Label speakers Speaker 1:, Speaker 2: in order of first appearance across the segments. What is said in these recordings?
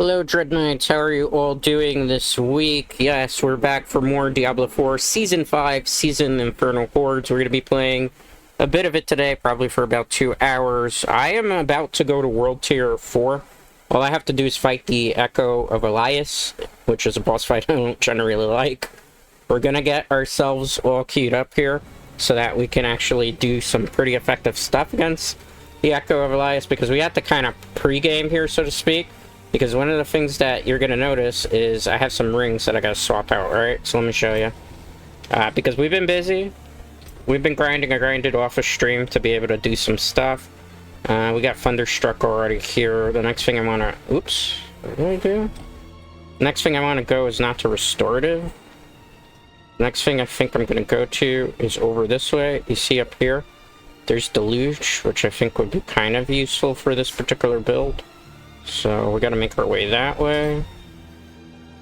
Speaker 1: Hello, Dread Knights. How are you all doing this week? Yes, we're back for more Diablo IV Season 5, Season Infernal Hordes. We're going to be playing a bit of it today, probably for about 2 hours. I am about to go to World Tier 4. All I have to do is fight the Echo of Elias, which is a boss fight I don't generally like. We're going to get ourselves all queued up here so that we can actually do some pretty effective stuff against the Echo of Elias, because we have to kind of pre-game here, so to speak. Because one of the things that you're going to notice is I have some rings that I got to swap out, right? So let me show you. Because we've been busy. We've been grinding. I grinded off a stream to be able to do some stuff. We got Thunderstruck already here. The next thing I want to... Oops. What did I do? Next thing I want to go is not to Restorative. Next thing I think I'm going to go to is over this way. You see up here? There's Deluge, which I think would be kind of useful for this particular build. So we gotta make our way that way.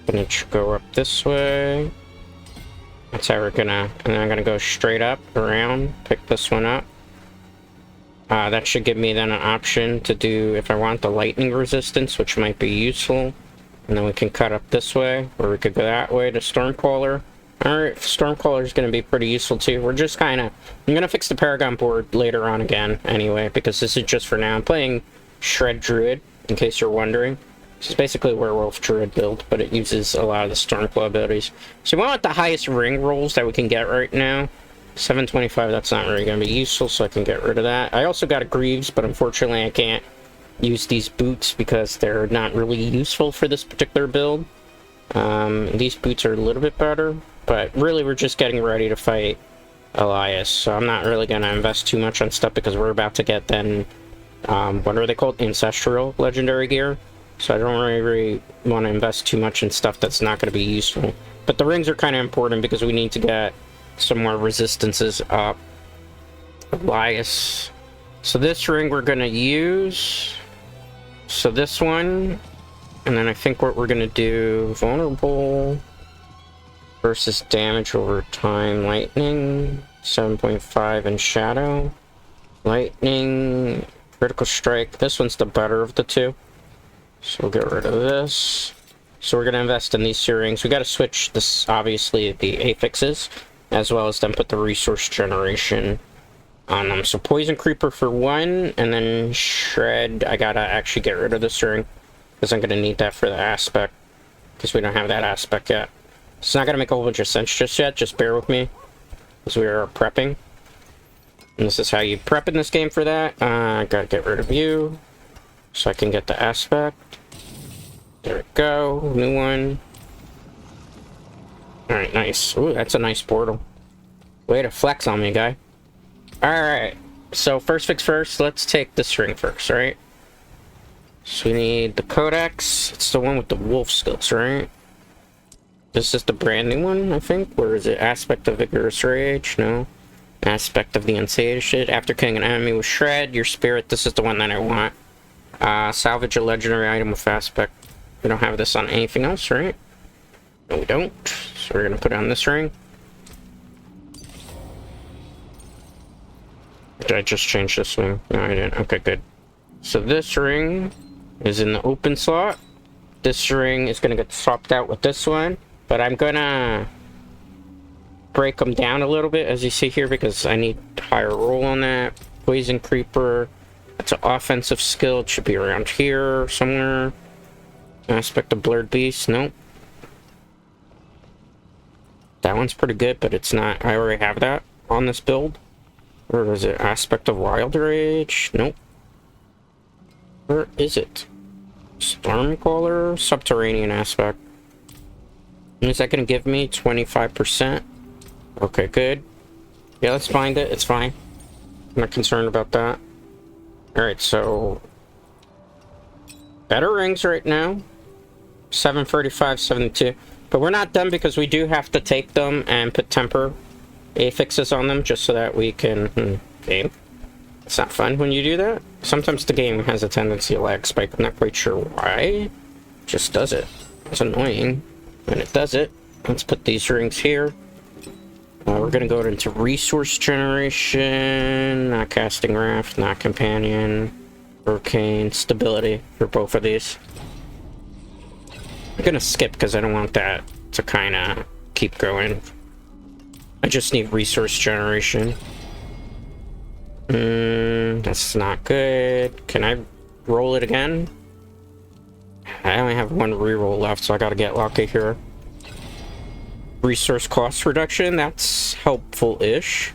Speaker 1: Gonna go up this way. That's how we're gonna... And then I'm gonna go straight up, around, pick this one up. That should give me then an option to do, if I want, the lightning resistance, which might be useful. And then we can cut up this way, or we could go that way to Stormcaller. Alright, Stormcaller is gonna be pretty useful too. We're just kinda... I'm gonna fix the Paragon board later on again, anyway, because this is just for now. I'm playing Shred Druid, in case you're wondering. This is basically a Werewolf Druid build, but it uses a lot of the Stormclaw abilities. So we want the highest ring rolls that we can get right now. 725, that's not really going to be useful, so I can get rid of that. I also got a Greaves, but unfortunately I can't use these boots because they're not really useful for this particular build. These boots are a little bit better, but really we're just getting ready to fight Elias, so I'm not really going to invest too much on stuff because we're about to get then... what are they called? Ancestral legendary gear. So I don't really want to invest too much in stuff that's not going to be useful. But the rings are kind of important because we need to get some more resistances up. Elias. So this ring we're going to use. So this one. And then I think what we're going to do... Vulnerable. Versus damage over time. Lightning. 7.5 and Shadow. Lightning... Critical Strike. This one's the better of the two. So we'll get rid of this. So we're going to invest in these two rings. We got to switch this, obviously, the affixes, as well as then put the resource generation on them. So Poison Creeper for one, and then Shred. I got to actually get rid of this ring, because I'm going to need that for the aspect, because we don't have that aspect yet. It's not going to make a whole bunch of sense just yet. Just bear with me, because we are prepping. And this is how you prep in this game for that. I gotta get rid of you, so I can get the aspect. There we go, new one. Alright, nice. Ooh, that's a nice portal. Way to flex on me, guy. Alright, so first things first, let's take this ring first, right? So we need the Codex. It's the one with the wolf skills, right? This is the brand new one, I think. Where is it? Aspect of Vigorous Rage? No. Aspect of the Insatiate. After killing an enemy with Shred, your spirit, this is the one that I want. Salvage a legendary item with aspect. We don't have this on anything else, right? No, we don't. So we're gonna put it on this ring. Did I just change this ring? No, I didn't. Okay, good. So this ring is in the open slot. This ring is gonna get swapped out with this one, but I'm gonna break them down a little bit, as you see here, because I need higher roll on that. Poison Creeper, that's an offensive skill. It should be around here somewhere. Aspect of Blurred Beast, nope. That one's pretty good, but it's not. I already have that on this build. Where is it? Aspect of Wild Rage, nope. Where is it? Stormcaller, Subterranean Aspect. Is that going to give me 25%? Okay, good. Yeah, let's find it. It's fine. I'm not concerned about that. Alright, so... better rings right now. 735, 72. But we're not done because we do have to take them and put temper affixes on them just so that we can... game. It's not fun when you do that. Sometimes the game has a tendency to lag spike. I'm not quite sure why. It just does it. It's annoying when it does it. Let's put these rings here. We're gonna go into resource generation, not casting raft, not companion, hurricane, stability for both of these. I'm gonna skip because I don't want that to kind of keep going. I just need resource generation. That's not good. Can I roll it again? I only have one reroll left, so I gotta get lucky here. Resource cost reduction, that's helpful-ish.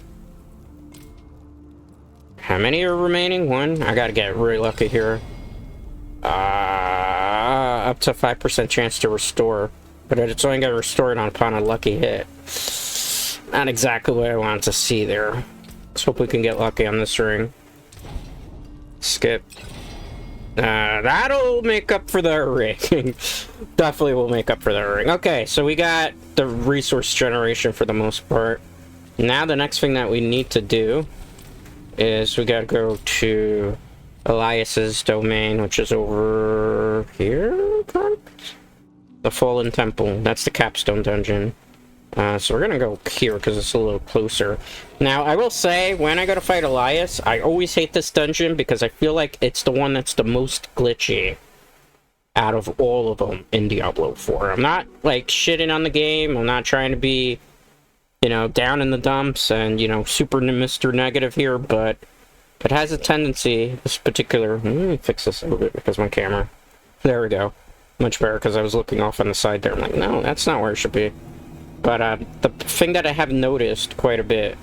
Speaker 1: How many are remaining? One? I gotta get really lucky here. Up to 5% chance to restore. But it's only gonna restore it upon a lucky hit. Not exactly what I wanted to see there. Let's hope we can get lucky on this ring. Skip. That'll make up for the ring. Definitely will make up for the ring. Okay, so we got the resource generation for the most part. Now the next thing that we need to do is we gotta go to Elias's domain, which is over here, correct? The Fallen Temple. That's the capstone dungeon. So we're gonna go here because it's a little closer. Now, I will say, when I go to fight Elias, I always hate this dungeon because I feel like it's the one that's the most glitchy out of all of them in Diablo 4. I'm not, like, shitting on the game. I'm not trying to be, you know, down in the dumps and, you know, super Mr. Negative here, but it has a tendency, this particular... Let me fix this a little bit because my camera... There we go. Much better because I was looking off on the side there. I'm like, no, that's not where it should be. But the thing that I have noticed quite a bit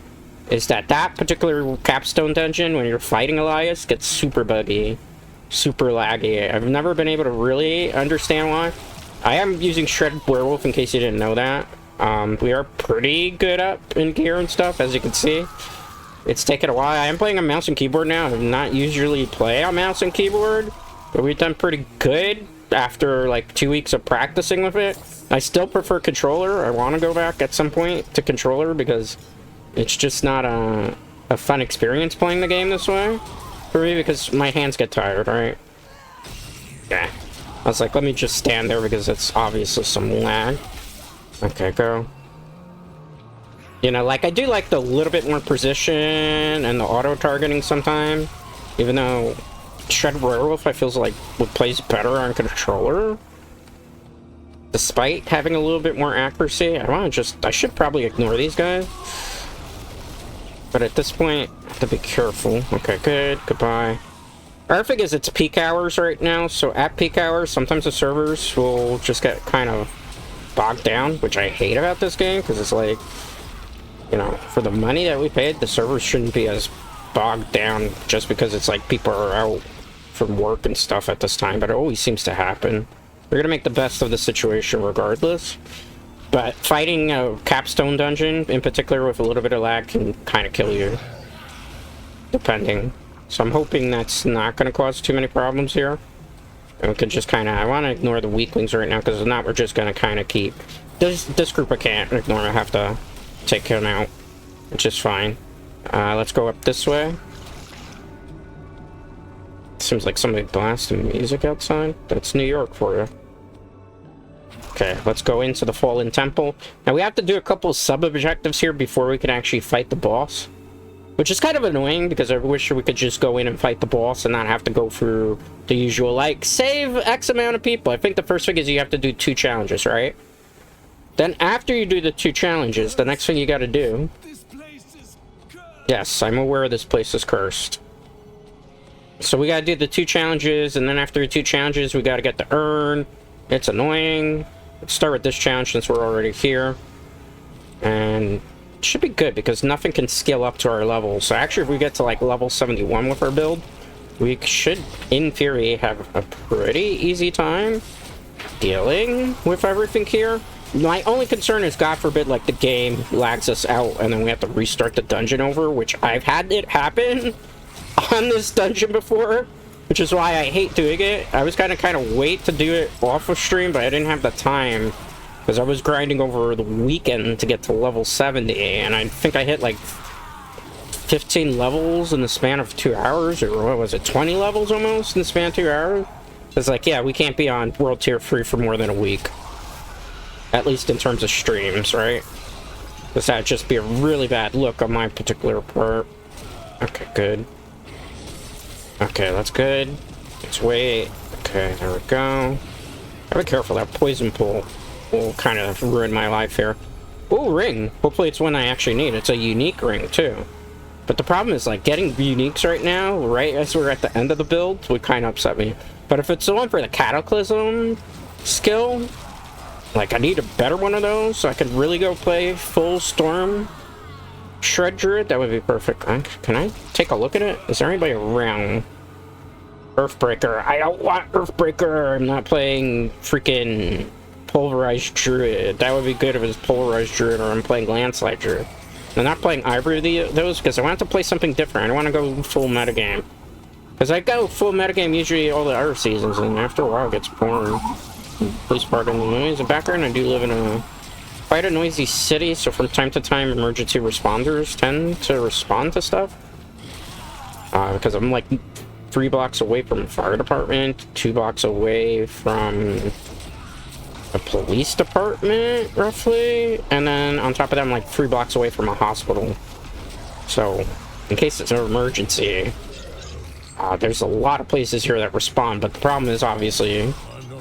Speaker 1: is that that particular capstone dungeon, when you're fighting Elias, gets super buggy, super laggy. I've never been able to really understand why. I am using Shred Werewolf, in case you didn't know that. We are pretty good up in gear and stuff, as you can see. It's taken a while. I am playing on mouse and keyboard now. I do not usually play on mouse and keyboard, but we've done pretty good after like 2 weeks of practicing with it. I still prefer controller. I want to go back at some point to controller because it's just not a fun experience playing the game this way for me because my hands get tired, right? Yeah. I was like, let me just stand there because it's obviously some lag. Okay, go. You know, like, I do like the little bit more precision and the auto-targeting sometimes, even though Shred Werewolf, I feel like, would plays better on controller. Despite having a little bit more accuracy, I should probably ignore these guys. But at this point, I have to be careful. Okay, good. Goodbye. Our thing is it's peak hours right now, so at peak hours, sometimes the servers will just get kind of bogged down, which I hate about this game, because it's like, you know, for the money that we paid, the servers shouldn't be as bogged down just because it's like people are out from work and stuff at this time, but it always seems to happen. We're gonna make the best of the situation regardless. But fighting a capstone dungeon, in particular with a little bit of lag, can kind of kill you. Depending. So I'm hoping that's not gonna cause too many problems here. And we can just kind of... I want to ignore the weaklings right now, because if not, we're just gonna kind of keep... This group I can't ignore. I have to take him out, which is fine. Let's go up this way. Seems like somebody blasting music outside. That's New York for you. Okay, let's go into the Fallen Temple. Now, we have to do a couple of sub-objectives here before we can actually fight the boss. Which is kind of annoying, because I wish we could just go in and fight the boss and not have to go through the usual, like, save X amount of people. I think the first thing is you have to do 2 challenges, right? Then after you do the 2 challenges, the next thing you gotta do... Yes, I'm aware this place is cursed. So we gotta do the 2 challenges, and then after the 2 challenges, we gotta get the urn. It's annoying. Let's start with this challenge since we're already here. And it should be good, because nothing can scale up to our level. So actually, if we get to, like, level 71 with our build, we should, in theory, have a pretty easy time dealing with everything here. My only concern is, God forbid, like, the game lags us out, and then we have to restart the dungeon over, which I've had it happen on this dungeon before, which is why I hate doing it. I was kind of wait to do it off of stream, but I didn't have the time because I was grinding over the weekend to get to level 70, and I think I hit like 15 levels in the span of 2 hours, or what was it, 20 levels almost in the span of 2 hours. It's like, yeah, we can't be on World Tier 3 for more than a week, at least in terms of streams, right? Because that'd just be a really bad look on my particular part. Okay, good. Okay, that's good. Let's wait. Okay, there we go. Gotta be careful, that poison pool will kind of ruin my life here. Ooh, ring! Hopefully it's one I actually need. It's a unique ring, too. But the problem is, like, getting uniques right now, right as we're at the end of the build, would kind of upset me. But if it's the one for the Cataclysm skill, like, I need a better one of those, so I could really go play full Storm Shred Druid. That would be perfect. Can I take a look at it? Is there anybody around? Earthbreaker. I don't want Earthbreaker. I'm not playing freaking Pulverized Druid. That would be good if it was Pulverized Druid, or I'm playing Landslide Druid. I'm not playing either of those because I want to play something different. I don't want to go full metagame. Because I go full metagame usually all the other seasons, and after a while it gets boring. Please pardon the noise in the background. I do live in quite a noisy city, so from time to time emergency responders tend to respond to stuff. Because I'm like 3 blocks away from a fire department, 2 blocks away from a police department, roughly, and then on top of that, I'm like 3 blocks away from a hospital. So, in case it's an emergency, there's a lot of places here that respond, but the problem is obviously,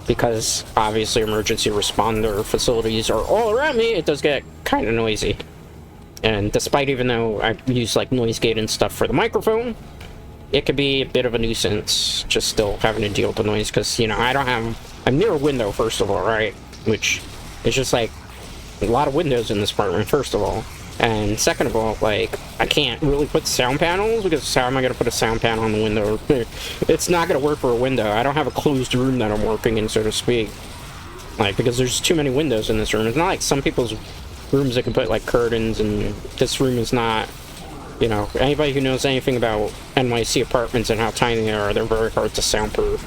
Speaker 1: because obviously emergency responder facilities are all around me, it does get kind of noisy. And despite, even though I use like noise gate and stuff for the microphone, it could be a bit of a nuisance just still having to deal with the noise, because, you know, I'm near a window, first of all, right? Which is just like a lot of windows in this apartment, first of all. And second of all, like, I can't really put sound panels, because how am I going to put a sound panel on the window? It's not going to work for a window. I don't have a closed room that I'm working in, so to speak. Like, because there's too many windows in this room. It's not like some people's rooms that can put, like, curtains, and this room is not, you know, anybody who knows anything about NYC apartments and how tiny they are, they're very hard to soundproof.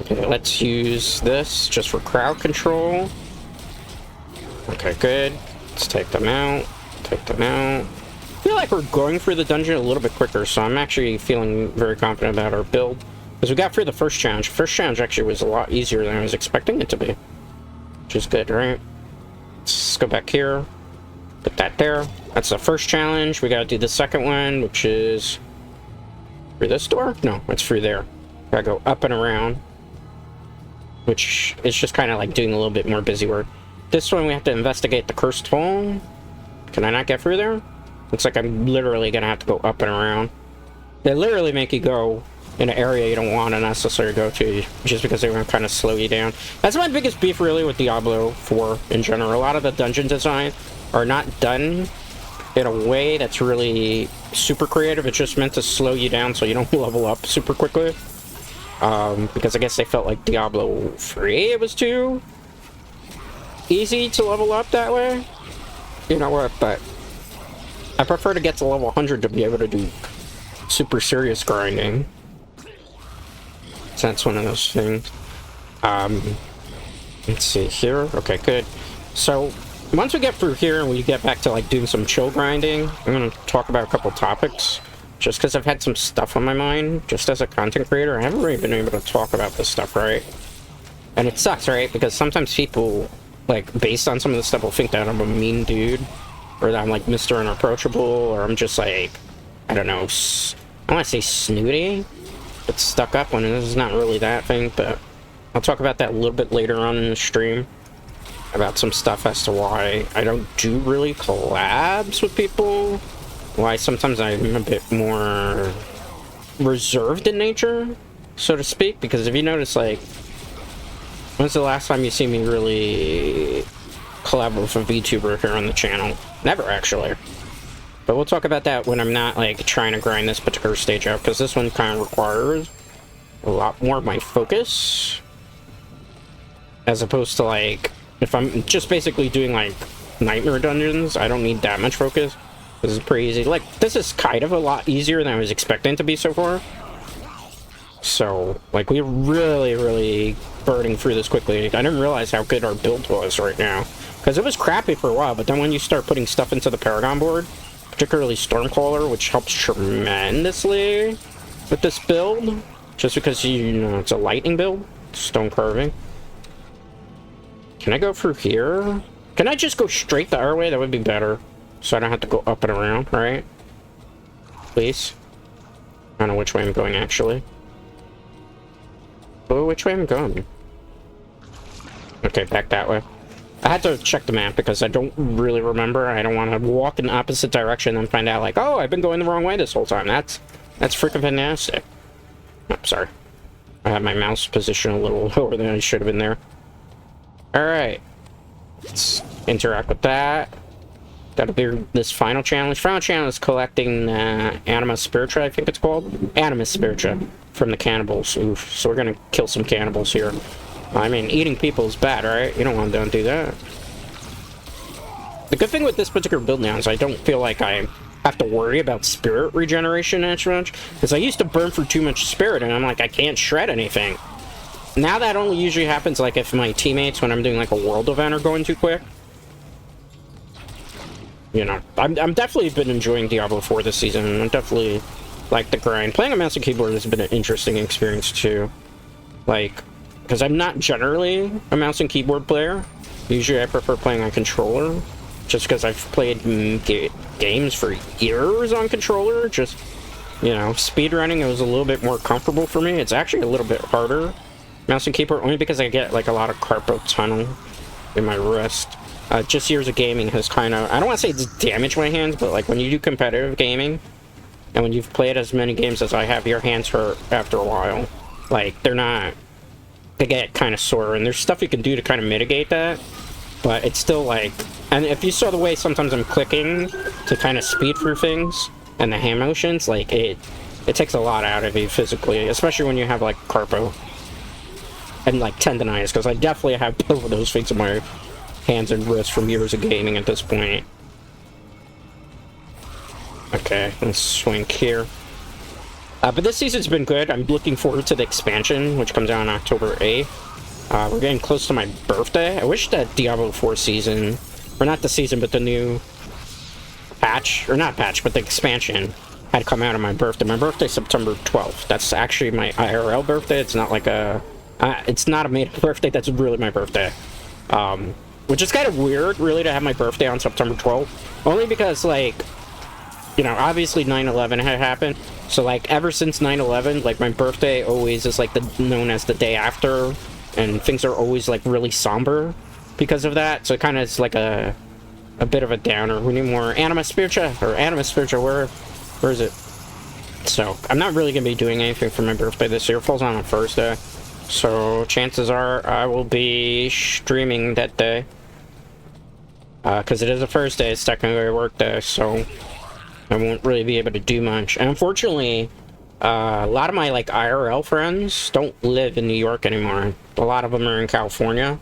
Speaker 1: Okay, let's use this just for crowd control. Okay, good. Let's take them out. Take them out. I feel like we're going through the dungeon a little bit quicker, so I'm actually feeling very confident about our build. Because we got through the first challenge. First challenge actually was a lot easier than I was expecting it to be. Which is good, right? Let's go back here. Put that there. That's the first challenge. We gotta do the second one, which is through this door? No, it's through there. Gotta go up and around, which is just kind of like doing a little bit more busy work. This one we have to investigate the cursed hole. Can I not get through there? Looks like I'm literally gonna have to go up and around. They literally make you go in an area you don't want to necessarily go to, just because they want to kind of slow you down. That's my biggest beef really with Diablo 4 in general. A lot of the dungeon design are not done in a way that's really super creative. It's just meant to slow you down so you don't level up super quickly. Because I guess they felt like Diablo 3, it was too easy to level up that way. You know what, but I prefer to get to level 100 to be able to do super serious grinding. So that's one of those things. Let's see here. Okay, good. So once we get through here and we get back to like doing some chill grinding, I'm going to talk about a couple topics. Just because I've had some stuff on my mind, just as a content creator, I haven't really been able to talk about this stuff, right? And it sucks, right? Because sometimes people, like, based on some of the stuff, will think that I'm a mean dude, or that I'm like Mr. Unapproachable, or I'm just like, I don't know, I don't want to say snooty, but stuck up, when this is not really that thing. But I'll talk about that a little bit later on in the stream, about some stuff as to why I don't do really collabs with people, why sometimes I'm a bit more reserved in nature, so to speak. Because if you notice, like, when's the last time you see me really collab with a VTuber here on the channel? Never, actually. But we'll talk about that when I'm not, like, trying to grind this particular stage out, because this one kind of requires a lot more of my focus, as opposed to, like, if I'm just basically doing, like, nightmare dungeons, I don't need that much focus. This is pretty easy. Like, this is kind of a lot easier than I was expecting it to be so far. So, like, we're really burning through this quickly. I didn't realize how good our build was right now, because it was crappy for a while, but then when you start putting stuff into the Paragon board, particularly Stormcaller, which helps tremendously with this build, just because, you know, it's a lightning build, stone carving. Can I go through here? Can I just go straight the our way? That would be better, so I don't have to go up and around, right? Please. I don't know which way I'm going, actually. Oh, which way I'm going? Okay, back that way. I had to check the map because I don't really remember. I don't want to walk in the opposite direction and find out, like, oh, I've been going the wrong way this whole time. That's freaking fantastic. Oh, sorry. I had my mouse position a little lower than I should have been there. Alright. Let's interact with that. That'll be this final challenge. Final challenge is collecting Anima Spiritua, I think it's called. Anima Spiritua from the cannibals. Oof. So we're gonna kill some cannibals here. I mean, eating people is bad, right? You don't want to do that. The good thing with this particular build now is I don't feel like I have to worry about spirit regeneration as much. Because I used to burn through too much spirit, and I'm like, I can't shred anything. Now that only usually happens like if my teammates, when I'm doing like a world event, are going too quick. You know, I'm definitely been enjoying Diablo IV this season. I definitely like the grind. Playing a mouse and keyboard has been an interesting experience too. Like, because I'm not generally a mouse and keyboard player. Usually I prefer playing on controller. Just because I've played games for years on controller. Just, you know, speedrunning, it was a little bit more comfortable for me. It's actually a little bit harder, mouse and keyboard, only because I get like a lot of carpal tunnel in my wrist. Just years of gaming has kind of, I don't want to say it's damaged my hands, but like when you do competitive gaming, and when you've played as many games as I have, your hands hurt after a while. Like, they get kind of sore, and there's stuff you can do to kind of mitigate that, but it's still like, and if you saw the way sometimes I'm clicking to kind of speed through things, and the hand motions, like, it takes a lot out of you physically, especially when you have like carpo and like tendonitis, because I definitely have both of those things in my hands and wrists from years of gaming at this point. Okay, let's swing here. But this season's been good. I'm looking forward to the expansion, which comes out on October 8th. We're getting close to my birthday. I wish that Diablo IV season, or not the season, but the new patch, or not patch, but the expansion had come out on my birthday. My birthday's September 12th. That's actually my IRL birthday. It's not like a, it's not a made-up birthday. That's really my birthday. Which is kind of weird, really, to have my birthday on September 12th. Only because, like, you know, obviously 9/11 had happened. So, like, ever since 9/11, like, my birthday always is, like, known as the day after. And things are always, like, really somber because of that. So it kind of is, like, a bit of a downer. We need more Anima Spiritua, or Anima Spiritua, where is it? So, I'm not really going to be doing anything for my birthday this year. It falls on a Thursday. So, chances are I will be streaming that day. Because it is a Thursday, it's technically a work day, so I won't really be able to do much. And unfortunately, a lot of my, like, IRL friends don't live in New York anymore. A lot of them are in California.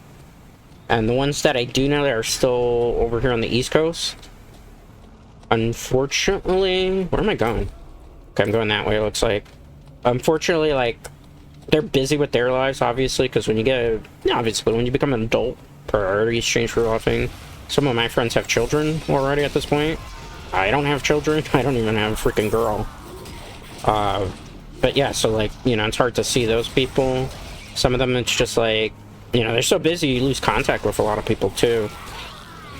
Speaker 1: And the ones that I do know that are still over here on the East Coast, unfortunately, where am I going? Okay, I'm going that way, it looks like. Unfortunately, like, they're busy with their lives, obviously, because when you get, obviously, when you become an adult, priorities change for a lot of things. Some of my friends have children already at this point. I don't have children. I don't even have a freaking girl. But yeah, so, like, you know, it's hard to see those people. Some of them, it's just like, you know, they're so busy, you lose contact with a lot of people, too.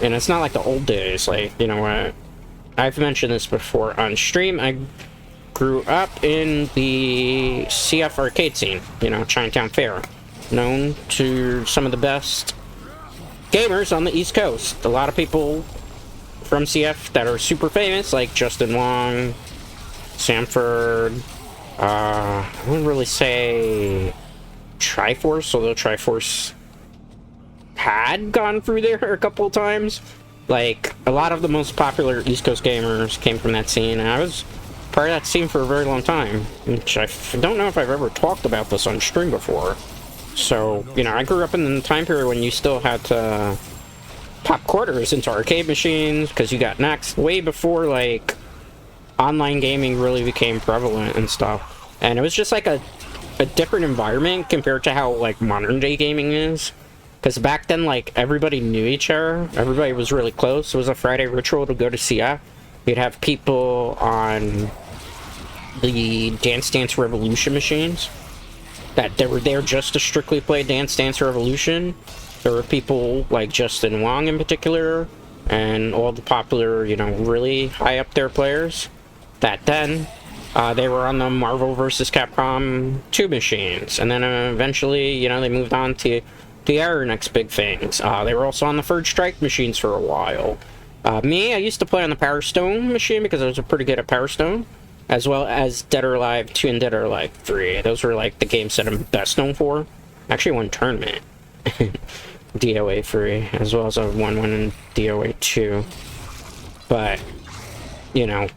Speaker 1: And it's not like the old days, like, you know what? I've mentioned this before on stream. I grew up in the CF arcade scene, you know, Chinatown Fair. Known to some of the best gamers on the East Coast. A lot of people from CF that are super famous, like Justin Wong, Sanford, I wouldn't really say Triforce, although Triforce had gone through there a couple of times. Like, a lot of the most popular East Coast gamers came from that scene, and I was part of that scene for a very long time, which I don't know if I've ever talked about this on stream before. So, you know, I grew up in the time period when you still had to pop quarters into arcade machines, because you got next, way before, like, online gaming really became prevalent and stuff. And it was just, like, a different environment compared to how, like, modern-day gaming is. Because back then, like, everybody knew each other. Everybody was really close. It was a Friday ritual to go to CF. You'd have people on the Dance Dance Revolution machines that they were there just to strictly play Dance Dance Revolution. There were people like Justin Wong in particular, and all the popular, you know, really high up there players that then they were on the Marvel vs. Capcom 2 machines. And then eventually, you know, they moved on to they are next big things. They were also on the Third Strike machines for a while. Me, I used to play on the Power Stone machine because I was pretty good at Power Stone, as well as Dead or Alive 2 and Dead or Alive 3. Those were like the games that I'm best known for. Actually won tournament. DOA 3, as well as I won one in DOA 2. But, you know,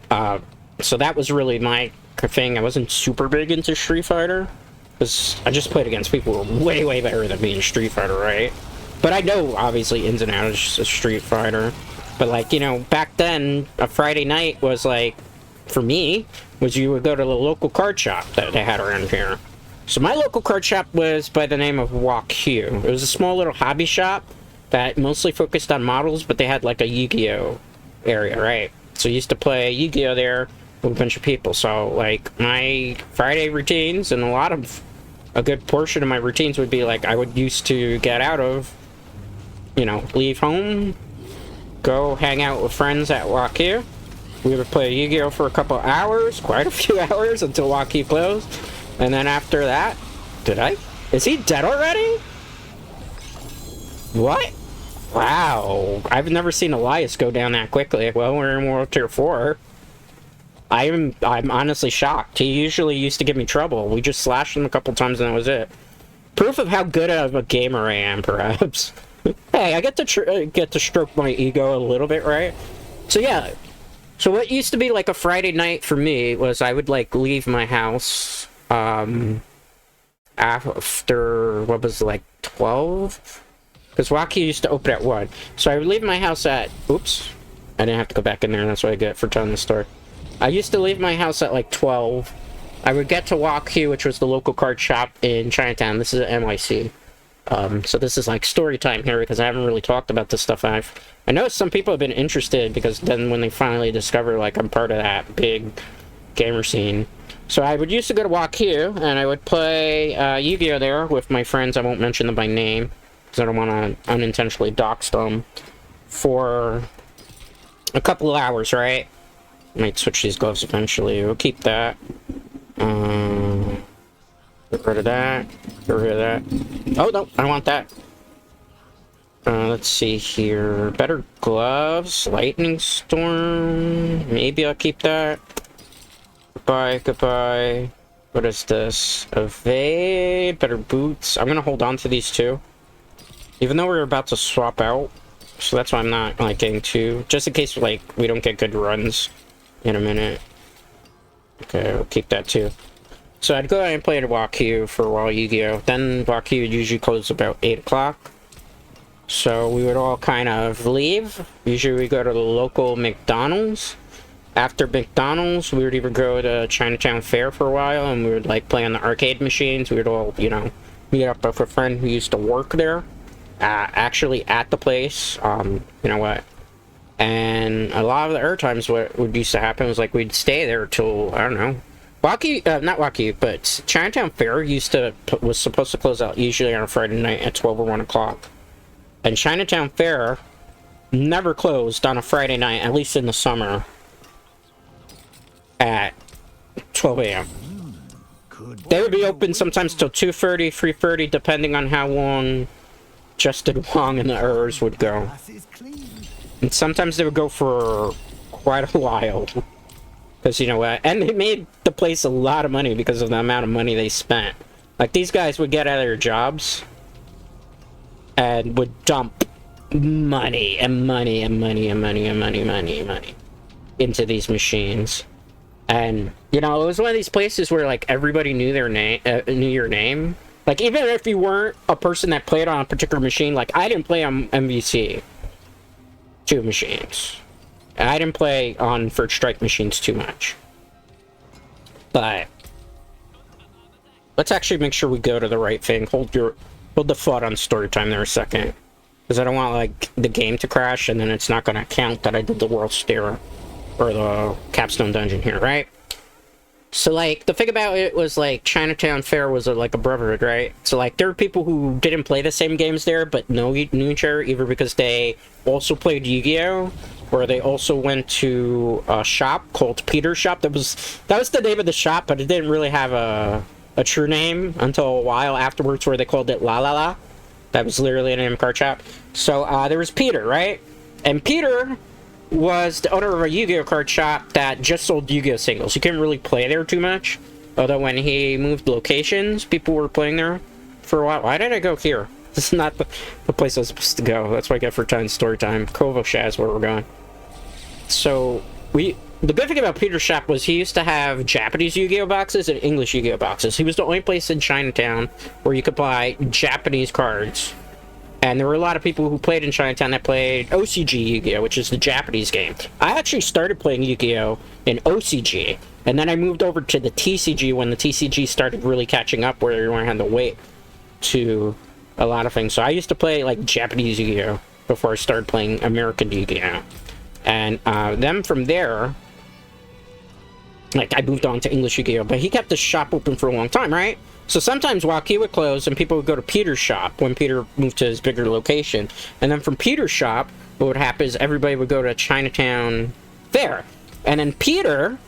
Speaker 1: so that was really my thing. I wasn't super big into Street Fighter, because I just played against people who were way, way better than me in Street Fighter, right? But I know, obviously, ins and outs of Street Fighter. But, like, you know, back then, a Friday night was, like, for me, was you would go to the local card shop that they had around here. So my local card shop was by the name of WalkQ. It was a small little hobby shop that mostly focused on models, but they had, like, a Yu-Gi-Oh area, right? So I used to play Yu-Gi-Oh there with a bunch of people. So, like, my Friday routines, and a good portion of my routines would be, like, I would used to get out of, you know, leave home, go hang out with friends at WalkQ. We would play Yu-Gi-Oh for a couple hours, quite a few hours, until WalkQ closed. And then after that, is he dead already? What? Wow, I've never seen Elias go down that quickly. Well, we're in World Tier 4. I'm honestly shocked. He usually used to give me trouble. We just slashed him a couple times and that was it. Proof of how good of a gamer I am, perhaps. Hey, I get to stroke my ego a little bit, right? So yeah. So what used to be like a Friday night for me was I would like leave my house after, what was it, like 12? Because WalkQ used to open at 1. So I would leave my house at, oops, I didn't have to go back in there, that's what I get for telling the story. I used to leave my house at like 12. I would get to WalkQ, which was the local card shop in Chinatown. This is at NYC. So this is like story time here because I haven't really talked about this stuff. I know some people have been interested because then when they finally discover like I'm part of that big gamer scene. So I would used to go to WalkQ and I would play Yu-Gi-Oh there with my friends. I won't mention them by name because I don't want to unintentionally dox them for a couple of hours, right? Might switch these gloves eventually. We'll keep that. Get rid of that. Get rid of that. Oh, no, I want that. Let's see here. Better gloves. Lightning Storm. Maybe I'll keep that. Goodbye, goodbye. What is this? Evade. Better boots. I'm gonna hold on to these two. Even though we're about to swap out. So that's why I'm not, like, getting too... Just in case, like, we don't get good runs in a minute. Okay, we'll keep that too. So I'd go ahead and play at WalkQ for a while, Yu-Gi-Oh! Then WalkQ would usually close about 8 o'clock. So we would all kind of leave. Usually we go to the local McDonald's. After McDonald's, we would either go to Chinatown Fair for a while, and we would, like, play on the arcade machines. We would all, you know, meet up with a friend who used to work there. Actually at the place. You know what? And a lot of the other times what would used to happen was, like, we'd stay there till, I don't know. WalkQ, not WalkQ, but Chinatown Fair was supposed to close out usually on a Friday night at 12 or 1 o'clock. And Chinatown Fair never closed on a Friday night, at least in the summer, at 12 a.m. They would be open sometimes till 2:30, 3:30, depending on how long Justin Wong and the Ers would go. And sometimes they would go for quite a while. Because, you know what? And they made the place a lot of money because of the amount of money they spent. Like, these guys would get out of their jobs and would dump money and money and money and money and money and money and money into these machines. And, you know, it was one of these places where, like, everybody knew their name, knew your name. Like, even if you weren't a person that played on a particular machine, like, I didn't play on MVC 2 machines. I didn't play on Third Strike machines too much. But let's actually make sure we go to the right thing. Hold the thought on story time there a second. Because I don't want, like, the game to crash and then it's not going to count that I did the World Stair or the Capstone Dungeon here, right? So, like, the thing about it was, like, Chinatown Fair was, like, a brotherhood, right? So, like, there were people who didn't play the same games there, but knew each other, either because they also played Yu-Gi-Oh! Or they also went to a shop called Peter's Shop. That was the name of the shop, but it didn't really have a true name until a while afterwards where they called it La La La. That was literally the name of card shop. So there was Peter, right? And Peter was the owner of a Yu-Gi-Oh card shop that just sold Yu-Gi-Oh singles. You couldn't really play there too much. Although when he moved locations, people were playing there for a while. Why did I go here? This is not the place I was supposed to go. That's what I get for time story time. Kovoshaz is where we're going. So the good thing about Peter's shop was he used to have Japanese Yu-Gi-Oh boxes and English Yu-Gi-Oh boxes. He was the only place in Chinatown where you could buy Japanese cards. And there were a lot of people who played in Chinatown that played OCG Yu-Gi-Oh, which is the Japanese game. I actually started playing Yu-Gi-Oh in OCG, and then I moved over to the TCG when the TCG started really catching up, where everyone had to wait to a lot of things. So I used to play like Japanese Yu-Gi-Oh before I started playing American Yu-Gi-Oh. And then from there, like, I moved on to English Yu-Gi-Oh, but he kept the shop open for a long time, right? So sometimes Waukee would close and people would go to Peter's shop when Peter moved to his bigger location. And then from Peter's shop, what would happen is everybody would go to Chinatown Fair. And then Peter,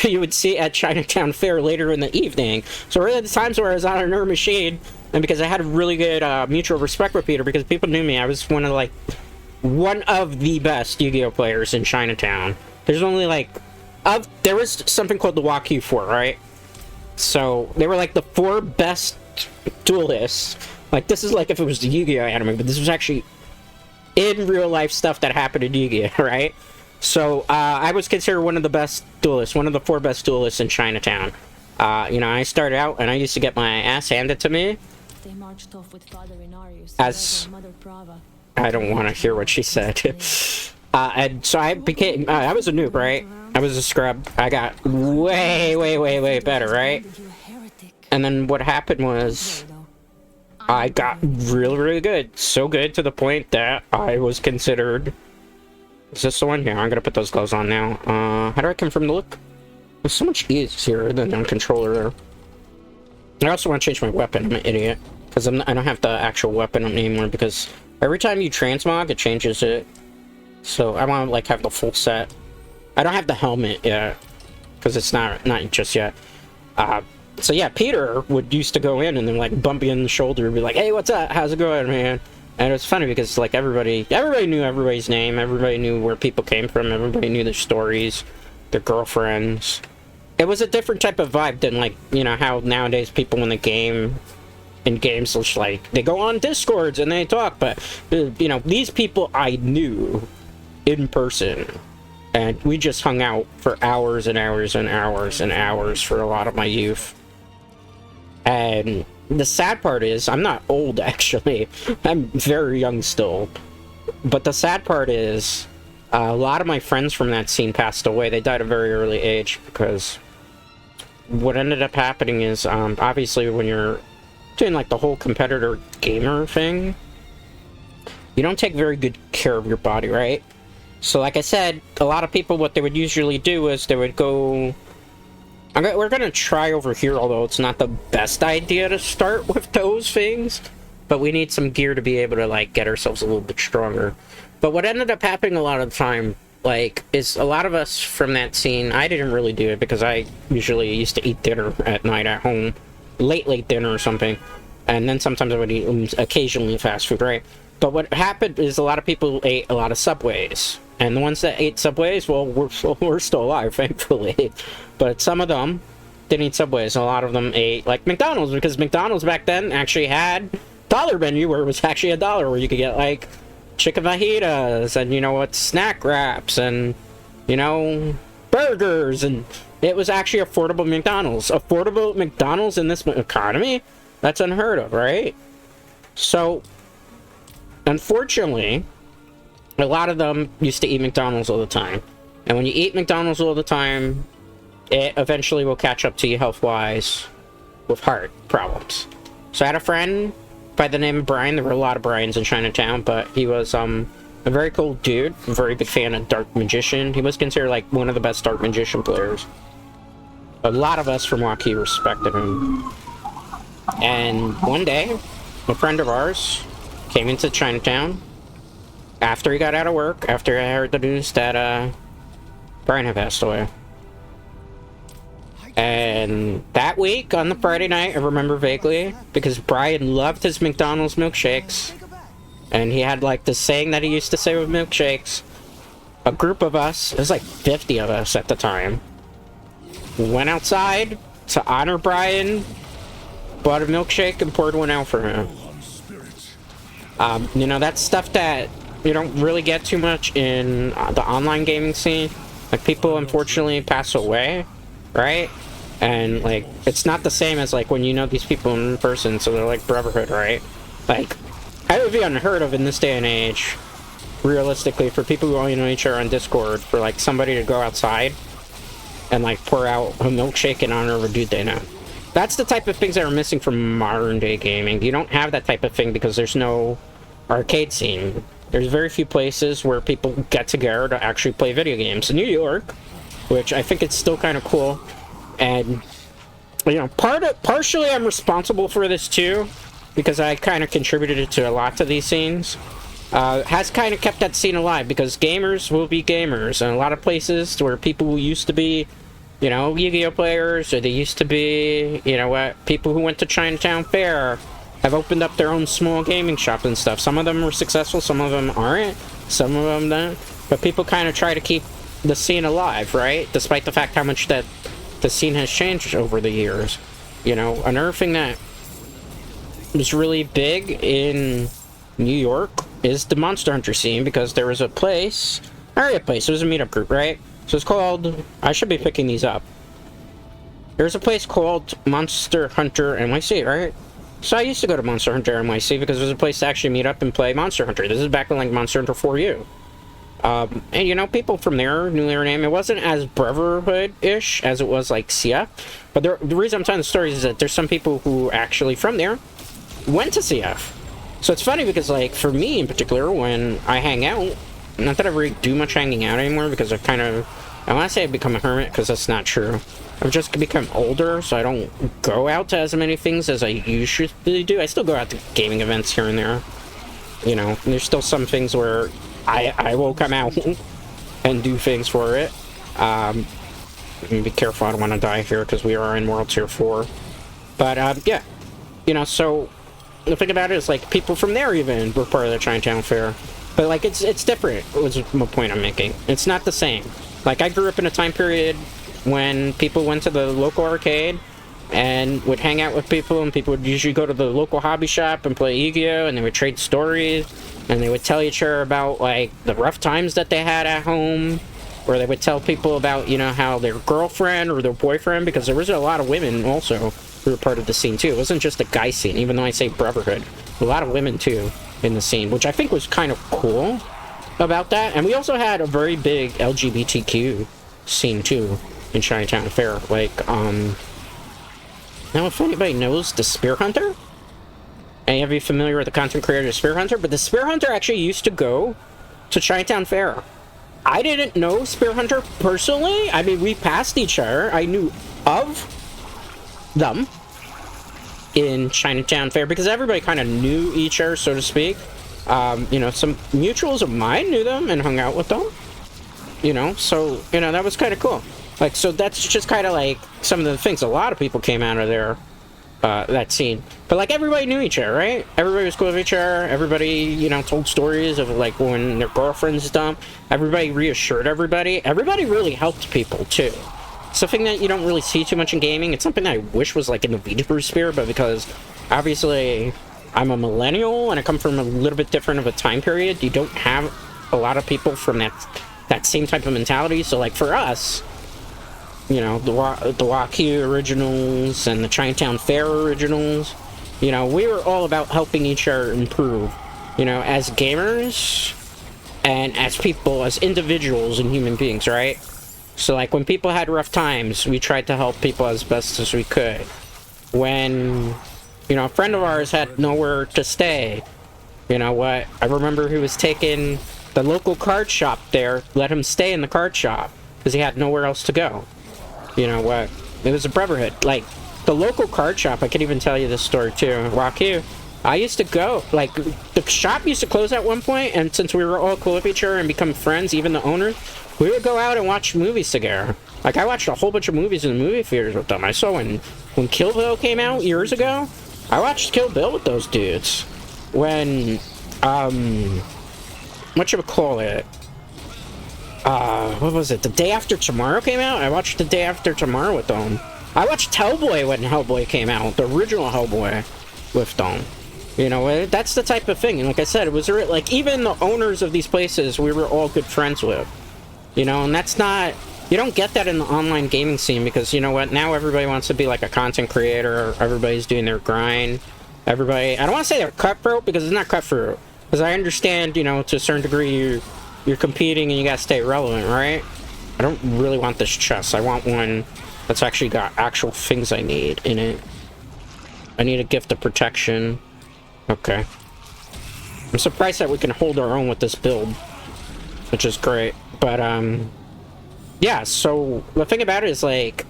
Speaker 1: you would see at Chinatown Fair later in the evening. So really the times where I was on another machine, and because I had a really good mutual respect with Peter, because people knew me, I was one of the best Yu-Gi-Oh players in Chinatown. There's only there was something called the Waukee 4, right? So they were like the 4 best duelists. Like, this is like if it was the Yu-Gi-Oh anime, but this was actually in real life stuff that happened in Yu-Gi-Oh, right? So I was considered one of the best duelists, one of the 4 best duelists in Chinatown. You know, I started out and I used to get my ass handed to me.
Speaker 2: They marched off with Father Inarius,
Speaker 1: as
Speaker 2: Mother Prava.
Speaker 1: I don't want to hear what she said. And so I became, I was a noob, right? I was a scrub. I got way better, right? And then what happened was I got really good. So good to the point that I was considered... Is this the one? Yeah, I'm gonna put those gloves on now. How do I confirm the look? There's so much easier than on controller there. I also want to change my weapon. I'm an idiot. Because I don't have the actual weapon anymore, because every time you transmog, it changes it. So I want to, like, have the full set. I don't have the helmet yet, because it's not just yet. So yeah, Peter used to go in and then, like, bump you in the shoulder and be like, "Hey, what's up? How's it going, man?" And it was funny because, like, everybody knew everybody's name, everybody knew where people came from, everybody knew their stories, their girlfriends. It was a different type of vibe than, like, you know, how nowadays people in games, it's like, they go on Discords and they talk, but, you know, these people I knew in person. And we just hung out for hours and hours and hours and hours for a lot of my youth. And the sad part is, I'm not old, actually. I'm very young still. But the sad part is, a lot of my friends from that scene passed away. They died at a very early age, because what ended up happening is, obviously when you're doing, like, the whole competitor gamer thing, you don't take very good care of your body, right? So, like I said, a lot of people, what they would usually do is they would go... we're gonna try over here, although it's not the best idea to start with those things. But we need some gear to be able to, like, get ourselves a little bit stronger. But what ended up happening a lot of the time, like, is a lot of us from that scene... I didn't really do it, because I usually used to eat dinner at night at home. Late dinner or something. And then sometimes I would eat occasionally fast food, right? But what happened is a lot of people ate a lot of Subways. And the ones that ate Subways, well, we're still alive, thankfully. But some of them didn't eat Subways. A lot of them ate, like, McDonald's, because McDonald's back then actually had dollar menu where it was actually $1, where you could get, like, chicken fajitas and, you know what, snack wraps and, you know, burgers. And it was actually affordable McDonald's. Affordable McDonald's in this economy? That's unheard of, right? So, unfortunately, a lot of them used to eat McDonald's all the time. And when you eat McDonald's all the time, it eventually will catch up to you health-wise with heart problems. So I had a friend by the name of Brian. There were a lot of Brians in Chinatown, but he was a very cool dude. A very big fan of Dark Magician. He was considered, like, one of the best Dark Magician players. A lot of us from Waukee respected him. And one day, a friend of ours came into Chinatown after he got out of work, after I heard the news that Brian had passed away. And that week, on the Friday night, I remember vaguely, because Brian loved his McDonald's milkshakes, and he had, like, this saying that he used to say with milkshakes. A group of us, it was like 50 of us at the time, went outside to honor Brian, bought a milkshake, and poured one out for him. You know, that's stuff that you don't really get too much in the online gaming scene. Like, people unfortunately pass away, right? And, like, it's not the same as, like, when you know these people in person, so they're like brotherhood, right? Like, that would be unheard of in this day and age, realistically, for people who only know each other on Discord, for, like, somebody to go outside and, like, pour out a milkshake in honor of a dude they know. That's the type of things that are missing from modern day gaming. You don't have that type of thing because there's no arcade scene. There's very few places where people get together to actually play video games. In New York, which I think it's still kind of cool, and you know, partially I'm responsible for this too, because I kind of contributed to a lot to these scenes. Has kind of kept that scene alive, because gamers will be gamers, and a lot of places where people who used to be, you know, Yu-Gi-Oh players, or they used to be, you know what, people who went to Chinatown Fair, have opened up their own small gaming shop and stuff. Some of them were successful, some of them aren't, some of them don't. But people kind of try to keep the scene alive, right? Despite the fact how much that the scene has changed over the years. You know, another thing that was really big in New York is the Monster Hunter scene, because there was a place, it was a meetup group, right? So it's called, I should be picking these up. There's a place called Monster Hunter NYC, right? So I used to go to Monster Hunter NYC because it was a place to actually meet up and play Monster Hunter. This is back when, like, Monster Hunter 4U. And, you know, people from there knew their name. It wasn't as Brotherhood-ish as it was, like, CF. But the reason I'm telling the stories is that there's some people who actually from there went to CF. So it's funny because, like, for me in particular, when I hang out, not that I really do much hanging out anymore, because I've kind of, I want to say I've become a hermit, because that's not true. I've just become older, so I don't go out to as many things as I usually do. I still go out to gaming events here and there. You know, there's still some things where I will come out and do things for it. Be careful, I don't want to die here, because we are in World Tier 4. But, yeah. You know, so the thing about it is, like, people from there even were part of the Chinatown Fair. But, like, it's different, was the point I'm making. It's not the same. Like, I grew up in a time period when people went to the local arcade and would hang out with people, and people would usually go to the local hobby shop and play Yu-Gi-Oh, and they would trade stories, and they would tell each other about, like, the rough times that they had at home, or they would tell people about, you know, how their girlfriend or their boyfriend, because there was a lot of women also who were part of the scene too. It wasn't just a guy scene, even though I say brotherhood. A lot of women too in the scene, which I think was kind of cool about that. And we also had a very big LGBTQ scene too in Chinatown Fair. Like, now if anybody knows the Spear Hunter, any of you familiar with the content creator Spear Hunter? But the Spear Hunter actually used to go to Chinatown Fair. I didn't know Spear Hunter personally. I mean, we passed each other. I knew of them in Chinatown Fair because everybody kind of knew each other, so to speak. You know, some mutuals of mine knew them and hung out with them. You know, so, you know, that was kind of cool. Like, so that's just kind of like some of the things. A lot of people came out of there, that scene. But, like, everybody knew each other, right? Everybody was cool with each other. Everybody, you know, told stories of, like, when their girlfriends dumped. Everybody reassured everybody. Everybody really helped people, too. Something that you don't really see too much in gaming. It's something that I wish was, like, in the VTuber sphere, but because, obviously, I'm a millennial and I come from a little bit different of a time period, you don't have a lot of people from that same type of mentality. So, like, for us, you know, the Waku originals and the Chinatown Fair originals, you know, we were all about helping each other improve, you know, as gamers and as people, as individuals and human beings, right? So, like, when people had rough times, we tried to help people as best as we could. When, you know, a friend of ours had nowhere to stay, you know what, I remember he was taking the local card shop there, let him stay in the card shop, because he had nowhere else to go. You know what, it was a brotherhood. Like, the local card shop, I can even tell you this story too, Waku, I used to go, like, the shop used to close at one point, and since we were all cool with each other and become friends, even the owner, we would go out and watch movies together. Like, I watched a whole bunch of movies in the movie theaters with them. I saw when Kill Bill came out years ago, I watched Kill Bill with those dudes. When, whatchamacallit? What was it? The Day After Tomorrow came out? I watched The Day After Tomorrow with them. I watched Hellboy when Hellboy came out, the original Hellboy with them. You know, that's the type of thing. And like I said, it was like, even the owners of these places, we were all good friends with. You know, and that's not... You don't get that in the online gaming scene because, you know what, now everybody wants to be like a content creator. Everybody's doing their grind. Everybody... I don't want to say they're cutthroat because it's not cutthroat. Because I understand, you know, to a certain degree, you're competing and you gotta stay relevant, right? I don't really want this chest. I want one that's actually got actual things I need in it. I need a gift of protection. Okay. I'm surprised that we can hold our own with this build, which is great. But, yeah, so the thing about it is, like,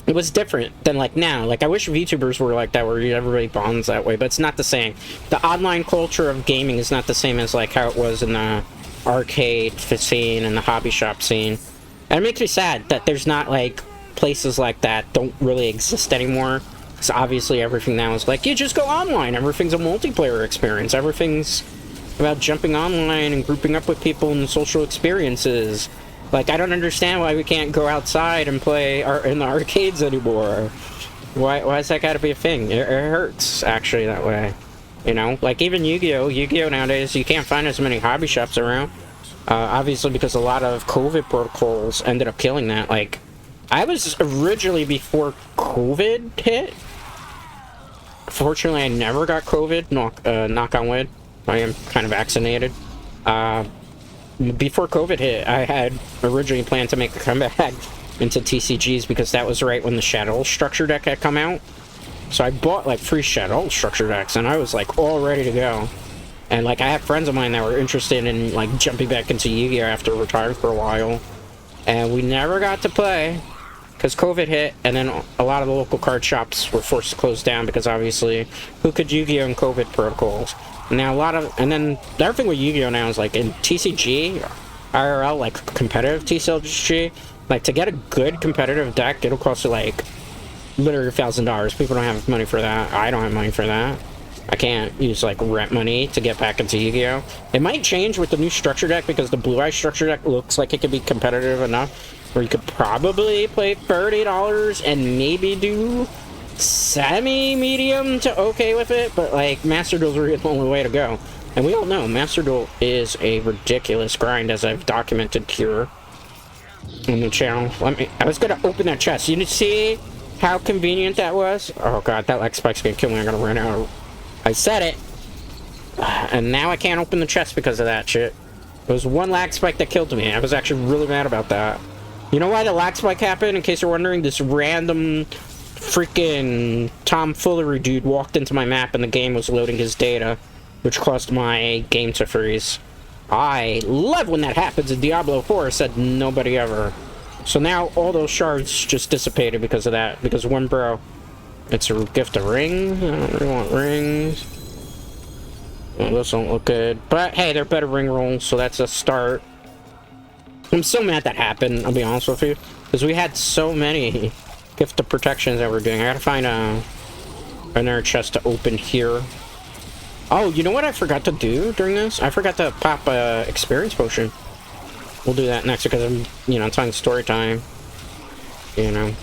Speaker 1: it was different than, like, now. Like, I wish VTubers were like that, where everybody bonds that way, but it's not the same. The online culture of gaming is not the same as, like, how it was in the arcade scene and the hobby shop scene. And it makes me sad that there's not, like, places like that don't really exist anymore. Because obviously everything now is like, you just go online. Everything's a multiplayer experience. Everything's about jumping online and grouping up with people and social experiences. Like, I don't understand why we can't go outside and play in the arcades anymore. Why's that gotta be a thing? It hurts, actually, that way. You know? Like, even Yu-Gi-Oh nowadays, you can't find as many hobby shops around. Obviously, because a lot of COVID protocols ended up killing that. Like, I was originally, before COVID hit... Fortunately, I never got COVID, knock on wood. I am kind of vaccinated. Before COVID hit, I had originally planned to make a comeback into TCGs because that was right when the Shadow Structure deck had come out. So I bought like 3 Shadow Structure decks and I was like all ready to go. And like I have friends of mine that were interested in like jumping back into Yu-Gi-Oh after retiring for a while. And we never got to play because COVID hit, and then a lot of the local card shops were forced to close down because obviously who could Yu-Gi-Oh in COVID protocols? Now and then the other thing with Yu-Gi-Oh now is like in TCG, IRL, like competitive TCG, like to get a good competitive deck, it'll cost you like literally $1,000. People don't have money for that. I don't have money for that. I can't use like rent money to get back into Yu-Gi-Oh. It might change with the new structure deck because the Blue Eye structure deck looks like it could be competitive enough where you could probably play $30 and maybe do semi-medium to okay with it, but like Master Duel's really the only way to go. And we all know Master Duel is a ridiculous grind, as I've documented here on the channel. I was gonna open that chest. You see how convenient that was? Oh god, that lag spike's gonna kill me. I'm gonna run out. I said it. And now I can't open the chest because of that shit. It was one lag spike that killed me. I was actually really mad about that. You know why the lag spike happened? In case you're wondering, this random freaking tomfoolery dude walked into my map and the game was loading his data, which caused my game to freeze. I love when that happens in Diablo 4, said nobody ever. So now all those shards just dissipated because of that, because one bro. It's a gift of ring. I don't really want rings. Well, those don't look good. But hey, they're better ring rolls, so that's a start. I'm so mad that happened, I'll be honest with you. Because we had so many gift of protections that we're doing. I gotta find another chest to open here. Oh, you know what I forgot to do during this? I forgot to pop a experience potion. We'll do that next because I'm, you know, talking story time. You know.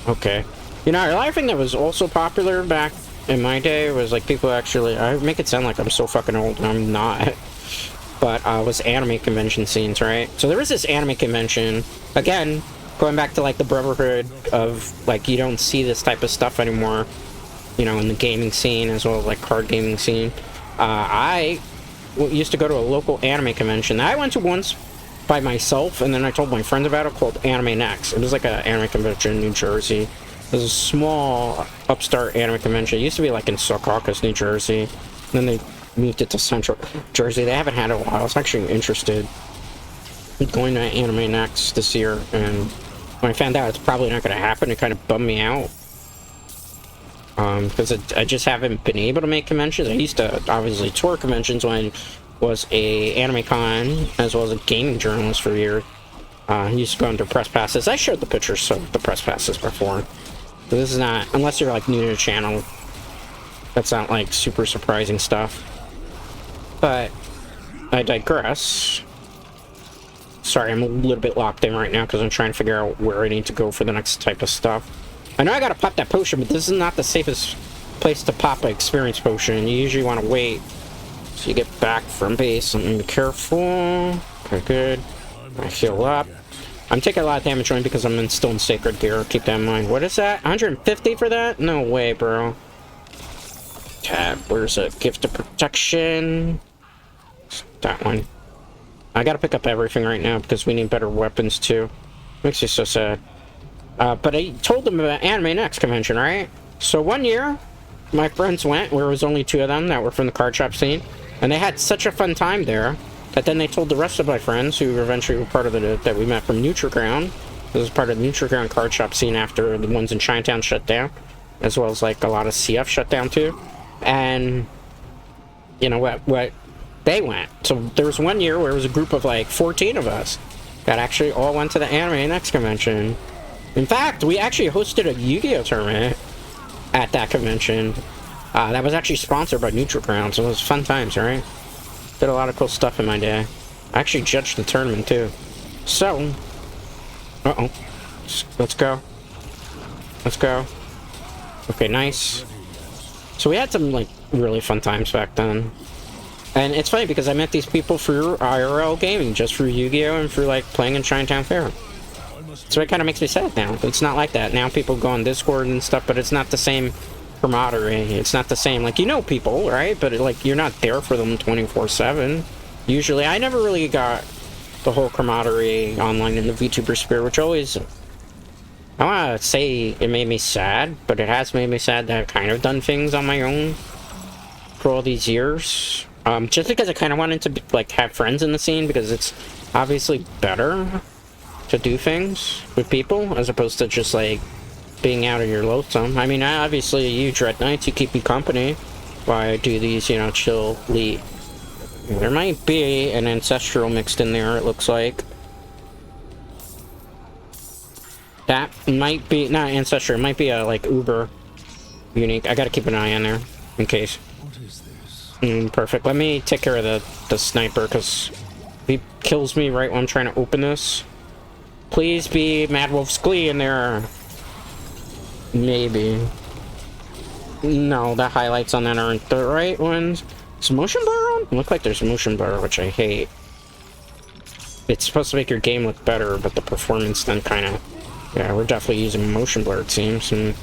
Speaker 1: Okay. You know, another thing that was also popular back in my day was like people actually, I make it sound like I'm so fucking old and I'm not. But was anime convention scenes, right? So there was this anime convention, again, going back to like the brotherhood of like you don't see this type of stuff anymore, you know, in the gaming scene as well as like card gaming scene. I used to go to a local anime convention that I went to once by myself, and then I told my friends about it, called Anime Next. It was like an anime convention in New Jersey. It was a small upstart anime convention. It used to be like in Secaucus, New Jersey. And then they moved it to Central Jersey. They haven't had it in a while. I was actually interested in going to Anime Next this year, and when I found out it's probably not going to happen, it kind of bummed me out. Because I just haven't been able to make conventions. I used to obviously tour conventions when I was a anime con as well as a gaming journalist for a year. Used to go under press passes. I showed the pictures of the press passes before. So this is not, unless you're like new to the channel, that's not like super surprising stuff. But I digress. Sorry, I'm a little bit locked in right now because I'm trying to figure out where I need to go for the next type of stuff. I know I gotta pop that potion, but this is not the safest place to pop an experience potion. You usually want to wait so you get back from base. And be careful. Okay, good. I heal up. I'm taking a lot of damage only because I'm still in sacred gear. Keep that in mind. What is that? 150 for that? No way, bro. Tab. Where's a gift of protection? That one. I gotta pick up everything right now because we need better weapons too. Makes me so sad. But I told them about Anime Next convention, right? So one year, my friends went, where it was only 2 of them that were from the card shop scene, and they had such a fun time there that then they told the rest of my friends, who eventually were part of that we met from Nutriground. This was part of the Nutriground card shop scene after the ones in Chinatown shut down, as well as like a lot of CF shut down too. And you know what they went. So there was one year where it was a group of like 14 of us that actually all went to the Anime Next convention. In fact, we actually hosted a Yu-Gi-Oh tournament at that convention. That was actually sponsored by Nutriground, so it was fun times, right? Did a lot of cool stuff in my day. I actually judged the tournament too. So, let's go. Let's go. Okay, nice. So we had some like really fun times back then. And it's funny because I met these people through IRL gaming, just through Yu-Gi-Oh! And through like playing in Chinatown Fair. So it kind of makes me sad now. It's not like that. Now people go on Discord and stuff, but it's not the same camaraderie. It's not the same. Like, you know people, right? But like, you're not there for them 24/7. Usually, I never really got the whole camaraderie online in the VTuber sphere, which always, I want to say it made me sad, but it has made me sad that I've kind of done things on my own for all these years. Just because I kind of wanted to like have friends in the scene, because it's obviously better to do things with people as opposed to just like being out of your lonesome. I mean, obviously you Dread Knights, you keep me company while I do these, you know, chill elite. There might be an ancestral mixed in there, it looks like. That might be not ancestral, it might be a like uber unique. I gotta keep an eye on there in case. Perfect. Let me take care of the sniper, because he kills me right when I'm trying to open this. Please be Mad Wolf's Glee in there. Maybe. No, the highlights on that aren't the right ones. Is motion blur on? Look like there's motion blur, which I hate. It's supposed to make your game look better, but the performance then kind of... Yeah, we're definitely using motion blur, it seems. And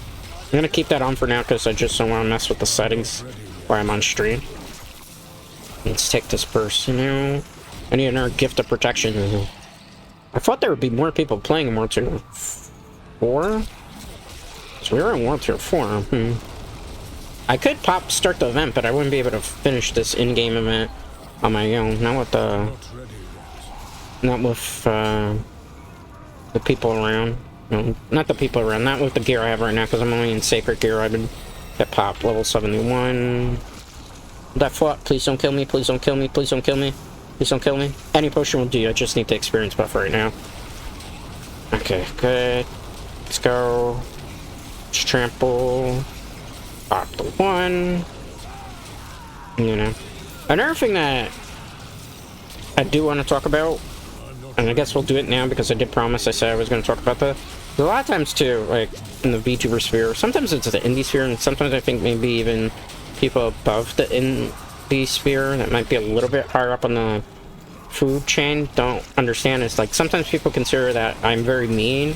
Speaker 1: I'm gonna keep that on for now, because I just don't want to mess with the settings while I'm on stream. Let's take this person now. I need another gift of protection. I thought there would be more people playing in World Tier 4. So we were in World Tier 4. I could start the event, but I wouldn't be able to finish this in-game event on my own. Not with the people around. No, not the people around. Not with the gear I have right now, because I'm only in sacred gear. I've been at pop level 71. That fought. Please don't kill me. Please don't kill me. Please don't kill me. Please don't kill me. Any potion will do. I just need the experience buff right now. Okay, good. Let's go. Let's trample. Pop the one. You know. Another thing that I do want to talk about, and I guess we'll do it now because I did promise I said I was going to talk about that. A lot of times too, like in the VTuber sphere, sometimes it's the indie sphere, and sometimes I think maybe even people above the indie sphere that might be a little bit higher up on the food chain don't understand. It's like sometimes people consider that I'm very mean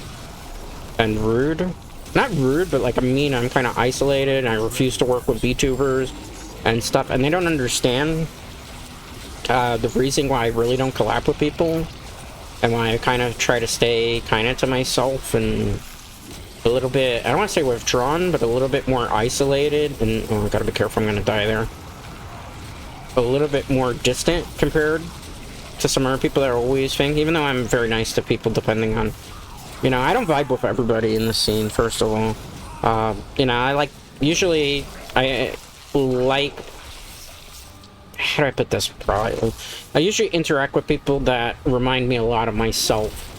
Speaker 1: and rude. Not rude, but like I'm mean, I'm kind of isolated, and I refuse to work with VTubers and stuff, and they don't understand the reason why I really don't collab with people, and why I kind of try to stay kind of to myself and a little bit, I don't want to say withdrawn, but a little bit more isolated, and oh, I gotta be careful, I'm gonna die there. A little bit more distant compared to some other people that are always think, even though I'm very nice to people depending on, you know, I don't vibe with everybody in the scene, first of all. You know, I like, usually, I like, how do I put this politely? I usually interact with people that remind me a lot of myself.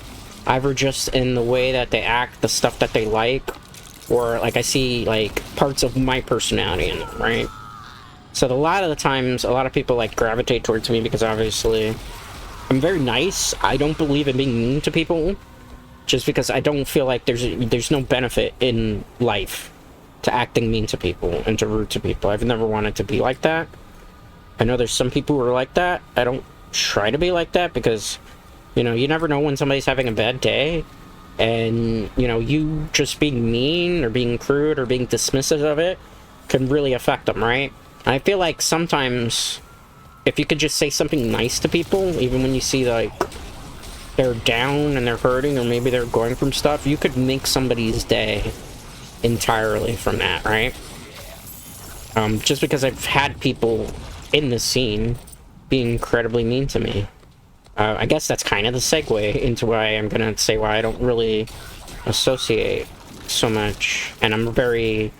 Speaker 1: either just in the way that they act, the stuff that they like, or like I see like parts of my personality in them, right? So a lot of the times, a lot of people like gravitate towards me because obviously I'm very nice. I don't believe in being mean to people, just because I don't feel like there's no benefit in life to acting mean to people and to rude to people. I've never wanted to be like that. I know there's some people who are like that. I don't try to be like that because, you know, you never know when somebody's having a bad day, and, you know, you just being mean or being crude or being dismissive of it can really affect them, right? I feel like sometimes if you could just say something nice to people, even when you see like they're down and they're hurting or maybe they're going through stuff, you could make somebody's day entirely from that, right? Just because I've had people in the scene be incredibly mean to me. I guess that's kind of the segue into why I'm gonna say why I don't really associate so much, and I'm very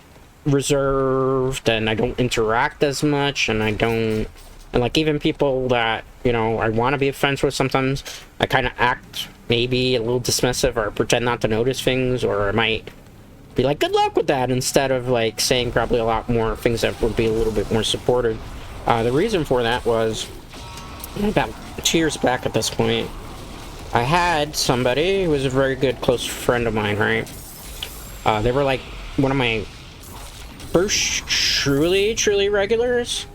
Speaker 1: reserved, and I don't interact as much, and and like even people that, you know, I want to be friends with, sometimes I kind of act maybe a little dismissive or pretend not to notice things, or I might be like, good luck with that, instead of like saying probably a lot more things that would be a little bit more supportive. The reason for that was about 2 years back at this point, I had somebody who was a very good close friend of mine, right? They were like one of my first truly regulars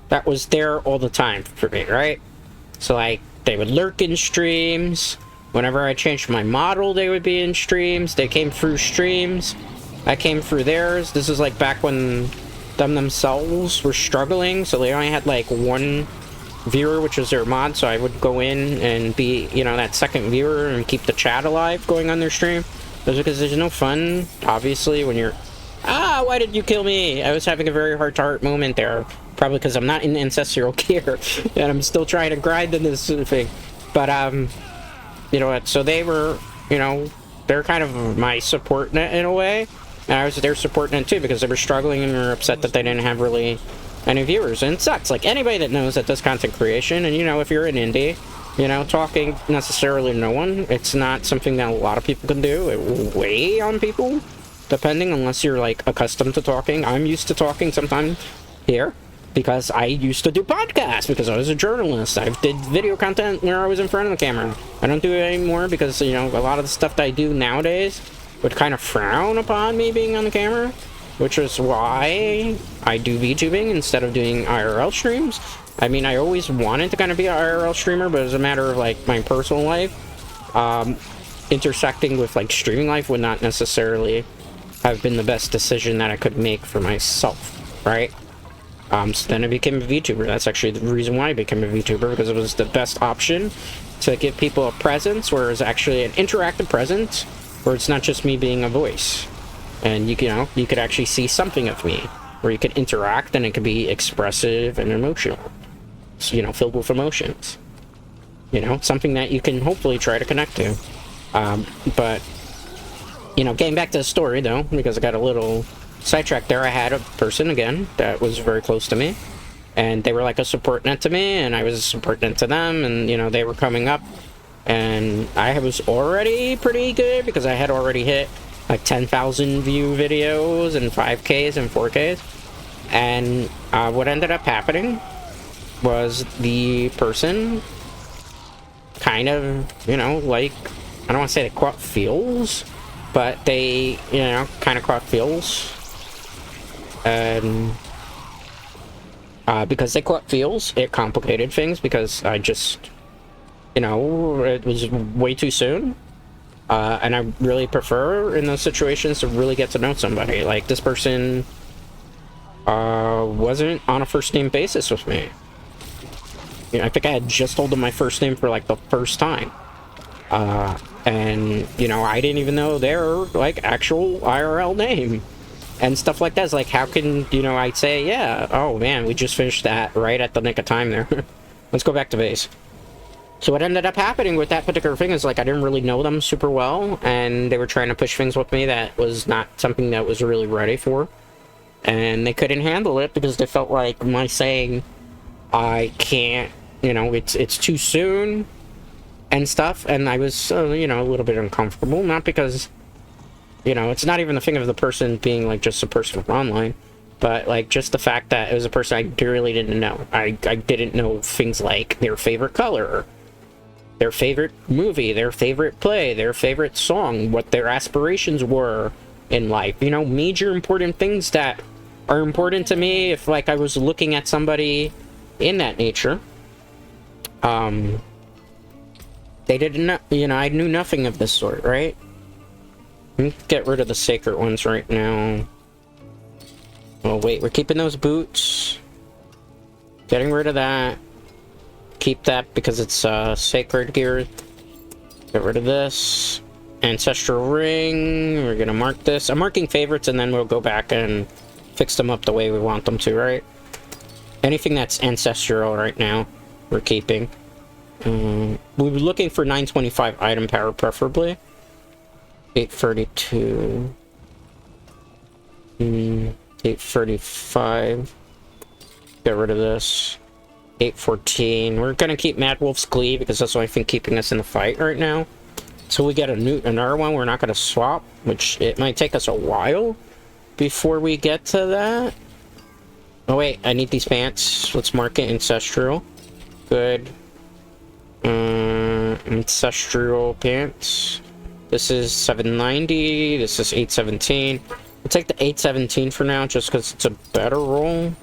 Speaker 1: that was there all the time for me, right? So like they would lurk in streams. Whenever I changed my model, they would be in streams. They came through streams. I came through theirs. This is like back when them themselves were struggling, so they only had like one viewer, which was their mod, so I would go in and be, you know, that second viewer and keep the chat alive going on their stream. That's because there's no fun, obviously, when you're, why did you kill me? I was having a very heart-to-heart moment there, probably because I'm not in ancestral gear, and I'm still trying to grind in this thing. But, you know what, so they were, you know, they're kind of my support net in a way, and I was their support net too, because they were struggling and were upset that they didn't have really any viewers, and it sucks. Like, anybody that knows that does content creation, and, you know, if you're an indie, you know, talking necessarily to no one, it's not something that a lot of people can do. It will weigh on people, depending, unless you're, like, accustomed to talking. I'm used to talking sometimes here, because I used to do podcasts, because I was a journalist. I did video content where I was in front of the camera. I don't do it anymore, because, you know, a lot of the stuff that I do nowadays would kind of frown upon me being on the camera, which is why I do VTubing instead of doing IRL streams. I mean, I always wanted to kind of be an IRL streamer, but as a matter of, like, my personal life, intersecting with, like, streaming life would not necessarily have been the best decision that I could make for myself, right? So then I became a VTuber. That's actually the reason why I became a VTuber, because it was the best option to give people a presence, where it's actually an interactive presence, where it's not just me being a voice. And you know, you could actually see something of me, where you could interact, and it could be expressive and emotional. So, you know, filled with emotions. You know, something that you can hopefully try to connect to. But, you know, getting back to the story, though, because I got a little sidetracked there, I had a person, again, that was very close to me. And they were like a support net to me, and I was a support net to them, and, you know, they were coming up. And I was already pretty good, because I had already hit like 10,000 view videos and 5Ks and 4Ks. And what ended up happening was the person kind of, you know, like, I don't want to say they caught feels, but they, you know, kind of caught feels. And because they caught feels, it complicated things, because I just, you know, it was way too soon. And I really prefer, in those situations, to really get to know somebody. Like, this person wasn't on a first-name basis with me. You know, I think I had just told them my first name for, like, the first time. And, you know, I didn't even know their, like, actual IRL name. And stuff like that. It's like, how can, you know, I'd say, yeah, oh, man, we just finished that right at the nick of time there. Let's go back to base. So what ended up happening with that particular thing is, like, I didn't really know them super well, and they were trying to push things with me that was not something that was really ready for. And they couldn't handle it, because they felt like my saying, I can't, you know, it's too soon, and stuff, and I was, you know, a little bit uncomfortable. Not because, you know, it's not even the thing of the person being, like, just a person from online, but, like, just the fact that it was a person I really didn't know. I didn't know things like their favorite color, their favorite movie, their favorite play, their favorite song, what their aspirations were in life. You know, major important things that are important to me if, like, I was looking at somebody in that nature. They didn't know, you know, I knew nothing of this sort, right? Let me get rid of the sacred ones right now. Oh, wait, we're keeping those boots. Getting rid of that. Keep that because it's sacred gear. Get rid of this. Ancestral ring. We're gonna mark this. I'm marking favorites and then we'll go back and fix them up the way we want them to, right? Anything that's ancestral right now, we're keeping. We were looking for 925 item power, preferably. 832. 835. Get rid of this. 814. We're gonna keep Mad Wolf's Glee because that's the only thing keeping us in the fight right now. So we get another one we're not gonna swap, which it might take us a while before we get to that. Oh wait, I need these pants. Let's mark it ancestral. Good. Ancestral pants. This is 790. This is 817. We'll take the 817 for now, just because it's a better roll.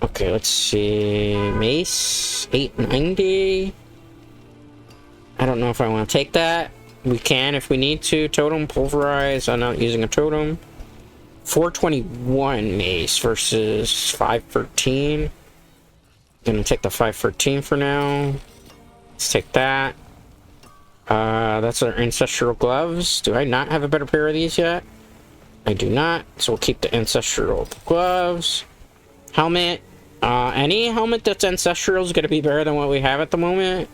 Speaker 1: Okay, let's see. Mace, 890. I don't know if I want to take that. We can if we need to. Totem, pulverize. I'm not using a totem. 421 mace versus 513. Gonna take the 513 for now. Let's take that. That's our ancestral gloves. Do I not have a better pair of these yet? I do not. So we'll keep the ancestral gloves. Helmet. Any helmet that's ancestral is gonna be better than what we have at the moment.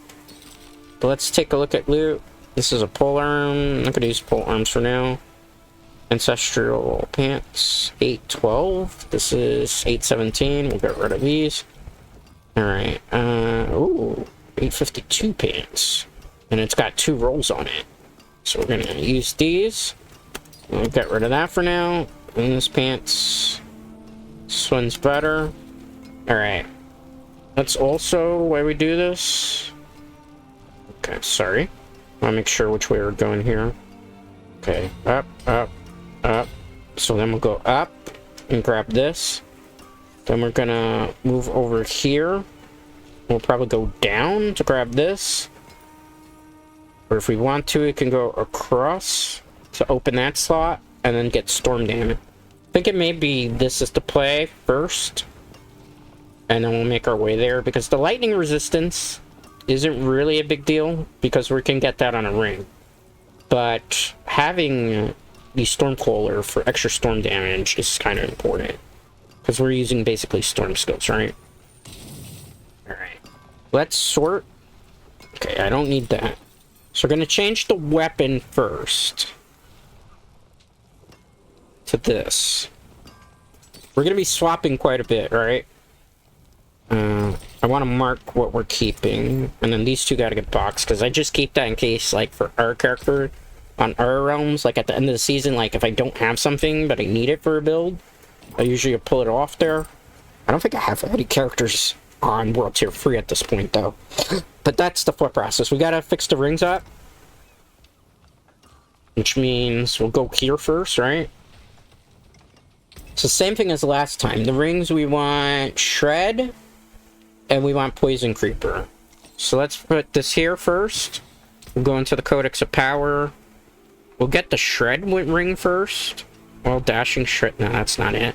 Speaker 1: But let's take a look at loot. This is a pole arm. I'm not gonna use pole arms for now. Ancestral pants. 812. This is 817. We'll get rid of these. Alright, ooh, 852 pants. And it's got 2 rolls on it. So we're gonna use these. We'll get rid of that for now. And this pants. This one's better. Alright. That's also why we do this. Okay, sorry. I wanna make sure which way we're going here. Okay, up, up, up. So then we'll go up and grab this. Then we're gonna move over here. We'll probably go down to grab this. Or if we want to, we can go across to open that slot and then get storm damage. I think it may be this is the play first. And then we'll make our way there because the lightning resistance isn't really a big deal because we can get that on a ring. But having the storm cooler for extra storm damage is kind of important. Because we're using basically storm skills, right? Alright. Let's sort. Okay, I don't need that. So we're going to change the weapon first. To this. We're going to be swapping quite a bit, right? I want to mark what we're keeping. And then these two got to get boxed. Because I just keep that in case, like, for our character. On our realms, like, at the end of the season, like, if I don't have something, but I need it for a build. I usually pull it off there. I don't think I have any characters on World Tier 3 at this point, though. But that's the thought process. We gotta fix the rings up. Which means we'll go here first, right? It's the same thing as last time. The rings, we want Shred, and we want Poison Creeper. So let's put this here first. We'll go into the Codex of Power. We'll get the Shred ring first. Well, dashing Shred. No, that's not it.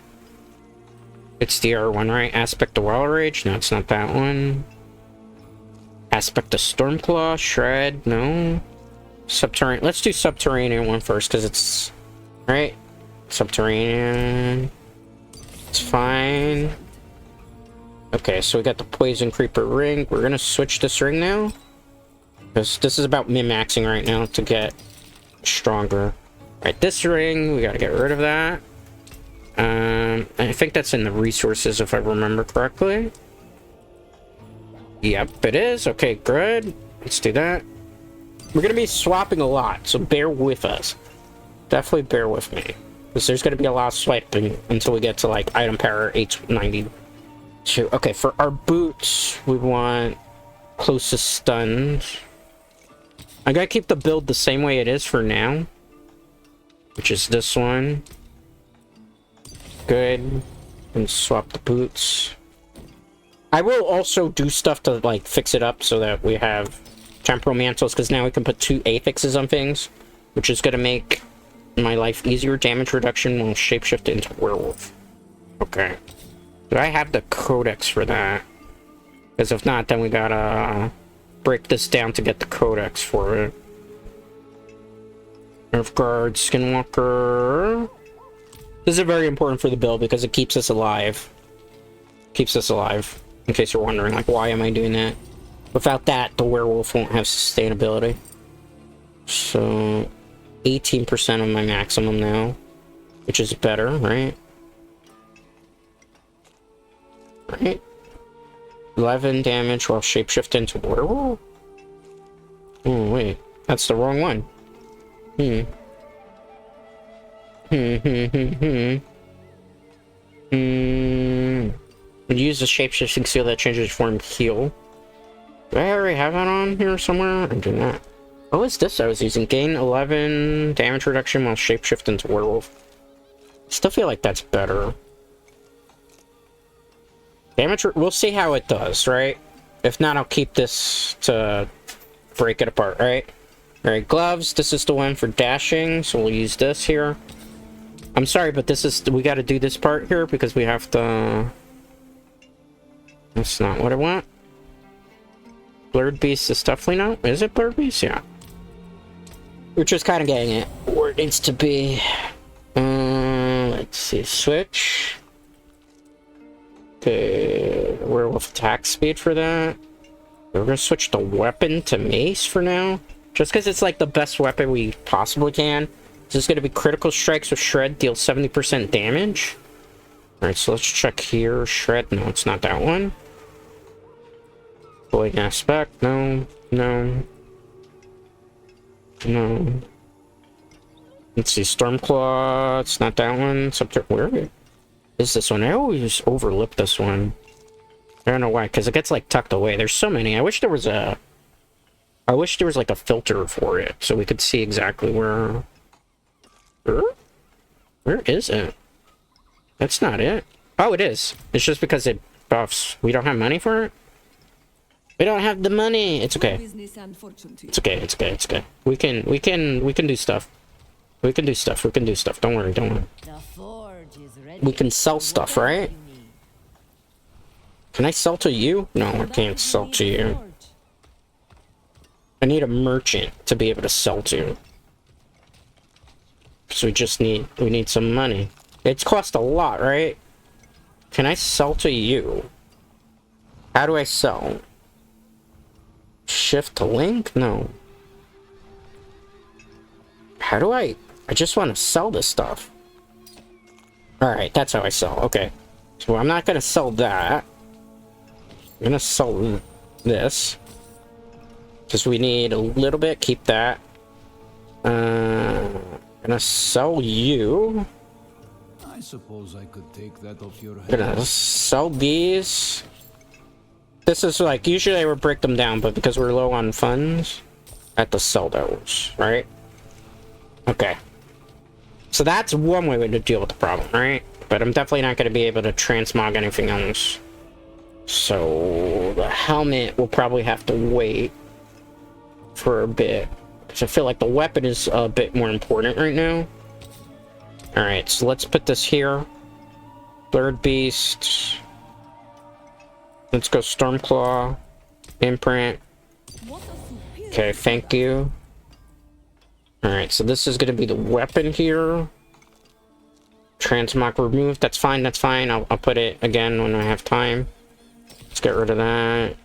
Speaker 1: It's the other one, right? Aspect of Wild Rage. No, it's not that one. Aspect of Stormclaw. Shred. No. Subterranean. Let's do Subterranean one first, because it's... Right? Subterranean. It's fine. Okay, so we got the Poison Creeper ring. We're gonna switch this ring now. Because this is about min-maxing right now to get stronger. Right, this ring, we gotta get rid of that. I think that's in the resources if I remember correctly. Yep, it is. Okay, good. let's do that. We're gonna be swapping a lot, so bear with us. Definitely bear with me. Because there's gonna be a lot of swiping until we get to, like, item power 892. Okay, for our boots, we want closest stunned. I gotta keep the build the same way it is for now. Which is this one. Good. And swap the boots. I will also do stuff to, like, fix it up so that we have temporal mantles, because now we can put 2 affixes on things, which is gonna make my life easier. Damage reduction will shapeshift into werewolf. Okay. Do I have the codex for that? Because if not, then we gotta break this down to get the codex for it. Nerf guard, skinwalker. This is very important for the build because it keeps us alive. Keeps us alive. In case you're wondering, like, why am I doing that? Without that, the werewolf won't have sustainability. So, 18% of my maximum now. Which is better, right? Right? 11 damage while shapeshift into werewolf? Oh, wait. That's the wrong one. Use the shapeshifting seal that changes form heal. Do I already have that on here somewhere? I do not. What was this I was using? Gain 11 damage reduction while shapeshift into werewolf. Still feel like that's better. Damage, we'll see how it does, right? If not, I'll keep this to break it apart, right? Alright, gloves. This is the one for dashing, so we'll use this here. I'm sorry, but this is... we gotta do this part here because we have to... That's not what I want. Blurred Beast is definitely not. Is it Blurred Beast? Yeah. We're just kind of getting it where it needs to be. Let's see. Switch. Okay. Werewolf attack speed for that. We're gonna switch the weapon to mace for now. Just because it's like the best weapon we possibly can. This is gonna be critical strikes with Shred, deals 70% damage. Alright, so let's check here. Shred. No, it's not that one. Void aspect. No. No. No. Let's see. Stormclaw. It's not that one. Subject. Where is this one? I always overlook this one. I don't know why, because it gets like tucked away. There's so many. I wish there was like a filter for it so we could see exactly where. Where is it? That's not it. Oh, it is. It's just because it buffs. We don't have money for it. We don't have the money. It's okay. It's okay. It's okay. It's okay. We can do stuff. We can do stuff. We can do stuff. Don't worry. Don't worry. We can sell stuff, right? Can I sell to you? No, I can't sell to you. I need a merchant to be able to sell to. So we need some money. It's cost a lot, right? Can I sell to you? How do I sell? Shift to link? No. How do I just want to sell this stuff. Alright, that's how I sell. Okay. So I'm not gonna sell that. I'm gonna sell this. Because we need a little bit. Keep that. Gonna sell you.
Speaker 3: I suppose I could take that off your head.
Speaker 1: Gonna sell these. This is like, usually I would break them down, but because we're low on funds, I have to sell those, right? Okay. So that's one way to deal with the problem, right? But I'm definitely not going to be able to transmog anything else. So the helmet will probably have to wait for a bit. Because I feel like the weapon is a bit more important right now. Alright, so let's put this here. Blurred Beast. Let's go Stormclaw. Imprint. Okay, thank you. Alright, so this is going to be the weapon here. Transmog removed. That's fine, that's fine. I'll put it again when I have time. Let's get rid of that.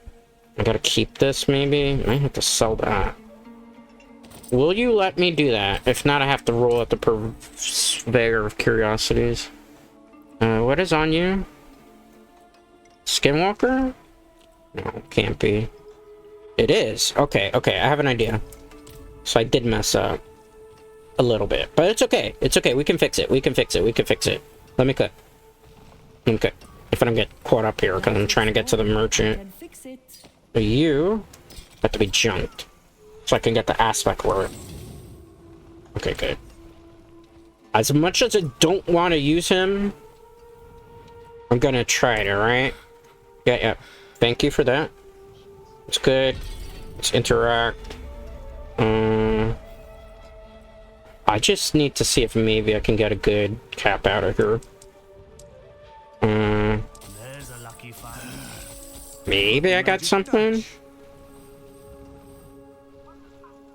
Speaker 1: I gotta keep this, maybe. I might have to sell that. Will you let me do that? If not, I have to roll at the purveyor of curiosities. What is on you? Skinwalker? No, can't be. It is. Okay, okay, I have an idea. So I did mess up a little bit, but it's okay. It's okay. We can fix it. We can fix it. We can fix it. Let me cook. Okay. If I don't get caught up here, because I'm trying to get to the merchant. You have to be junked, so I can get the aspect word. Okay, good. As much as I don't want to use him, I'm gonna try it, alright? Yeah, yeah. Thank you for that. It's good. Let's interact. I just need to see if maybe I can get a good cap out of here.
Speaker 4: There's a lucky find.
Speaker 1: Maybe I got something?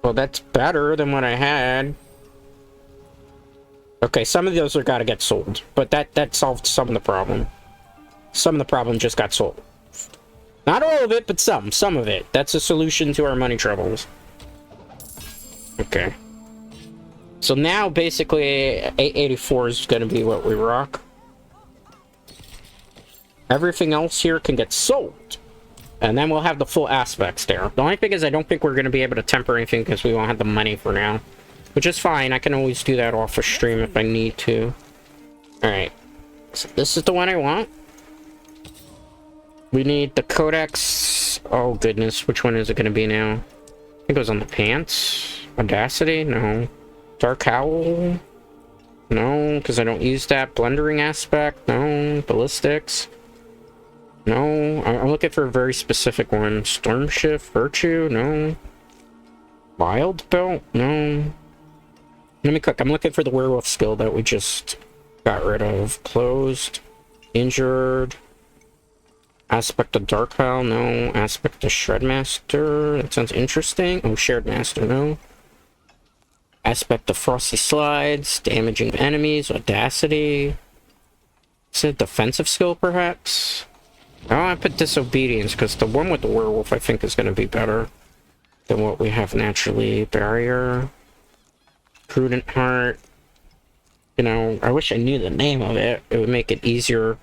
Speaker 1: Well, that's better than what I had. Okay, some of those are gotta get sold, but that solved some of the problem. Some of the problem just got sold. Not all of it, but some of it. That's a solution to our money troubles. Okay. So now, basically, 884 is gonna be what we rock. Everything else here can get sold. And then we'll have the full aspects there. The only thing is I don't think we're gonna be able to temper anything because we won't have the money for now. Which is fine, I can always do that off of stream if I need to. Alright. So this is the one I want. We need the codex. Oh goodness, which one is it gonna be now? I think it was on the pants. Audacity? No. Dark Owl? No, because I don't use that. Blundering aspect? No. Ballistics? No. I'm looking for a very specific one. Storm Shift? Virtue? No. Wild Belt? No. Let me cook. I'm looking for the werewolf skill that we just got rid of. Closed. Injured. Aspect of Dark Hell, no. Aspect of Shred Master, that sounds interesting. Oh, Shared Master, no. Aspect of Frosty Slides, damaging enemies, Audacity. Is it a defensive skill, perhaps? Oh, I put Disobedience, because the one with the werewolf, I think, is going to be better than what we have naturally. Barrier. Prudent Heart. You know, I wish I knew the name of it. It would make it easier.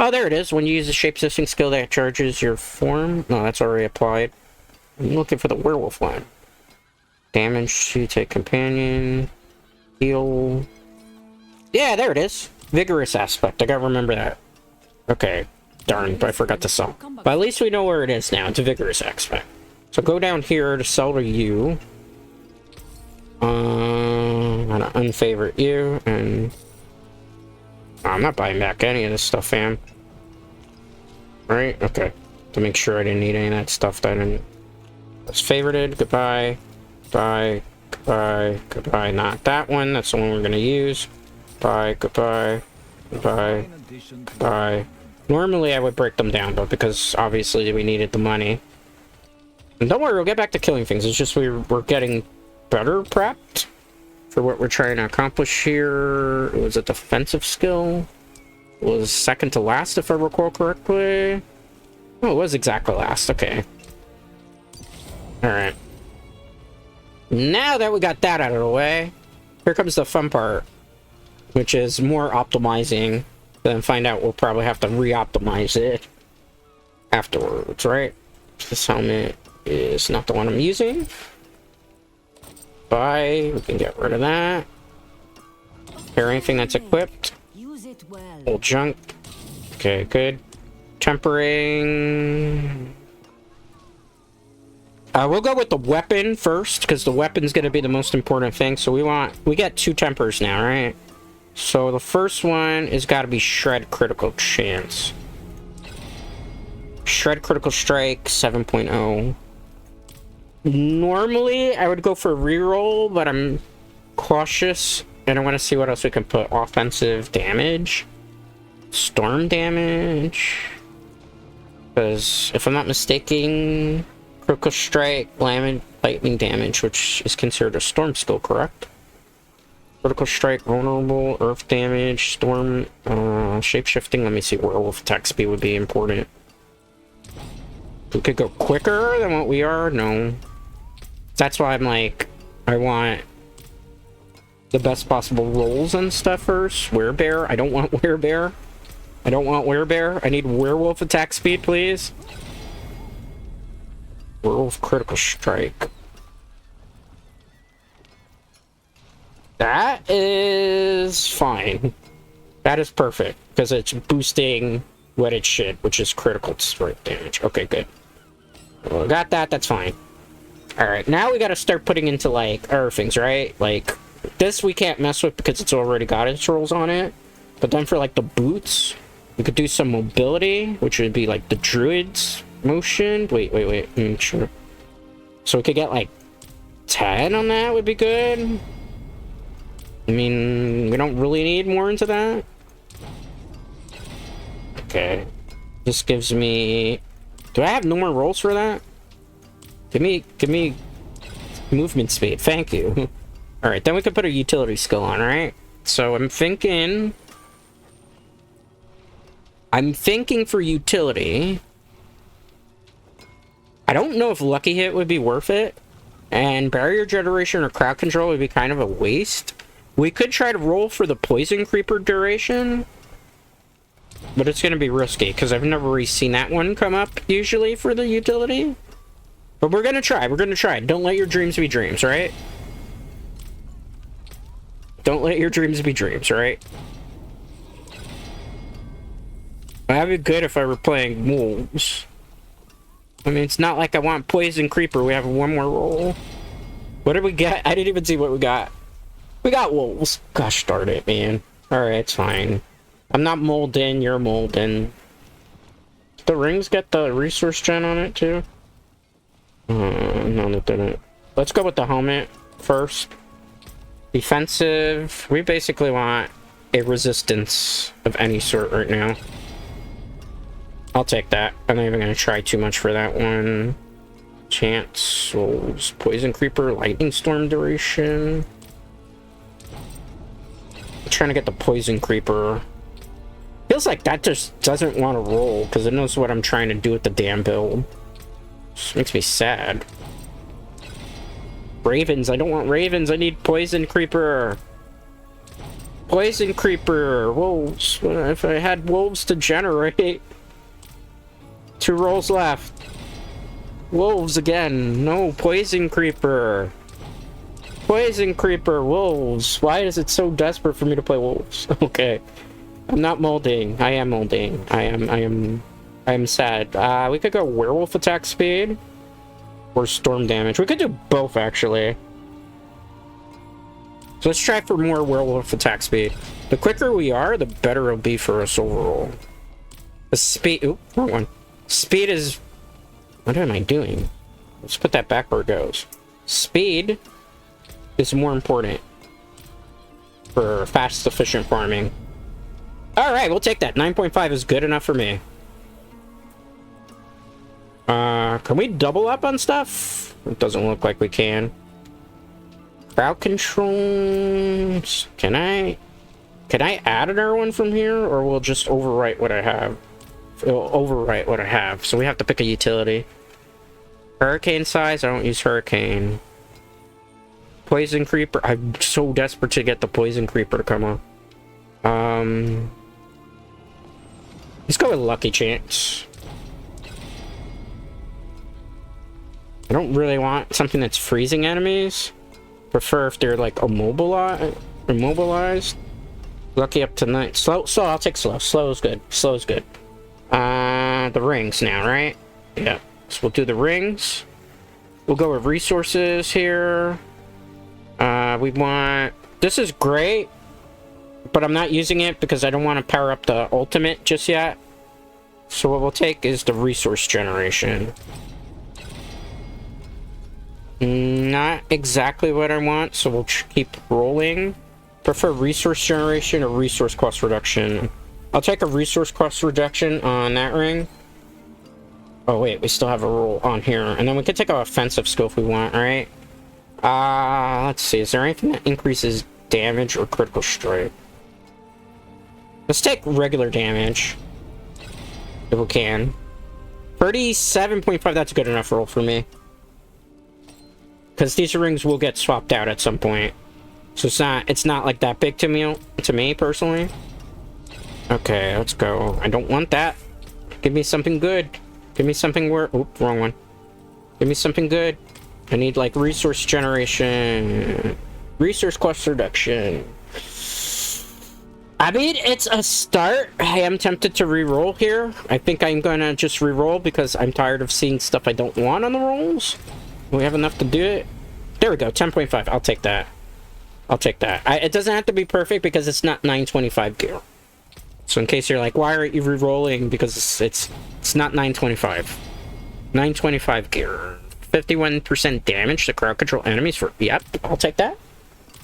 Speaker 1: Oh, there it is. When you use a shape-shifting skill that charges your form. No, that's already applied. I'm looking for the werewolf one. Damage to take companion. Heal. Yeah, there it is. Vigorous aspect. I gotta remember that. Okay. Darn, but I forgot to sell. But at least we know where it is now. It's a vigorous aspect. So go down here to sell to you. I'm gonna unfavorite you, and... I'm not buying back any of this stuff, fam. Right? Okay. To make sure I didn't need any of that stuff that I didn't... That's favorited. Goodbye. Goodbye. Goodbye. Goodbye. Not that one. That's the one we're gonna use. Bye. Goodbye. Goodbye. Goodbye. Normally I would break them down, but because obviously we needed the money. And don't worry, we'll get back to killing things. It's just we're getting better prepped for what we're trying to accomplish here. It was a defensive skill. It was second to last, if I recall correctly. Oh, it was exactly last. Okay. Alright. Now that we got that out of the way, here comes the fun part, which is more optimizing. Then find out we'll probably have to re-optimize it afterwards, right? This helmet is not the one I'm using. Bye. We can get rid of that. Repair anything that's equipped. Old junk. Okay, good. Tempering. We'll go with the weapon first, because the weapon's going to be the most important thing. So we get 2 tempers now, right? So the first one is got to be Shred Critical Chance. Shred Critical Strike 7.0. Normally, I would go for reroll, but I'm cautious, and I want to see what else we can put. Offensive damage. Storm damage. Because, if I'm not mistaken, Critical Strike, lightning damage, which is considered a storm skill, correct? Critical Strike, vulnerable, earth damage, storm, shape-shifting. Let me see, werewolf attack speed would be important. We could go quicker than what we are? No. That's why I'm like, I want the best possible rolls and stuff first. Werebear. I don't want Werebear. I don't want Werebear. I need werewolf attack speed, please. Werewolf critical strike. That is fine. That is perfect, because it's boosting what it should, which is critical strike damage. Okay, good. Well, got that, that's fine. Alright, now we gotta start putting into, like, other things, right? Like, this we can't mess with because it's already got its rolls on it. But then for, like, the boots, we could do some mobility, which would be, like, the druid's motion. Wait. Sure. So we could get, like, 10 on that would be good. I mean, we don't really need more into that. Okay. This gives me... Do I have no more rolls for that? Give me movement speed. Thank you. Alright, then we can put a utility skill on, right? So I'm thinking for utility. I don't know if Lucky Hit would be worth it. And Barrier Generation or Crowd Control would be kind of a waste. We could try to roll for the Poison Creeper duration. But it's going to be risky, because I've never really seen that one come up, usually, for the utility. But we're going to try. We're going to try. Don't let your dreams be dreams, right? Don't let your dreams be dreams, right? That'd be good if I were playing wolves. I mean, it's not like I want Poison Creeper. We have one more roll. What did we get? I didn't even see what we got. We got wolves. Gosh darn it, man. Alright, it's fine. I'm not molding, you're molding. Did the rings get the resource gen on it, too? No, they didn't. Let's go with the helmet first. Defensive. We basically want a resistance of any sort right now. I'll take that. I'm not even going to try too much for that one. Chance, souls, Poison Creeper, Lightning Storm duration. I'm trying to get the Poison Creeper. Feels like that just doesn't want to roll, because it knows what I'm trying to do with the damn build. Just makes me sad. Ravens, I don't want ravens, I need Poison Creeper. Poison Creeper, wolves. If I had wolves to generate. 2 rolls left. Wolves again. No, Poison Creeper. Poison Creeper, wolves. Why is it so desperate for me to play wolves? Okay. I'm not molding. I am molding. I am sad. We could go werewolf attack speed. Or storm damage. We could do both, actually. So let's try for more werewolf attack speed. The quicker we are, the better it'll be for us overall. The speed... Oop, wrong one. Speed is... What am I doing? Let's put that back where it goes. Speed is more important for fast, efficient farming. Alright, we'll take that. 9.5 is good enough for me. Can we double up on stuff? It doesn't look like we can. Crowd controls... Can I add another one from here? Or we'll just overwrite what I have? It'll overwrite what I have. So we have to pick a utility. Hurricane size? I don't use Hurricane. Poison Creeper? I'm so desperate to get the Poison Creeper to come on. Let's go with Lucky Chance. I don't really want something that's freezing enemies. Prefer if they're like immobilized. Lucky up to 9. Slow, I'll take slow. Slow is good. Slow is good. The rings now, right? Yeah. So we'll do the rings. We'll go with resources here. We want... This is great, but I'm not using it because I don't want to power up the ultimate just yet. So what we'll take is the resource generation. Not exactly what I want, so we'll keep rolling. Prefer resource generation or resource cost reduction. I'll take a resource cost reduction on that ring. Oh wait, we still have a roll on here. And then we can take an offensive skill if we want, alright? Let's see. Is there anything that increases damage or critical strike? Let's take regular damage. If we can. 37.5, that's a good enough roll for me. Because these rings will get swapped out at some point. So it's not like that big to me personally. Okay, let's go. I don't want that. Give me something good. Give me something where... Oop, wrong one. Give me something good. I need, like, resource generation. Resource cost reduction. I mean, it's a start. I am tempted to re-roll here. I think I'm gonna just re-roll because I'm tired of seeing stuff I don't want on the rolls. We have enough to do it. There we go, 10.5. I'll take that. I'll take that. It doesn't have to be perfect because it's not 925 gear. So in case you're like, why aren't you re-rolling? Because it's not 925. 925 gear. 51% damage to crowd control enemies for... Yep, I'll take that.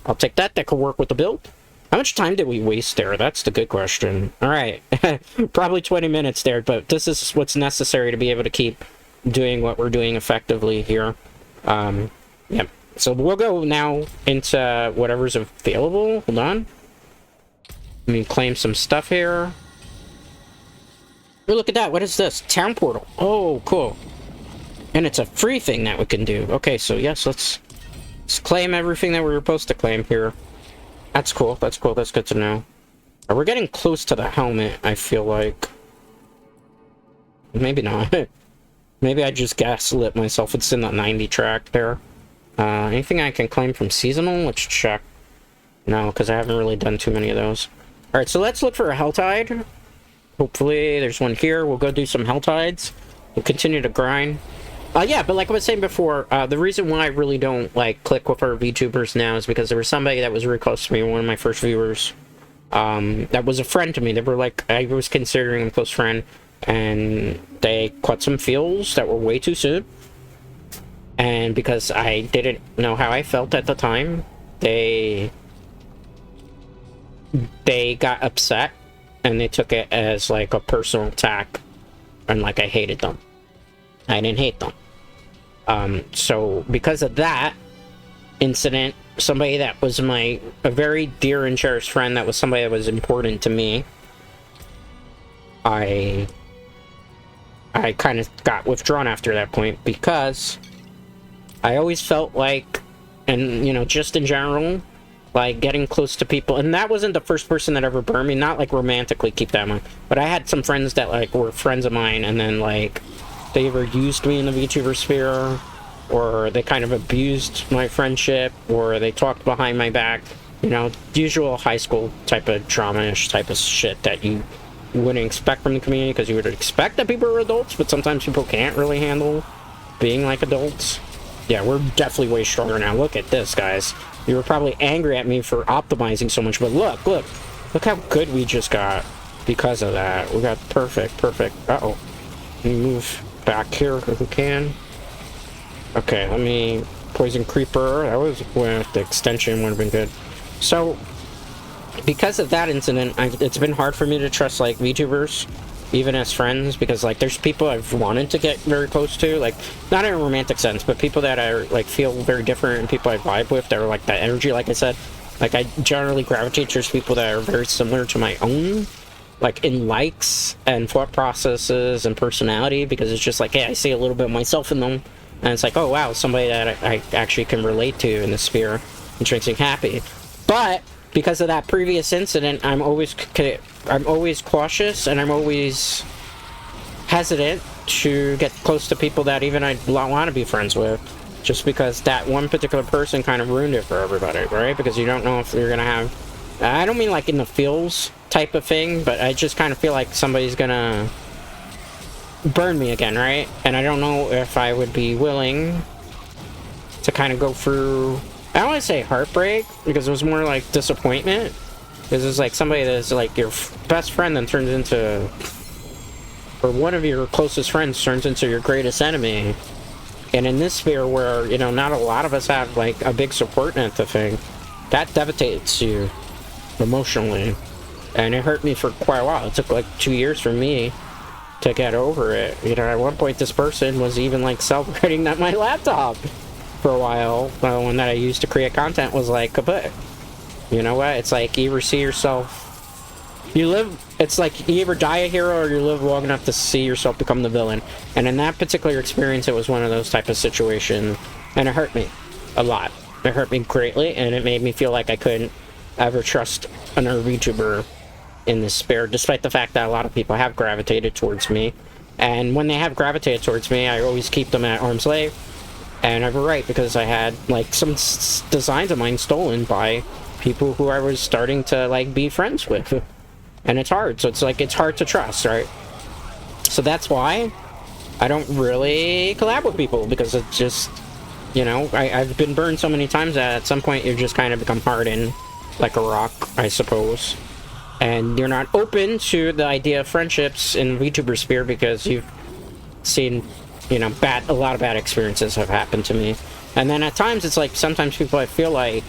Speaker 1: I'll take that. That could work with the build. How much time did we waste there? That's the good question. Alright. Probably 20 minutes there, but this is what's necessary to be able to keep doing what we're doing effectively here. Yep. So we'll go now into whatever's available. Hold on. Let me claim some stuff here. Oh, look at that. What is this? Town portal. Oh, cool. And it's a free thing that we can do. Okay, so yes, let's claim everything that we were supposed to claim here. That's cool. That's cool. That's good to know. We're getting close to the helmet, I feel like. Maybe not. Maybe I just gaslit myself. It's in the 90 track there. Anything I can claim from seasonal? Let's check. No, because I haven't really done too many of those. Alright, so let's look for a Helltide. Hopefully there's one here. We'll go do some Helltides. We'll continue to grind. Yeah, but like I was saying before, the reason why I really don't, like, click with our VTubers now is because there was somebody that was really close to me, one of my first viewers, that was a friend to me. They were, like, I was considering them a close friend, and they caught some feels that were way too soon. And because I didn't know how I felt at the time, they got upset, and they took it as, like, a personal attack, and, like, I hated them. I didn't hate them. So because of that incident, somebody that was a very dear and cherished friend, that was somebody that was important to me, I kind of got withdrawn after that point, because I always felt like, and, you know, just in general, like, getting close to people, and that wasn't the first person that ever burned me, not, like, romantically, keep that in mind, but I had some friends that, like, were friends of mine, and then, like, they either used me in the VTuber sphere, or they kind of abused my friendship, or they talked behind my back. You know, usual high school type of drama-ish type of shit that you wouldn't expect from the community, because you would expect that people are adults, but sometimes people can't really handle being like adults. Yeah, we're definitely way stronger now. Look at this, guys. You were probably angry at me for optimizing so much, but look how good we just got because of that. We got perfect. Uh-oh. Let me move back here if we can. Okay, let me poison creeper. That was with the extension would have been good. So because of that incident, it's been hard for me to trust, like, VTubers, even as friends, because, like, there's people I've wanted to get very close to, like, not in a romantic sense, but people that I, like, feel very different, and people I vibe with that are, like, that energy, like I said. Like, I generally gravitate towards people that are very similar to my own, like, in likes and thought processes and personality, because it's just like, hey, I see a little bit of myself in them, and it's like, oh wow, somebody that I actually can relate to in the sphere, which makes me happy. But because of that previous incident, I'm always cautious, and I'm always hesitant to get close to people that even I want to be friends with, just because that one particular person kind of ruined it for everybody, right? Because you don't know if you're gonna have, I don't mean like in the feels type of thing, but I just kind of feel like somebody's gonna burn me again, right? And I don't know if I would be willing to kind of go through, I don't want to say heartbreak, because it was more like disappointment, because it's like somebody that's like your best friend then turns into, or one of your closest friends turns into your greatest enemy. And in this sphere where, you know, not a lot of us have like a big support net to thing, that devastates you emotionally. And it hurt me for quite a while. It took like 2 years for me to get over it. You know, at one point this person was even like celebrating that my laptop for a while, the one that I used to create content, was like kaput. You know what? It's like you ever see yourself, it's like you either die a hero or you live long enough to see yourself become the villain. And in that particular experience, it was one of those type of situations, and it hurt me a lot. It hurt me greatly, and it made me feel like I couldn't ever trust another VTuber in this sphere, despite the fact that a lot of people have gravitated towards me. And when they have gravitated towards me, I always keep them at arm's length. And I have a right, because I had, like, some designs of mine stolen by people who I was starting to, like, be friends with. And it's hard, so it's, like, it's hard to trust, right? So that's why I don't really collab with people, because it's just, you know, I've been burned so many times that at some point you just kind of become hardened, like a rock, I suppose. And you're not open to the idea of friendships in the VTuber sphere because you've seen, you know, a lot of bad experiences have happened to me. And then at times it's like, sometimes people I feel like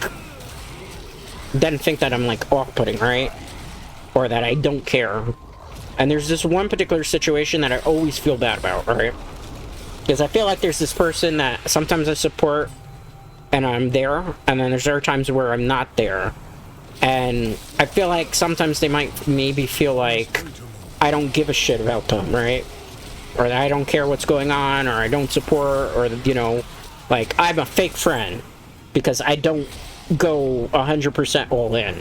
Speaker 1: then think that I'm like off-putting, right? Or that I don't care. And there's this one particular situation that I always feel bad about, right? Because I feel like there's this person that sometimes I support and I'm there, and then there's other times where I'm not there. And I feel like sometimes they might maybe feel like I don't give a shit about them, right? Or that I don't care what's going on, or I don't support, or, you know, like, I'm a fake friend because I don't go 100% all in.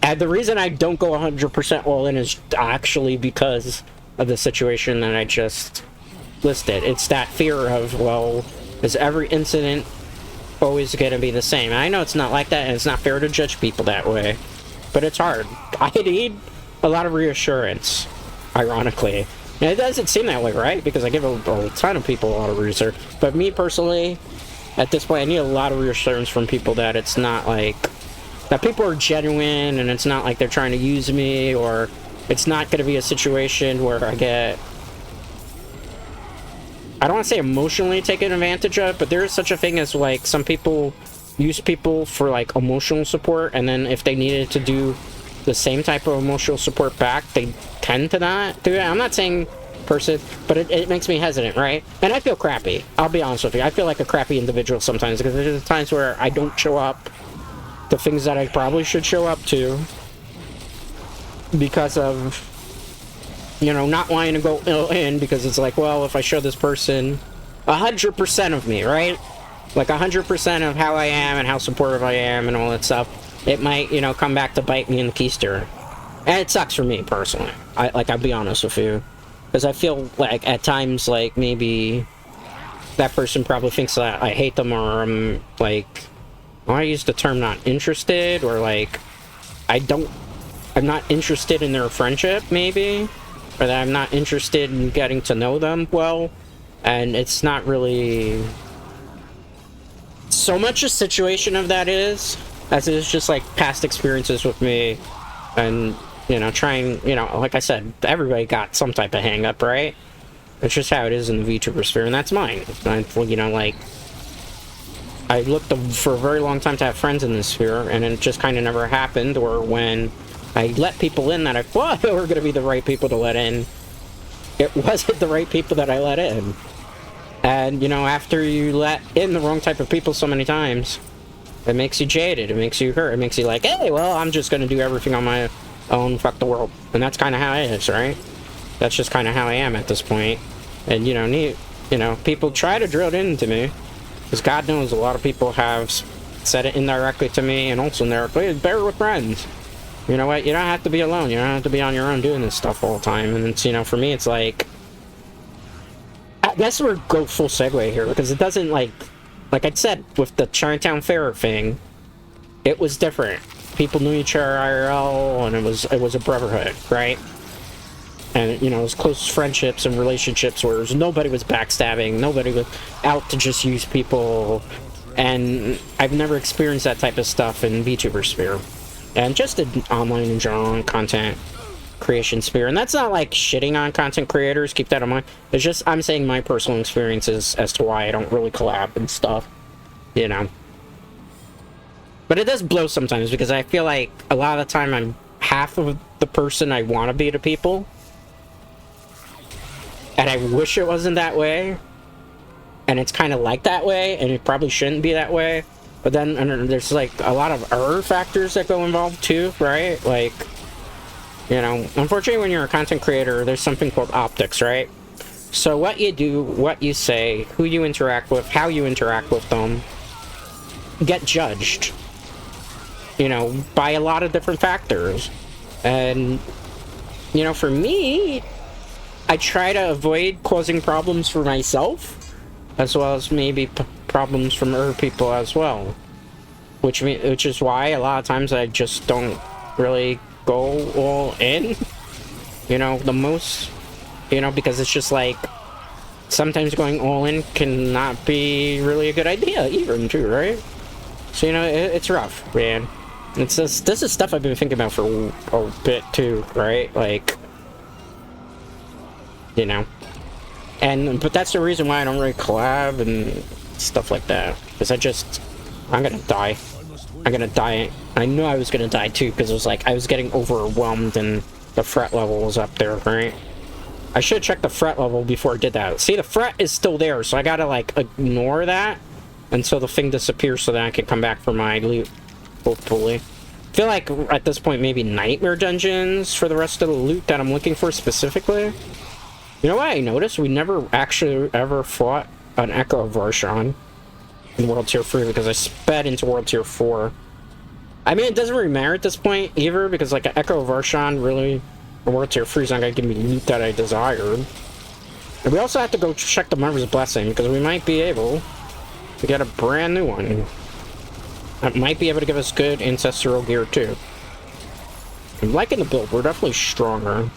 Speaker 1: And the reason I don't go 100% all in is actually because of the situation that I just listed. It's that fear of, well, is every incident always going to be the same? And I know it's not like that, and it's not fair to judge people that way, but it's hard. I need a lot of reassurance, ironically. And it doesn't seem that way, right? Because I give a ton of people a lot of reassurance. But me personally, at this point, I need a lot of reassurance from people that it's not like that people are genuine, and it's not like they're trying to use me, or it's not going to be a situation where I get, I don't want to say emotionally taken advantage of, but there is such a thing as, like, some people use people for, like, emotional support, and then if they needed to do the same type of emotional support back, they tend to not do it. I'm not saying person, but it makes me hesitant, right? And I feel crappy. I'll be honest with you. I feel like a crappy individual sometimes, because there's times where I don't show up to things that I probably should show up to because of, you know, not wanting to go in, because it's like, well, if I show this person 100% of me, right? Like 100% of how I am and how supportive I am and all that stuff, it might, you know, come back to bite me in the keister. And it sucks for me personally. I'll be honest with you, because I feel like at times, like, maybe that person probably thinks that I hate them, or I'm like, well, I use the term not interested, or like I'm not interested in their friendship, maybe, or that I'm not interested in getting to know them well. And it's not really so much a situation of that as it is just like past experiences with me, and, you know, trying, you know, like I said, everybody got some type of hang up, right? It's just how it is in the VTuber sphere, and that's mine. You know, like, I looked for a very long time to have friends in this sphere, and it just kind of never happened. Or when I let people in that I thought were going to be the right people to let in, it wasn't the right people that I let in. And, you know, after you let in the wrong type of people so many times, it makes you jaded, it makes you hurt, it makes you like, hey, well, I'm just going to do everything on my own, fuck the world. And that's kind of how it is, right? That's just kind of how I am at this point. And, you know, people try to drill it into me, because God knows a lot of people have said it indirectly to me, and also indirectly, it's better with friends. You know what? You don't have to be alone. You don't have to be on your own doing this stuff all the time. And it's, you know, for me, it's like, I guess we'll go full segue here, because it doesn't, like I said, with the Chinatown Fair thing, it was different. People knew each other IRL, and it was a brotherhood, right? And, you know, it was close friendships and relationships where nobody was backstabbing, nobody was out to just use people, and I've never experienced that type of stuff in VTuber sphere. And just in online in general, and content creation sphere. And that's not like shitting on content creators, keep that in mind. It's just, I'm saying my personal experiences as to why I don't really collab and stuff, you know. But it does blow sometimes, because I feel like a lot of the time I'm half of the person I want to be to people, and I wish it wasn't that way, and it's kind of like that way, and it probably shouldn't be that way. But then there's like a lot of error factors that go involved too, right? Like, you know, unfortunately when you're a content creator, there's something called optics, right? So what you do, what you say, who you interact with, how you interact with them, get judged, you know, by a lot of different factors. And, you know, for me, I try to avoid causing problems for myself, as well as maybe problems from other people as well. Which is why a lot of times I just don't really go all in. You know, the most, you know, because it's just like, sometimes going all in cannot be really a good idea even too, right? So, you know, it's rough, man. It's just, this is stuff I've been thinking about for a bit too, right? Like, you know. But that's the reason why I don't really collab and stuff like that. Because I'm gonna die. I'm gonna die. I knew I was gonna die too, because it was like, I was getting overwhelmed and the fret level was up there, right? I should have checked the fret level before I did that. See, the fret is still there, so I gotta, like, ignore that until the thing disappears so that I can come back for my loot, hopefully. I feel like, at this point, maybe nightmare dungeons for the rest of the loot that I'm looking for specifically. You know what I noticed? We never actually ever fought an Echo of Varshan in World Tier 3 because I sped into World Tier 4. I mean, it doesn't really matter at this point, either, because, like, an Echo of Varshan really... World Tier 3 is not gonna give me loot that I desired. And we also have to go check the Mother's Blessing, because we might be able to get a brand new one. That might be able to give us good ancestral gear too. I'm liking the build. We're definitely stronger.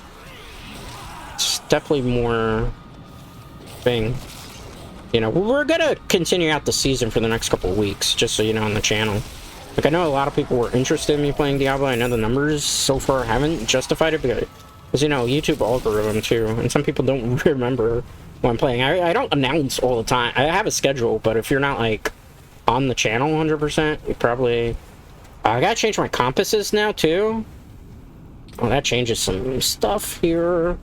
Speaker 1: It's definitely more thing. You know, we're gonna continue out the season for the next couple of weeks, just so you know, on the channel. Like, I know a lot of people were interested in me playing Diablo. I know the numbers so far haven't justified it because, you know, YouTube algorithm too. And some people don't remember when I'm playing. I don't announce all the time. I have a schedule, but if you're not, like, on the channel 100%, you probably... I gotta change my compasses now, too. Oh, that changes some stuff here.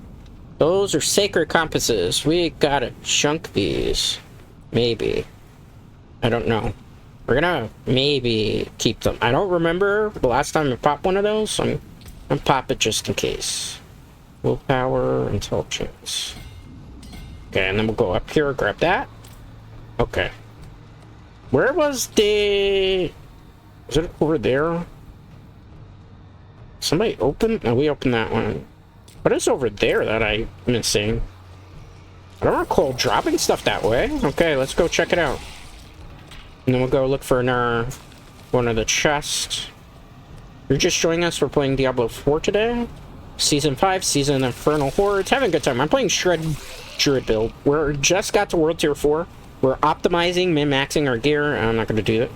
Speaker 1: Those are sacred compasses. We gotta chunk these. Maybe. I don't know. We're gonna maybe keep them. I don't remember the last time I popped one of those, so I'm gonna pop it just in case. Willpower, intelligence. Okay, and then we'll go up here, grab that. Okay. Where was the... Was it over there? Somebody opened? No, we opened that one. What is over there that I'm missing? I don't recall dropping stuff that way. Okay, let's go check it out. And then we'll go look for one of the chests. You're just joining us. We're playing Diablo 4 today. Season 5, Season Infernal Hordes. Having a good time. I'm playing Shred Druid Build. We're just got to World Tier 4. We're optimizing, min-maxing our gear. I'm not going to do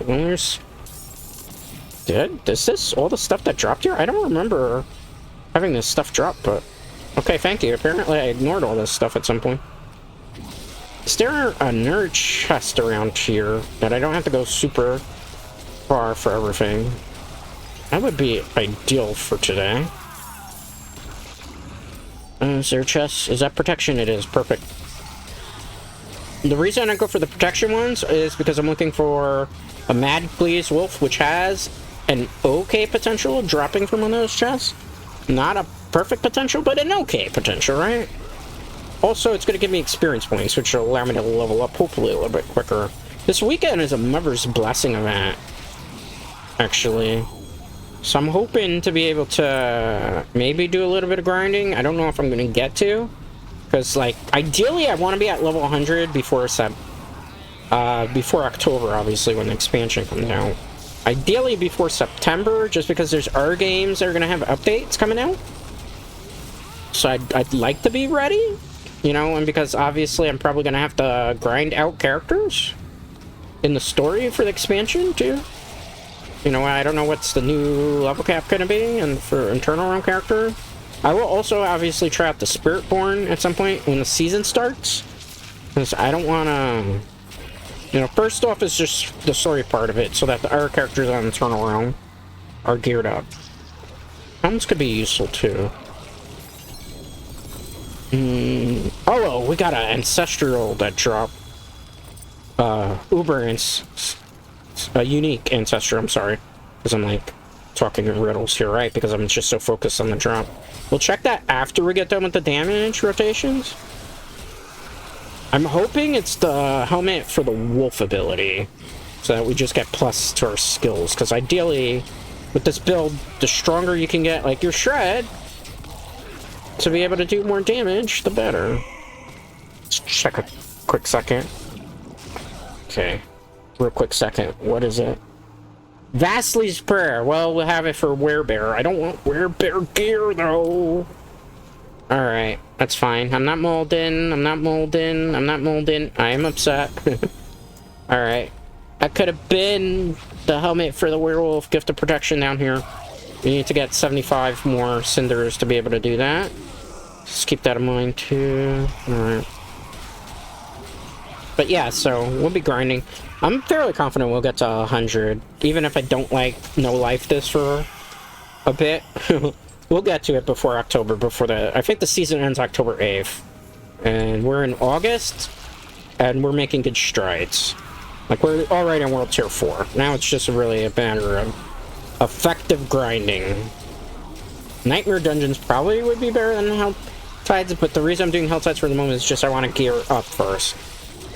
Speaker 1: that. Is this all the stuff that dropped here? I don't remember having this stuff drop, but... Okay, thank you. Apparently I ignored all this stuff at some point. Is there a nerd chest around here that I don't have to go super far for everything? That would be ideal for today. Is there a chest? Is that protection? It is. Perfect. The reason I go for the protection ones is because I'm looking for a Mad Please Wolf, which has an okay potential of dropping from one of those chests. Not a perfect potential, but an okay potential, right? Also, it's going to give me experience points, which will allow me to level up, hopefully, a little bit quicker. This weekend is a Mother's Blessing event, actually. So I'm hoping to be able to maybe do a little bit of grinding. I don't know if I'm going to get to. Because, like, ideally, I want to be at level 100 before October, obviously, when the expansion comes out. Ideally, before September, just because there's other games that are going to have updates coming out. So I'd like to be ready. You know, and because obviously I'm probably going to have to grind out characters in the story for the expansion, too. You know, I don't know what's the new level cap going to be, and for internal realm character. I will also obviously try out the Spiritborn at some point when the season starts. Because I don't want to... You know, first off is just the story part of it, so that the other characters on Eternal Realm are geared up. Helms could be useful, too. Oh, we got an ancestral that dropped. A unique ancestral, I'm sorry. Because I'm, like, talking in riddles here, right? Because I'm just so focused on the drop. We'll check that after we get done with the damage rotations. I'm hoping it's the helmet for the wolf ability. So that we just get plus to our skills. Because ideally, with this build, the stronger you can get, like your Shred, to be able to do more damage, the better. Let's check a quick second. Okay. Real quick second. What is it? Vastly's Prayer. Well, we'll have it for Werebear. I don't want Werebear gear, though. Alright. That's fine. I'm not molding. I'm not molding. I'm not molding. I am upset. Alright. I could have been the helmet for the werewolf gift of protection down here. We need to get 75 more cinders to be able to do that. Just keep that in mind, too. Alright. But yeah, so we'll be grinding. I'm fairly confident we'll get to 100, even if I don't, like, no life this for a bit. We'll get to it before October, I think the season ends October 8th. And we're in August, and we're making good strides. Like, we're already in World Tier 4. Now it's just really a matter of effective grinding. Nightmare Dungeons probably would be better than Hell Tides, but the reason I'm doing Hell Tides for the moment is just I want to gear up first.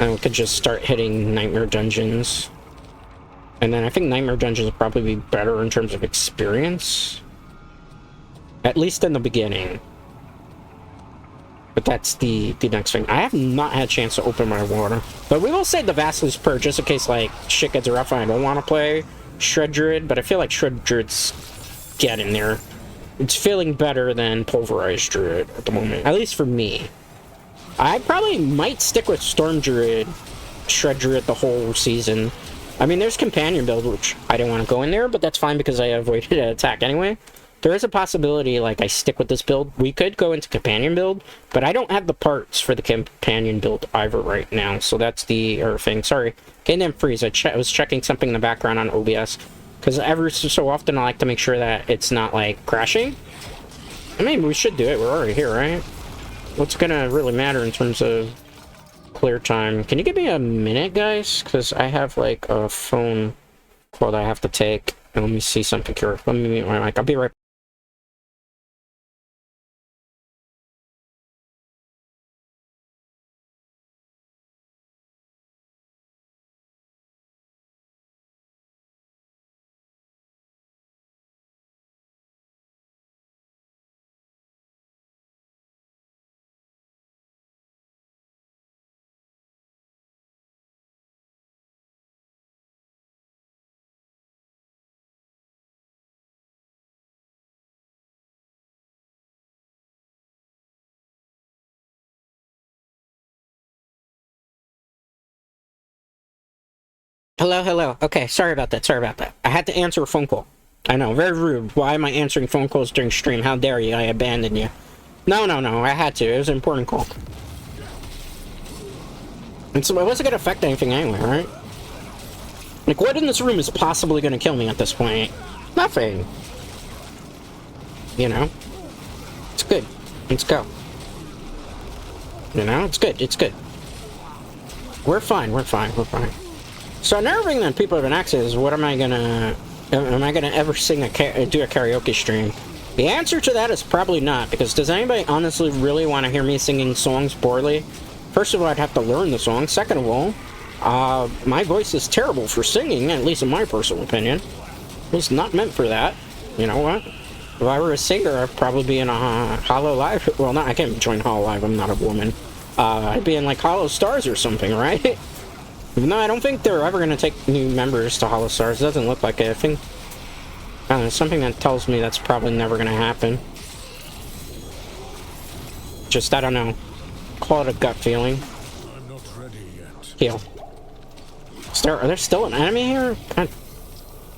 Speaker 1: And we could just start hitting Nightmare Dungeons. And then I think Nightmare Dungeons would probably be better in terms of experience. At least in the beginning. But that's the next thing. I have not had a chance to open my water. But we will save the Vastly's Prayer just in case, like, shit gets rough and I don't want to play Shred Druid. But I feel like Shred Druid's getting there. It's feeling better than Pulverized Druid at the moment. At least for me. I probably might stick with Storm Druid, Shred Druid the whole season. I mean, there's Companion Build, which I didn't want to go in there, but that's fine because I avoided an attack anyway. There is a possibility, like, I stick with this build. We could go into Companion Build, but I don't have the parts for the Companion Build either right now, so that's the other thing. Sorry. Game freeze. I was checking something in the background on OBS, because every so often I like to make sure that it's not, like, crashing. I mean, we should do it. We're already here, right? What's gonna really matter in terms of clear time? Can you give me a minute, guys? Because I have, like, a phone call that I have to take. And let me see something here. Let me mute my mic. I'll be right back. Hello, hello. Okay, sorry about that. Sorry about that. I had to answer a phone call. I know, very rude. Why am I answering phone calls during stream? How dare you? I abandoned you. No, no, no. I had to. It was an important call. And so it wasn't going to affect anything anyway, right? Like, what in this room is possibly going to kill me at this point? Nothing. You know? It's good. Let's go. You know? It's good. It's good. We're fine. We're fine. We're fine. So another thing that people have been asking is, what am I gonna ever sing do a karaoke stream? The answer to that is probably not, because does anybody honestly really want to hear me singing songs poorly? First of all, I'd have to learn the song. Second of all, my voice is terrible for singing, at least in my personal opinion. It's not meant for that. You know what? If I were a singer, I'd probably be in a Hollow Live. Well, I can't join Hollow Live. I'm not a woman. I'd be in, like, Hollow Stars or something, right? Even though I don't think they're ever going to take new members to Hollow Stars. It doesn't look like it. I think... I don't know, something that tells me that's probably never going to happen. Just, I don't know. Call it a gut feeling.
Speaker 3: I'm not ready yet.
Speaker 1: Heal. Are there still an enemy here? God.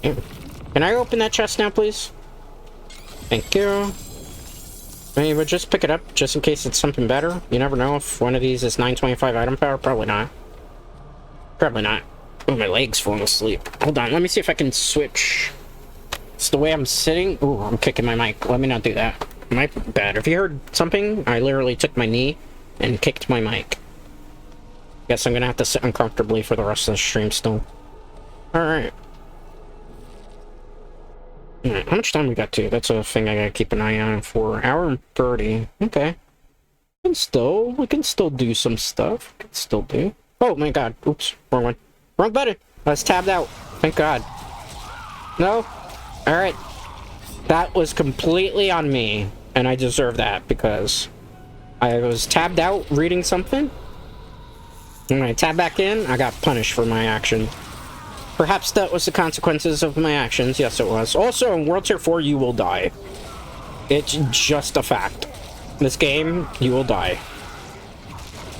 Speaker 1: Can I open that chest now, please? Thank you. I mean, but just pick it up, just in case it's something better. You never know if one of these is 925 item power. Probably not. Probably not. Oh, my leg's falling asleep. Hold on, let me see if I can switch. It's the way I'm sitting. Ooh, I'm kicking my mic. Let me not do that. My bad. If you heard something, I literally took my knee and kicked my mic. Guess I'm gonna have to sit uncomfortably for the rest of the stream still. Alright. How much time we got to? That's a thing I gotta keep an eye on for. Hour and 30. Okay. We can still do some stuff. We can still do. Oh my god. Oops. Wrong one. Wrong button. I was tabbed out. Thank god. No? Alright. That was completely on me. and I deserve that because I was tabbed out reading something. And when I tabbed back in, I got punished for my action. Perhaps that was the consequences of my actions. Yes, it was. Also, in World Tier 4, you will die. It's just a fact. This game, you will die.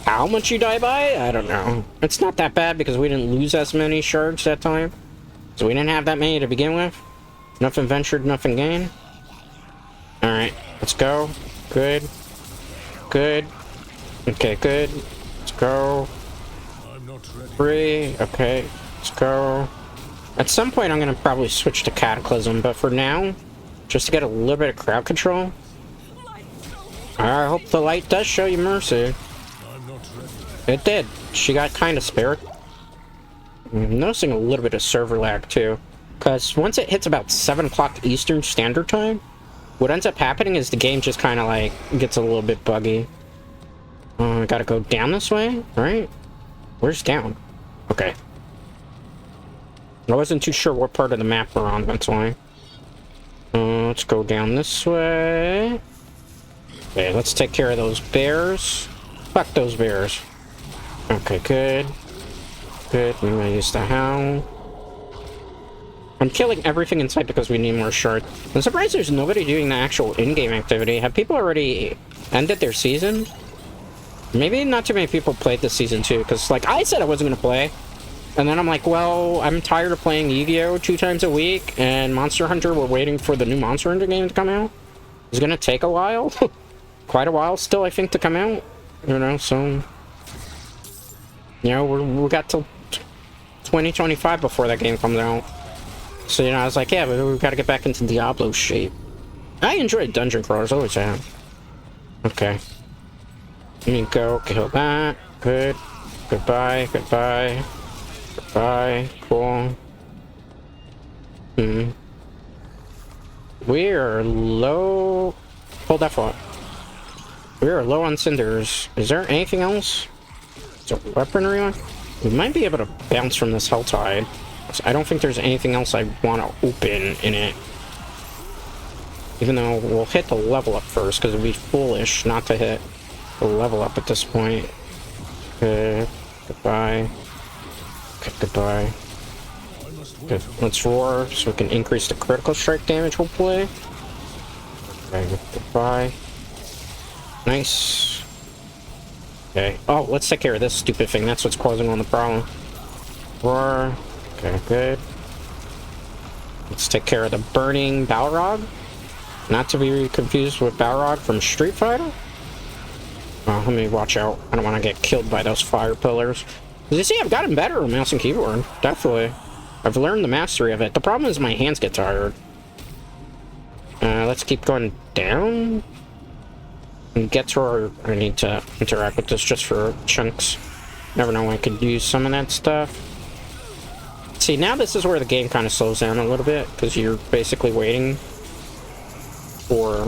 Speaker 1: How much you die by? I don't know. It's not that bad because we didn't lose as many shards that time. So we didn't have that many to begin with. Nothing ventured, nothing gained. Alright, let's go. Good. Good. Okay, good. Let's go.
Speaker 3: I'm not ready.
Speaker 1: 3. Okay, let's go. At some point, I'm going to probably switch to Cataclysm, but for now, just to get a little bit of crowd control, I hope the light does show you mercy.
Speaker 3: I'm not ready.
Speaker 1: It did. She got kind of spared. I'm noticing a little bit of server lag, too. Because once it hits about 7 o'clock Eastern Standard Time, what ends up happening is the game just kind of, like, gets a little bit buggy. I gotta go down this way, right? Where's down? Okay. I wasn't too sure what part of the map we're on, that's why. Let's go down this way. Okay, let's take care of those bears. Fuck those bears. Okay, good. Good, I'm gonna use the hound. I'm killing everything in sight because we need more shards. I'm surprised there's nobody doing the actual in-game activity. Have people already ended their season? Maybe not too many people played this season too, because like I said I wasn't gonna play. And then I'm like, well, I'm tired of playing Yu-Gi-Oh! 2 times a week, and Monster Hunter, we're waiting for the new Monster Hunter game to come out. It's gonna take a while. Quite a while still, I think, to come out. You know, so... You know, we got till 2025 before that game comes out. So, you know, I was like, yeah, we gotta get back into Diablo shape. I enjoyed dungeon crawlers, always have. Okay. Let me go kill that. Good. Goodbye, goodbye. Goodbye. Cool. We are low... Hold that thought. We are low on cinders. Is there anything else? Is there weaponry on? We might be able to bounce from this Helltide. I don't think there's anything else I want to open in it. Even though we'll hit the level up first, because it'd be foolish not to hit the level up at this point. Okay, goodbye. Okay, goodbye. Good. Let's roar so we can increase the critical strike damage, hopefully. Okay, goodbye. Nice. Okay. Oh, let's take care of this stupid thing. That's what's causing all the problem. Roar. Okay, good. Let's take care of the burning Balrog. Not to be confused with Balrog from Street Fighter. Well, let me watch out. I don't want to get killed by those fire pillars. As you see, I've gotten better with mouse and keyboard. Definitely. I've learned the mastery of it. The problem is my hands get tired. Let's keep going down. And get to our... I need to interact with this just for chunks. Never know when I could use some of that stuff. See, now this is where the game kind of slows down a little bit, because you're basically waiting for,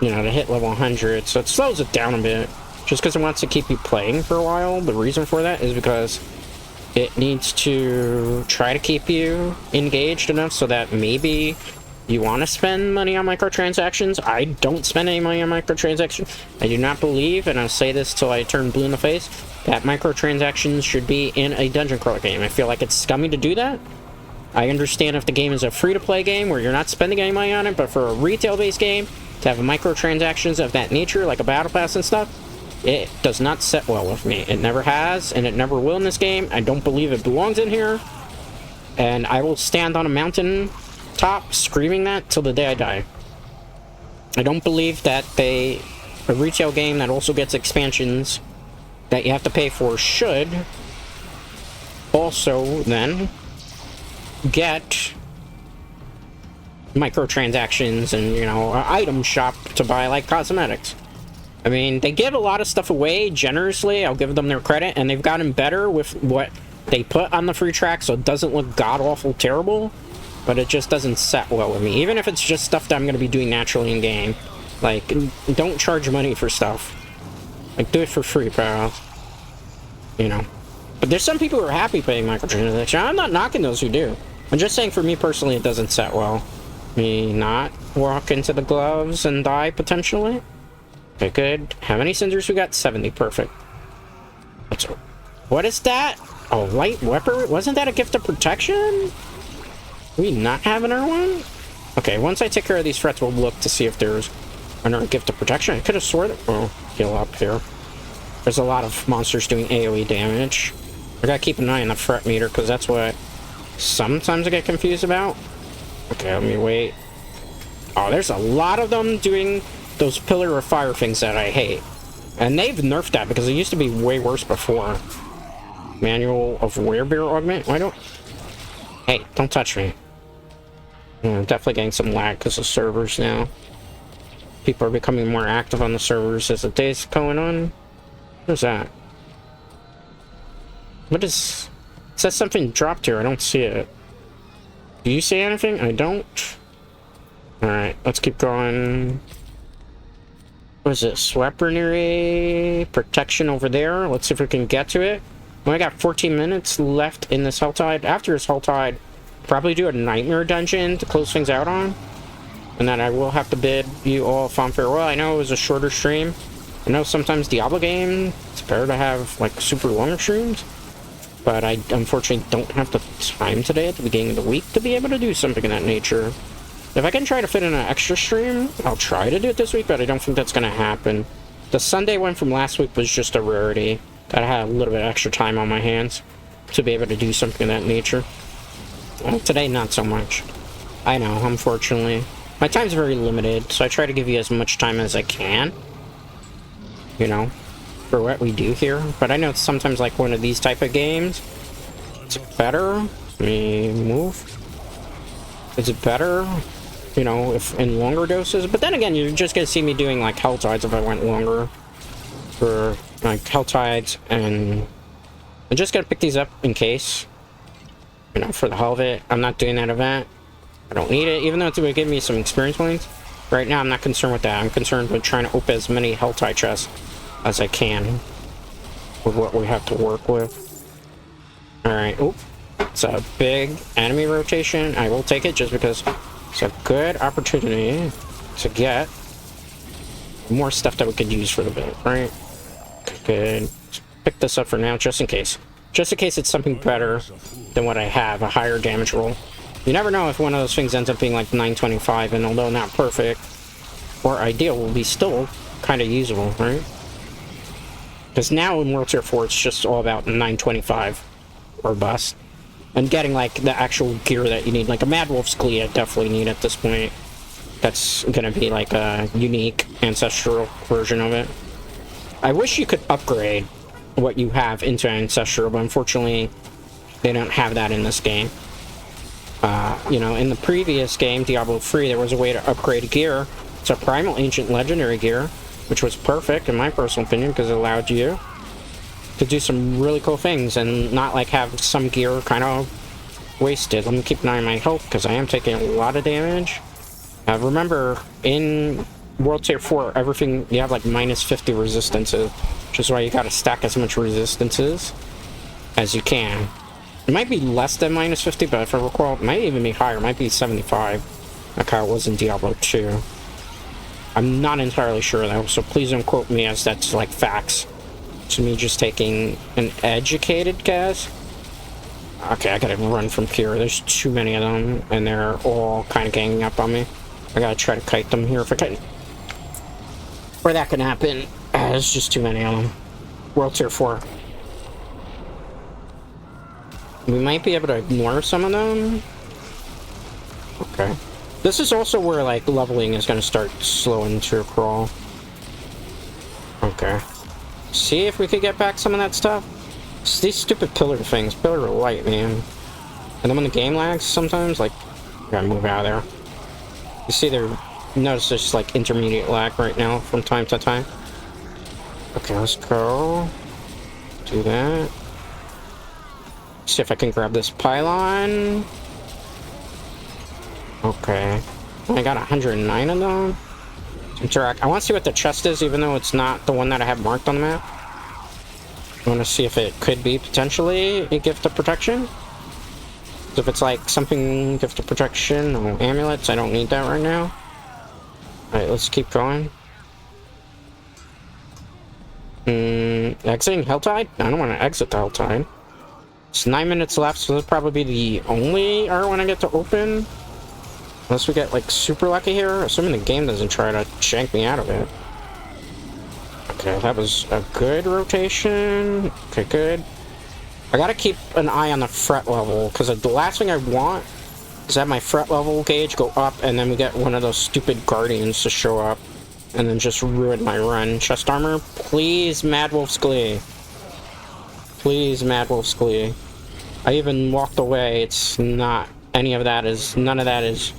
Speaker 1: you know, to hit level 100, so it slows it down a bit, just because it wants to keep you playing for a while. The reason for that is because it needs to try to keep you engaged enough so that maybe you want to spend money on microtransactions. I don't spend any money on microtransactions. I do not believe, and I'll say this till I turn blue in the face, that microtransactions should be in a dungeon crawler game. I feel like it's scummy to do that. I understand if the game is a free-to-play game where you're not spending any money on it, but for a retail-based game, to have microtransactions of that nature, like a battle pass and stuff, it does not set well with me. It never has, and it never will in this game. I don't believe it belongs in here. And I will stand on a mountain top screaming that till the day I die. I don't believe that a retail game that also gets expansions that you have to pay for should also then get microtransactions and, you know, an item shop to buy like cosmetics. I mean, they give a lot of stuff away generously. I'll give them their credit, and they've gotten better with what they put on the free track, so it doesn't look god-awful terrible, but it just doesn't set well with me. Even if it's just stuff that I'm going to be doing naturally in game. Like, don't charge money for stuff. Like, do it for free, pal. You know. But there's some people who are happy paying microtransactions. I'm not knocking those who do. I'm just saying for me personally, it doesn't set well. Me not walk into the gloves and die, potentially. Okay, good. How many cinders we got? 70. Perfect. What is that? A light weapon? Wasn't that a gift of protection? We not having our one? Okay, once I take care of these threats, we'll look to see if there's another gift of protection. I could have sworn that... Oh, heal up here. There's a lot of monsters doing AoE damage. I gotta keep an eye on the threat meter, because that's what sometimes I get confused about. Okay, let me wait. Oh, there's a lot of them doing those pillar of fire things that I hate. And they've nerfed that, because it used to be way worse before. Manual of Werebear Augment? Why don't... Hey, don't touch me. I'm definitely getting some lag because of servers now. People are becoming more active on the servers as the day's going on. What is that? What is... It says something dropped here. I don't see it. Do you see anything? I don't. Alright, let's keep going. What is this? Weaponry protection over there. Let's see if we can get to it. We only got 14 minutes left in this Helltide. After this Helltide, probably do a Nightmare dungeon to close things out on. And then I will have to bid you all fond farewell. I know it was a shorter stream. I know sometimes Diablo game, it's better to have like super long streams. But I unfortunately don't have the time today at the beginning of the week to be able to do something of that nature. If I can try to fit in an extra stream, I'll try to do it this week, but I don't think that's going to happen. The Sunday one from last week was just a rarity. That I had a little bit of extra time on my hands to be able to do something of that nature. Today, not so much. I know, unfortunately. My time's very limited, so I try to give you as much time as I can. You know, for what we do here. But I know it's sometimes like one of these type of games. It's better. Let me move. Is it better? You know, if in longer doses? But then again, you're just gonna see me doing like Helltides if I went longer. For like Helltides, and I'm just gonna pick these up in case. You know, for the hell of it. I'm not doing that event. I don't need it, even though it's gonna give me some experience points. Right now, I'm not concerned with that. I'm concerned with trying to open as many Helltide chests as I can with what we have to work with. Alright, oop. It's a big enemy rotation. I will take it just because it's a good opportunity to get more stuff that we could use for the build, right? Good. Let's pick this up for now, just in case. Just in case it's something better than what I have, a higher damage roll. You never know if one of those things ends up being like 925, and although not perfect or ideal, will be still kind of usable, right? Because now in World Tier 4, it's just all about 925 or bust. And getting like the actual gear that you need, like a Mad Wolf's Glee I definitely need at this point. That's gonna be like a unique ancestral version of it. I wish you could upgrade what you have into ancestral, but unfortunately they don't have that in this game. You know, in the previous game, Diablo 3, there was a way to upgrade gear to Primal Ancient Legendary gear, which was perfect in my personal opinion because it allowed you to do some really cool things and not like have some gear kind of wasted. Let me keep an eye on my health because I am taking a lot of damage. Remember, in World Tier 4, everything, you have like minus 50 resistances, which is why you gotta stack as much resistances as you can. It might be less than minus 50, but if I recall, it might even be higher. It might be 75, like how it was in Diablo 2. I'm not entirely sure though, so please don't quote me as that's like facts. To me just taking an educated guess. Okay, I gotta run from here. There's too many of them, and they're all kind of ganging up on me. I gotta try to kite them here if I can. Or that can happen. There's just too many of them. World Tier 4. We might be able to ignore some of them. Okay. This is also where, like, leveling is gonna start slowing to a crawl. Okay. See if we could get back some of that stuff. It's these stupid pillar things. Pillar of light, man. And then when the game lags sometimes, like, I gotta move out of there. You see there, notice there's like intermediate lag right now from time to time. Okay, let's go. Do that. See if I can grab this pylon. Okay. I got 109 of them. Interact. I want to see what the chest is, even though it's not the one that I have marked on the map. I want to see if it could be potentially a gift of protection. If it's like something gift of protection or amulets, I don't need that right now. Alright, let's keep going. Exiting Helltide? I don't want to exit the Helltide. It's 9 minutes left, so this will probably be the only one I get to open. Unless we get, like, super lucky here. Assuming the game doesn't try to shank me out of it. Okay, that was a good rotation. Okay, good. I gotta keep an eye on the fret level, because the last thing I want is have my fret level gauge go up, and then we get one of those stupid guardians to show up, and then just ruin my run. Chest armor? Please, Mad Wolf's Glee. Please, Mad Wolf's Glee. I even walked away. It's not... Any of that is... None of that is...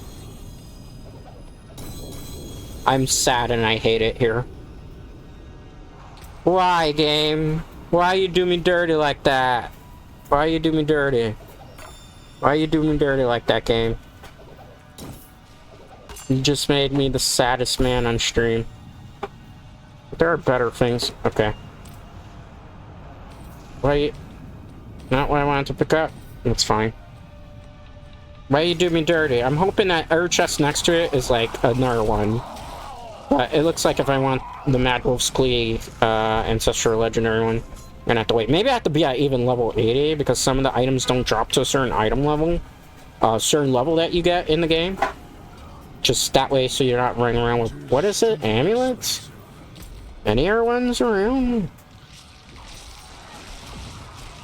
Speaker 1: I'm sad and I hate it here. Why, game? Why you do me dirty like that? Why you do me dirty? Why you do me dirty like that, game? You just made me the saddest man on stream. But there are better things. Okay. Why? Not what I wanted to pick up. It's fine. Why you do me dirty? I'm hoping that our chest next to it is like another one. But it looks like if I want the Mad Wolf's Glee Ancestral Legendary one, I'm gonna have to wait. Maybe I have to be at even level 80 because some of the items don't drop to a certain item level. Certain level that you get in the game. Just that way so you're not running around with, what is it? Amulets? Any other ones around?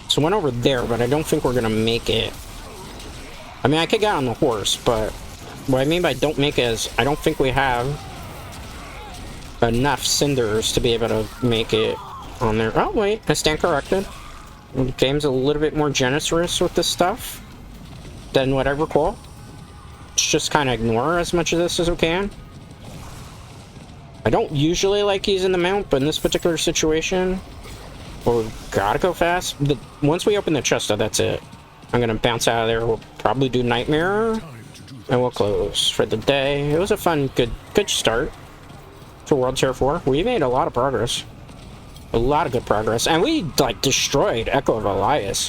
Speaker 1: So I went over there, but I don't think we're gonna make it. I mean, I could get on the horse, but what I mean by don't make it is I don't think we have enough cinders to be able to make it on there. Oh, wait, I stand corrected. The game's a little bit more generous with this stuff than what I recall. Just kind of ignore as much of this as we can. I don't usually like using the mount, but in this particular situation, we gotta go fast. Once we open the chest, that's it. I'm gonna bounce out of there. We'll probably do Nightmare, and we'll close for the day. It was a fun, good start to World Tier 4. We made a lot of progress. A lot of good progress. And we, like, destroyed Echo of Elias.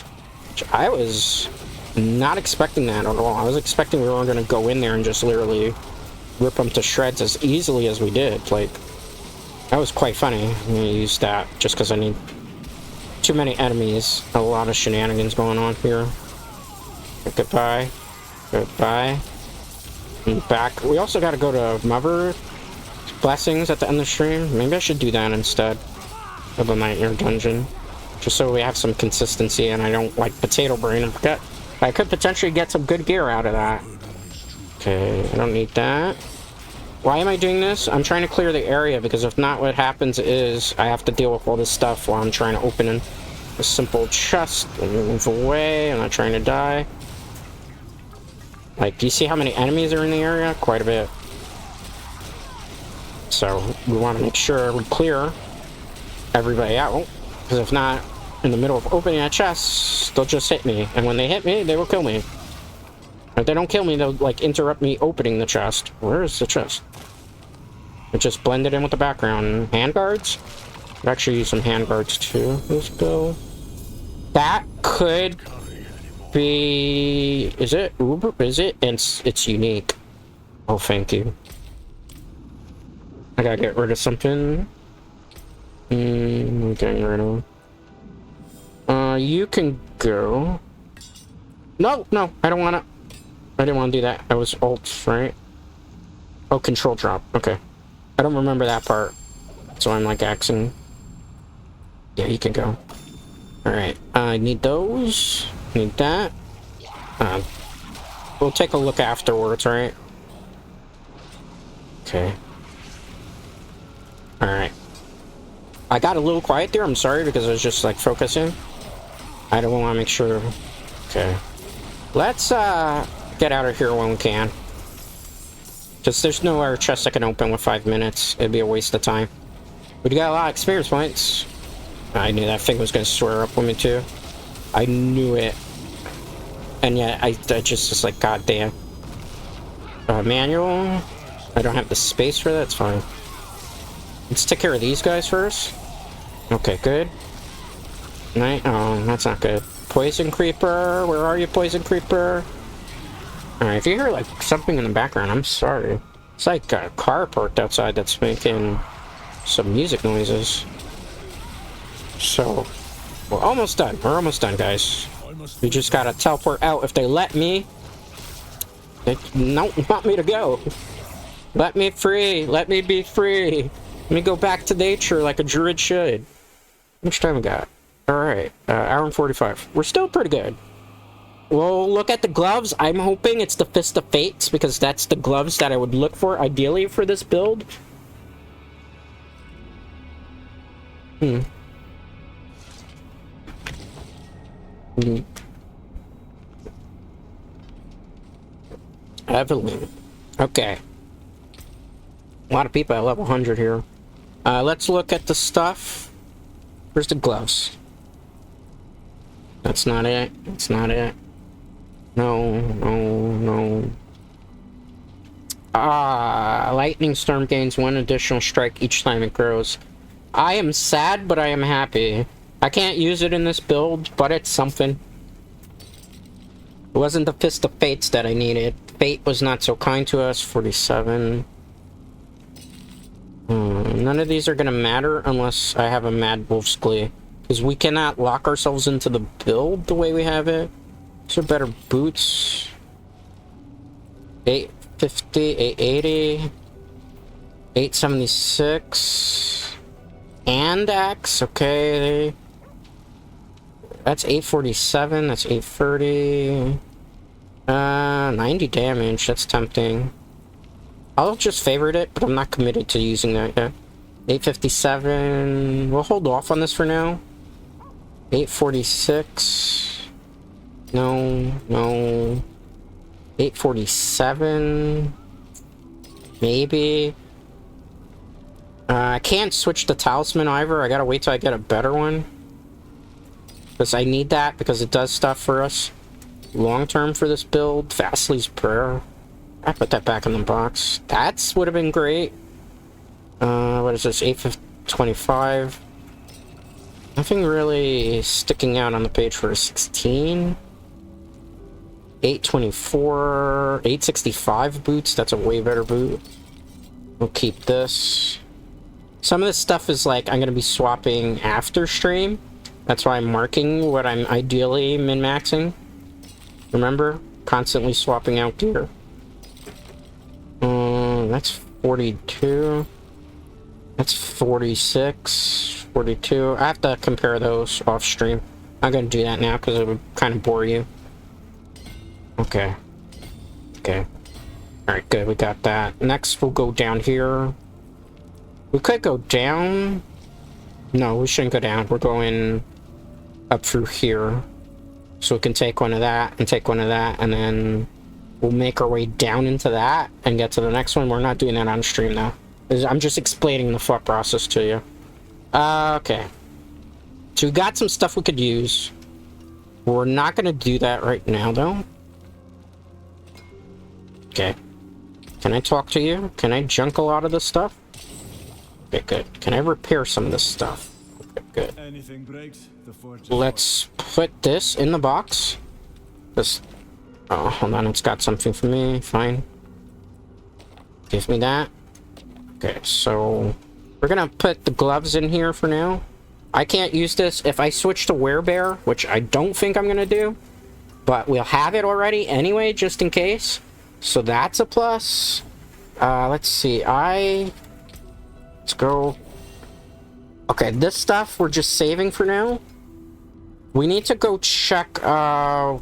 Speaker 1: Which I was not expecting that at all. I was expecting we were going to go in there and just literally rip them to shreds as easily as we did. Like, that was quite funny. I'm going to use that just because I need too many enemies. A lot of shenanigans going on here. Goodbye. Goodbye. And back. We also got to go to Mother Blessings at the end of the stream. Maybe I should do that instead of the Nightmare Dungeon. Just so we have some consistency and I don't, like, potato brain and forget. I could potentially get some good gear out of that. Okay, I don't need that. Why am I doing this? I'm trying to clear the area because if not, what happens is I have to deal with all this stuff while I'm trying to open a simple chest and move away. I'm not trying to die. Like, do you see how many enemies are in the area? Quite a bit. So we want to make sure we clear everybody out, because if not, in the middle of opening a chest, they'll just hit me, and when they hit me, they will kill me. If they don't kill me, they'll, like, interrupt me opening the chest. Where is the chest? It just blended in with the background. Handguards? I'd actually use some handguards too. Let's go. That could be... Is it Uber? Is it? It's unique. Oh, thank you. I gotta get rid of something. I'm getting rid of. You can go. No, I don't wanna. I didn't want to do that. I was alt, right? Oh, control drop. Okay. I don't remember that part. So I'm like axing. Yeah, you can go. Alright. I need those. Need that. We'll take a look afterwards, right? Okay. Alright. I got a little quiet there, I'm sorry, because I was just, like, focusing. I don't want to make sure... Okay. Let's, get out of here when we can. Because there's no other chest I can open with 5 minutes. It'd be a waste of time. We got a lot of experience points. I knew that thing was going to swear up with me, too. I knew it. And yet, I just was like, god damn. Manual? I don't have the space for that, it's fine. Let's take care of these guys first. Okay, good. Night. Oh, that's not good. Poison Creeper, where are you, Poison Creeper? Alright, if you hear like something in the background, I'm sorry. It's like a car parked outside that's making some music noises. So, we're almost done. We're almost done, guys. We just gotta teleport out if they let me. They don't want me to go. Let me free. Let me be free. Let me go back to nature like a druid should. How much time we got? Alright, hour and 45. We're still pretty good. We'll look at the gloves. I'm hoping it's the Fist of Fates, because that's the gloves that I would look for, ideally, for this build. Evelyn. Okay. A lot of people at level 100 here. Let's look at the stuff. Where's the gloves? That's not it. That's not it. No, no, no. Lightning Storm gains 1 additional strike each time it grows. I am sad, but I am happy. I can't use it in this build, but it's something. It wasn't the Fist of Fates that I needed. Fate was not so kind to us. 47. None of these are gonna matter unless I have a Mad Wolf's Glee. Because we cannot lock ourselves into the build the way we have it. These are better boots. 850, 880, 876. And axe, okay. That's 847, that's 830. 90 damage, that's tempting. I'll just favorite it, but I'm not committed to using that yet. 857, we'll hold off on this for now. 846. No, no. 847. Maybe. I can't switch the talisman either. I gotta wait till I get a better one. Because I need that, because it does stuff for us. Long term for this build. Fastly's Prayer. I put that back in the box. That would have been great. What is this? 825. Nothing really sticking out on the page for a 16. 824. 865 boots. That's a way better boot. We'll keep this. Some of this stuff is like I'm going to be swapping after stream. That's why I'm marking what I'm ideally min-maxing. Remember? Constantly swapping out gear. That's 42. That's 46. 42. I have to compare those off stream. I'm going to do that now because it would kind of bore you. Okay. Okay. Alright, good. We got that. Next, we'll go down here. We could go down. No, we shouldn't go down. We're going up through here. So we can take one of that and take one of that, and then we'll make our way down into that and get to the next one. We're not doing that on stream though. I'm just explaining the thought process to you. Okay. So we got some stuff we could use. We're not going to do that right now though. Okay. Can I talk to you? Can I junk a lot of this stuff? Okay, good. Can I repair some of this stuff? Okay, good.
Speaker 3: Anything breaks, the forge.
Speaker 1: Let's put this in the box. This. Oh, hold on. It's got something for me. Fine. Give me that. Okay, so we're gonna put the gloves in here for now. I can't use this. If I switch to Werebear, which I don't think I'm gonna do, but we'll have it already anyway, just in case. So that's a plus. Let's see. Let's go. Okay, this stuff we're just saving for now. We need to go check,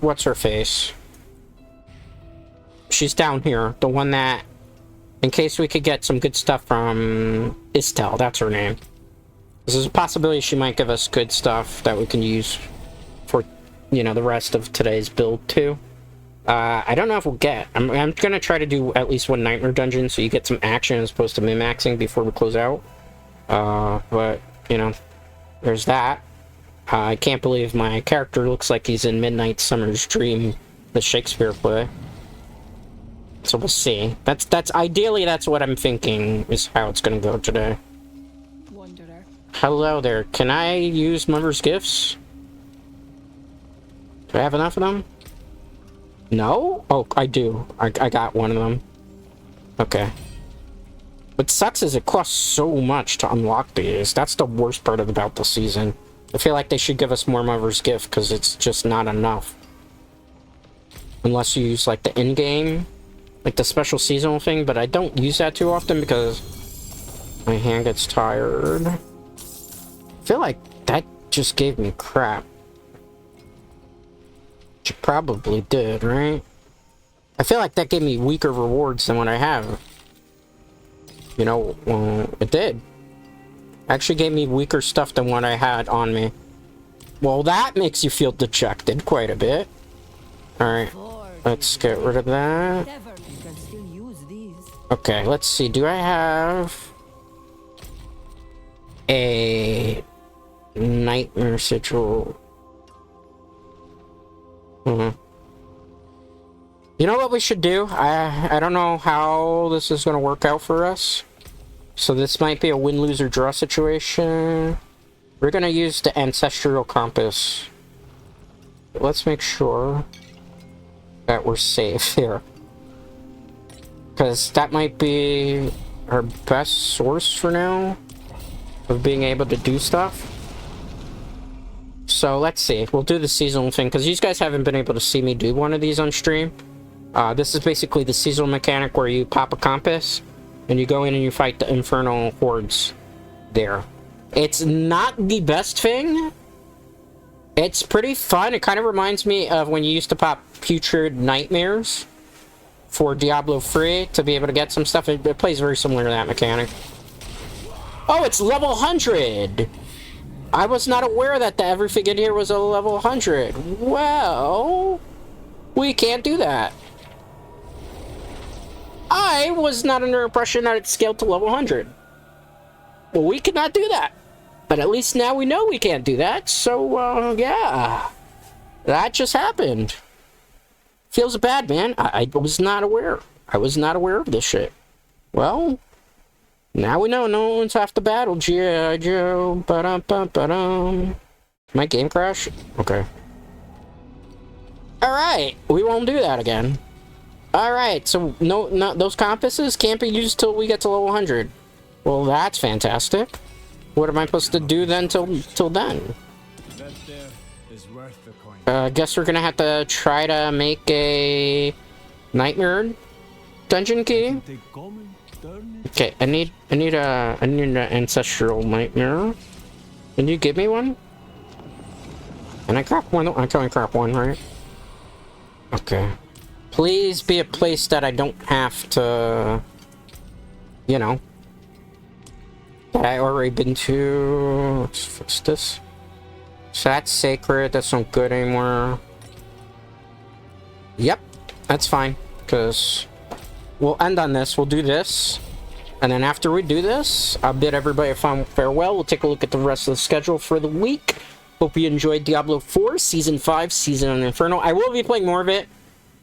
Speaker 1: what's her face? She's down here. The one that, in case we could get some good stuff from Istel, that's her name. There's a possibility she might give us good stuff that we can use for, you know, the rest of today's build too. I don't know if we'll get. I'm gonna try to do at least one nightmare dungeon so you get some action as opposed to min-maxing before we close out. But, you know, there's that. I can't believe my character looks like he's in Midnight Summer's Dream, the Shakespeare play. So we'll see. That's ideally that's what I'm thinking is how it's gonna go today.
Speaker 2: Wanderer.
Speaker 1: Hello there. Can I use Mother's Gifts? Do I have enough of them? No? Oh, I do. I got one of them. Okay. What sucks is it costs so much to unlock these. That's the worst part about the season. I feel like they should give us more Mother's Gift, because it's just not enough. Unless you use, like, the in-game, like the special seasonal thing, but I don't use that too often because my hand gets tired. I feel like that just gave me crap. Which it probably did, right? I feel like that gave me weaker rewards than what I have. You know, it did. Actually gave me weaker stuff than what I had on me. Well, that makes you feel dejected quite a bit. Alright, let's get rid of that. Okay, let's see. Do I have a nightmare sigil? You know what we should do? I don't know how this is going to work out for us. So this might be a win, lose, or draw situation. We're going to use the Ancestral Compass. Let's make sure that we're safe here. Because that might be our best source for now of being able to do stuff. So let's see. We'll do the seasonal thing, because these guys haven't been able to see me do one of these on stream. This is basically the seasonal mechanic where you pop a compass and you go in and you fight the infernal hordes there. It's not the best thing. It's pretty fun. It kind of reminds me of when you used to pop Putrid Nightmares for Diablo 3 to be able to get some stuff. It plays very similar to that mechanic. Oh, it's level 100! I was not aware that everything in here was a level 100. Well, we can't do that. I was not under the impression that it scaled to level 100. Well, we could not do that. But at least now we know we can't do that. So, yeah. That just happened. Feels bad, man. I was not aware. I was not aware of this shit. Well, now we know no one's half the battle, G.I. Joe. Ba-dum-bum-ba-dum. My game crash? Okay. Alright, we won't do that again. Alright, so no, those compasses can't be used till we get to level 100. Well, that's fantastic. What am I supposed to do then till then?
Speaker 3: That there is worth the coin.
Speaker 1: I guess we're gonna have to try to make a nightmare dungeon key. Okay, I need an ancestral nightmare. Can you give me one? Can I craft one? I can only craft one, right? Okay. Please be a place that I don't have to, you know, that I already been to. Let's fix this. So that's sacred. That's not good anymore. Yep, that's fine. Because we'll end on this. We'll do this. And then after we do this, I'll bid everybody a final farewell. We'll take a look at the rest of the schedule for the week. Hope you enjoyed Diablo 4, Season 5, Season of Inferno. I will be playing more of it,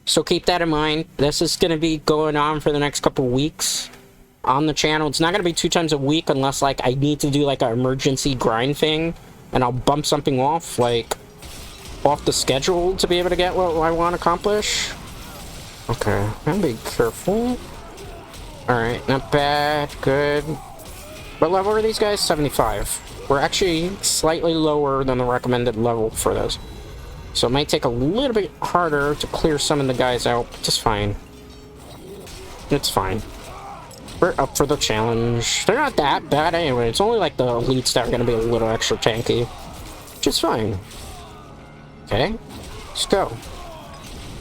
Speaker 1: so keep that in mind. This is going to be going on for the next couple weeks on the channel. It's not going to be 2 times a week unless, like, I need to do, like, an emergency grind thing, and I'll bump something off, like, off the schedule to be able to get what I want to accomplish. Okay, gotta be careful. Alright, not bad, good. What level are these guys? 75. We're actually slightly lower than the recommended level for this. So it might take a little bit harder to clear some of the guys out, but it's fine. It's fine. We're up for the challenge. They're not that bad anyway. It's only like the elites that are going to be a little extra tanky. Which is fine. Okay, let's go.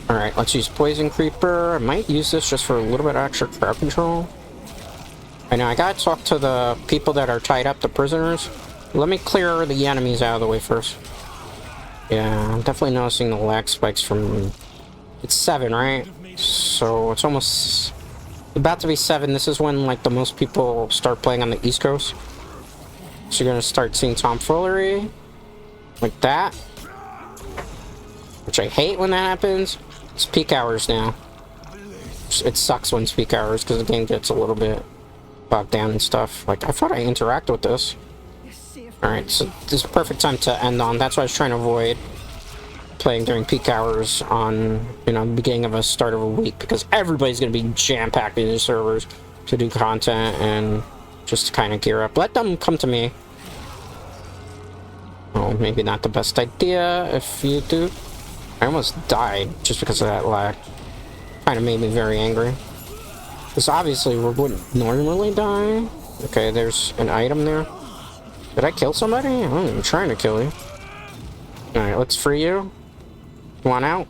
Speaker 1: Alright, let's use Poison Creeper. I might use this just for a little bit of extra crowd control. I know, I gotta talk to the people that are tied up, the prisoners. Let me clear the enemies out of the way first. Yeah, I'm definitely noticing the lag spikes from... It's 7, right? So it's almost... about to be 7. This is when, like, the most people start playing on the East Coast. So you're gonna start seeing tomfoolery. Like that. Which I hate when that happens. It's peak hours now. It sucks when it's peak hours because the game gets a little bit bogged down and stuff. Like, I thought I interacted with this. Alright, so this is a perfect time to end on. That's what I was trying to avoid. playing during peak hours on, you know, the beginning of a start of a week, because everybody's going to be jam-packed in the servers to do content and just to kind of gear up. Let them come to me. Oh, maybe not the best idea if you do. I almost died just because of that lag. Kind of made me very angry. Because obviously we wouldn't normally die. Okay, there's an item there. Did I kill somebody? I'm trying to kill you. Alright, let's free you. You want out?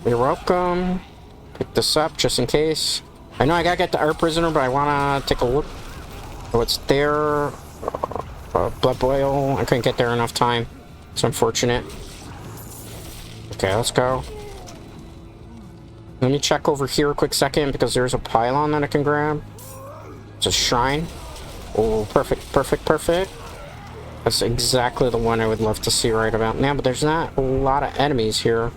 Speaker 1: You're welcome. Pick this up just in case. I know I gotta get the art prisoner, but I wanna take a look. What's there? Blood boil. I couldn't get there enough time. It's unfortunate. Okay, let's go. Let me check over here a quick second because there's a pylon that I can grab. It's a shrine. Oh, perfect, perfect, perfect. That's exactly the one I would love to see right about now, but there's not a lot of enemies here.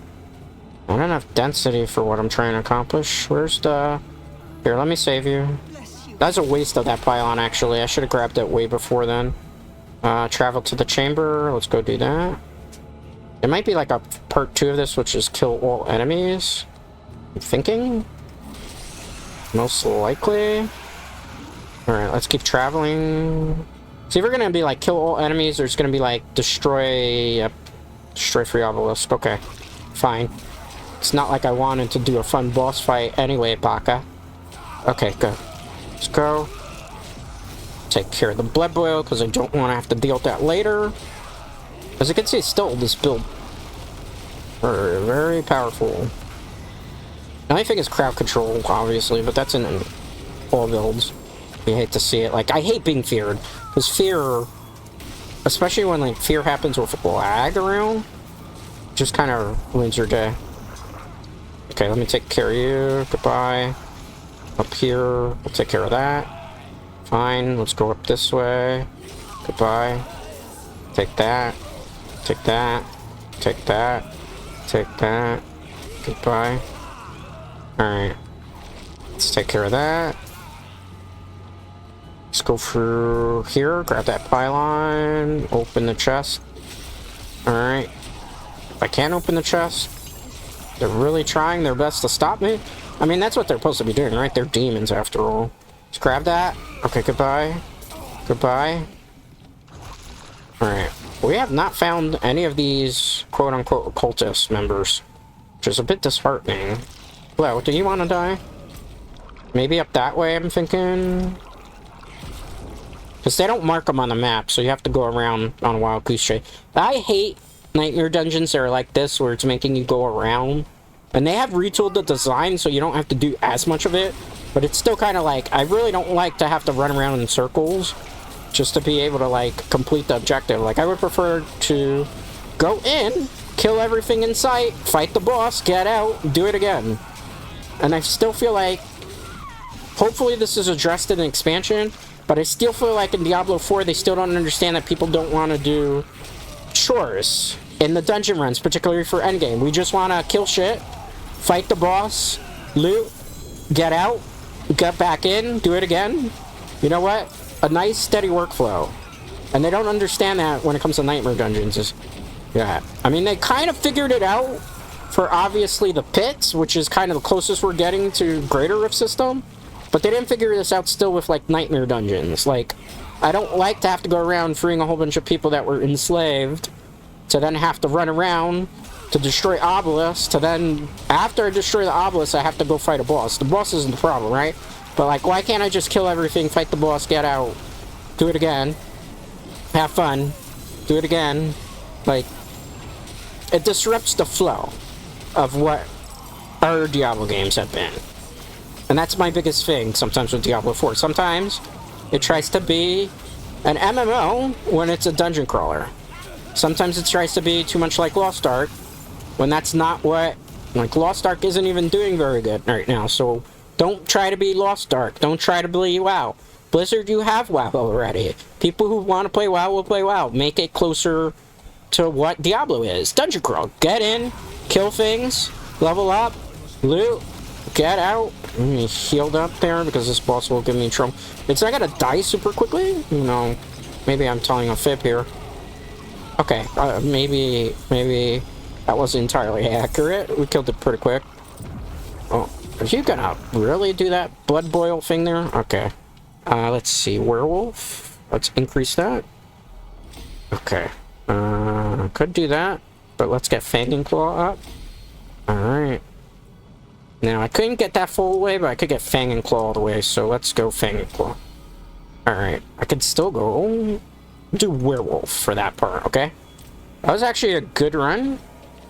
Speaker 1: Not enough density for what I'm trying to accomplish. Where's the... Here, let me save you. That's a waste of that pylon, actually. I should have grabbed it way before then. Travel to the chamber. Let's go do that. It might be like a part 2 of this, which is kill all enemies. I'm thinking. Most likely. Alright, let's keep traveling. See, if we're gonna be like kill all enemies, there's gonna be like destroy... Yep. Destroy free obelisk. Okay. Fine. It's not like I wanted to do a fun boss fight anyway, Baka. Okay, good. Let's go. Take care of the blood boil, because I don't want to have to deal with that later. As you can see, still this build. Very, very powerful. The only thing is crowd control, obviously, but that's in all builds. You hate to see it. Like, I hate being feared. Because fear, especially when, like, fear happens with lag around, just kind of ruins your day. Okay, let me take care of you. Goodbye. Up here, we'll take care of that. Fine, let's go up this way. Goodbye. Take that. Take that. Take that. Take that. Goodbye. Alright. Let's take care of that. Let's go through here, grab that pylon, open the chest. Alright. If I can't open the chest, they're really trying their best to stop me. I mean, that's what they're supposed to be doing, right? They're demons, after all. Let's grab that. Okay, goodbye. Goodbye. Alright. We have not found any of these quote-unquote occultist members, which is a bit disheartening. Hello, do you want to die? Maybe up that way, I'm thinking? Because they don't mark them on the map, so you have to go around on a wild goose chase. I hate nightmare dungeons that are like this, where it's making you go around. And they have retooled the design, so you don't have to do as much of it. But it's still kind of like, I really don't like to have to run around in circles just to be able to, like, complete the objective. Like, I would prefer to go in, kill everything in sight, fight the boss, get out, do it again. And I still feel like, hopefully this is addressed in the expansion, but I still feel like in Diablo 4, they still don't understand that people don't want to do chores in the dungeon runs, particularly for endgame. We just want to kill shit, fight the boss, loot, get out, get back in, do it again. You know what? A nice, steady workflow. And they don't understand that when it comes to nightmare dungeons. Yeah. I mean, they kind of figured it out for, obviously, the pits, which is kind of the closest we're getting to Greater Rift system. But they didn't figure this out still with, like, nightmare dungeons. Like, I don't like to have to go around freeing a whole bunch of people that were enslaved to then have to run around to destroy obelisks, to then, after I destroy the obelisk, I have to go fight a boss. The boss isn't the problem, right? But, like, why can't I just kill everything, fight the boss, get out, do it again, have fun, do it again? Like, it disrupts the flow of what our Diablo games have been. And that's my biggest thing sometimes with Diablo 4. Sometimes it tries to be an MMO when it's a dungeon crawler. Sometimes it tries to be too much like Lost Ark, when that's not what... Like, Lost Ark isn't even doing very good right now, so don't try to be Lost Ark. Don't try to be WoW. Blizzard, you have WoW already. People who want to play WoW will play WoW. Make it closer to what Diablo is. Dungeon crawl. Get in, kill things, level up, loot, get out. Let me healed up there because this boss will give me trouble. It's not gonna die super quickly. You know, maybe I'm telling a fib here. Okay, maybe that wasn't entirely accurate. We killed it pretty quick. Oh, are you gonna really do that blood boil thing there? Okay. Let's see, werewolf. Let's increase that. Okay. Could do that, but let's get Fang and Claw up. Alright. Now, I couldn't get that full away, but I could get Fang and Claw all the way, so let's go Fang and Claw. Alright, I could still go do werewolf for that part, okay? That was actually a good run.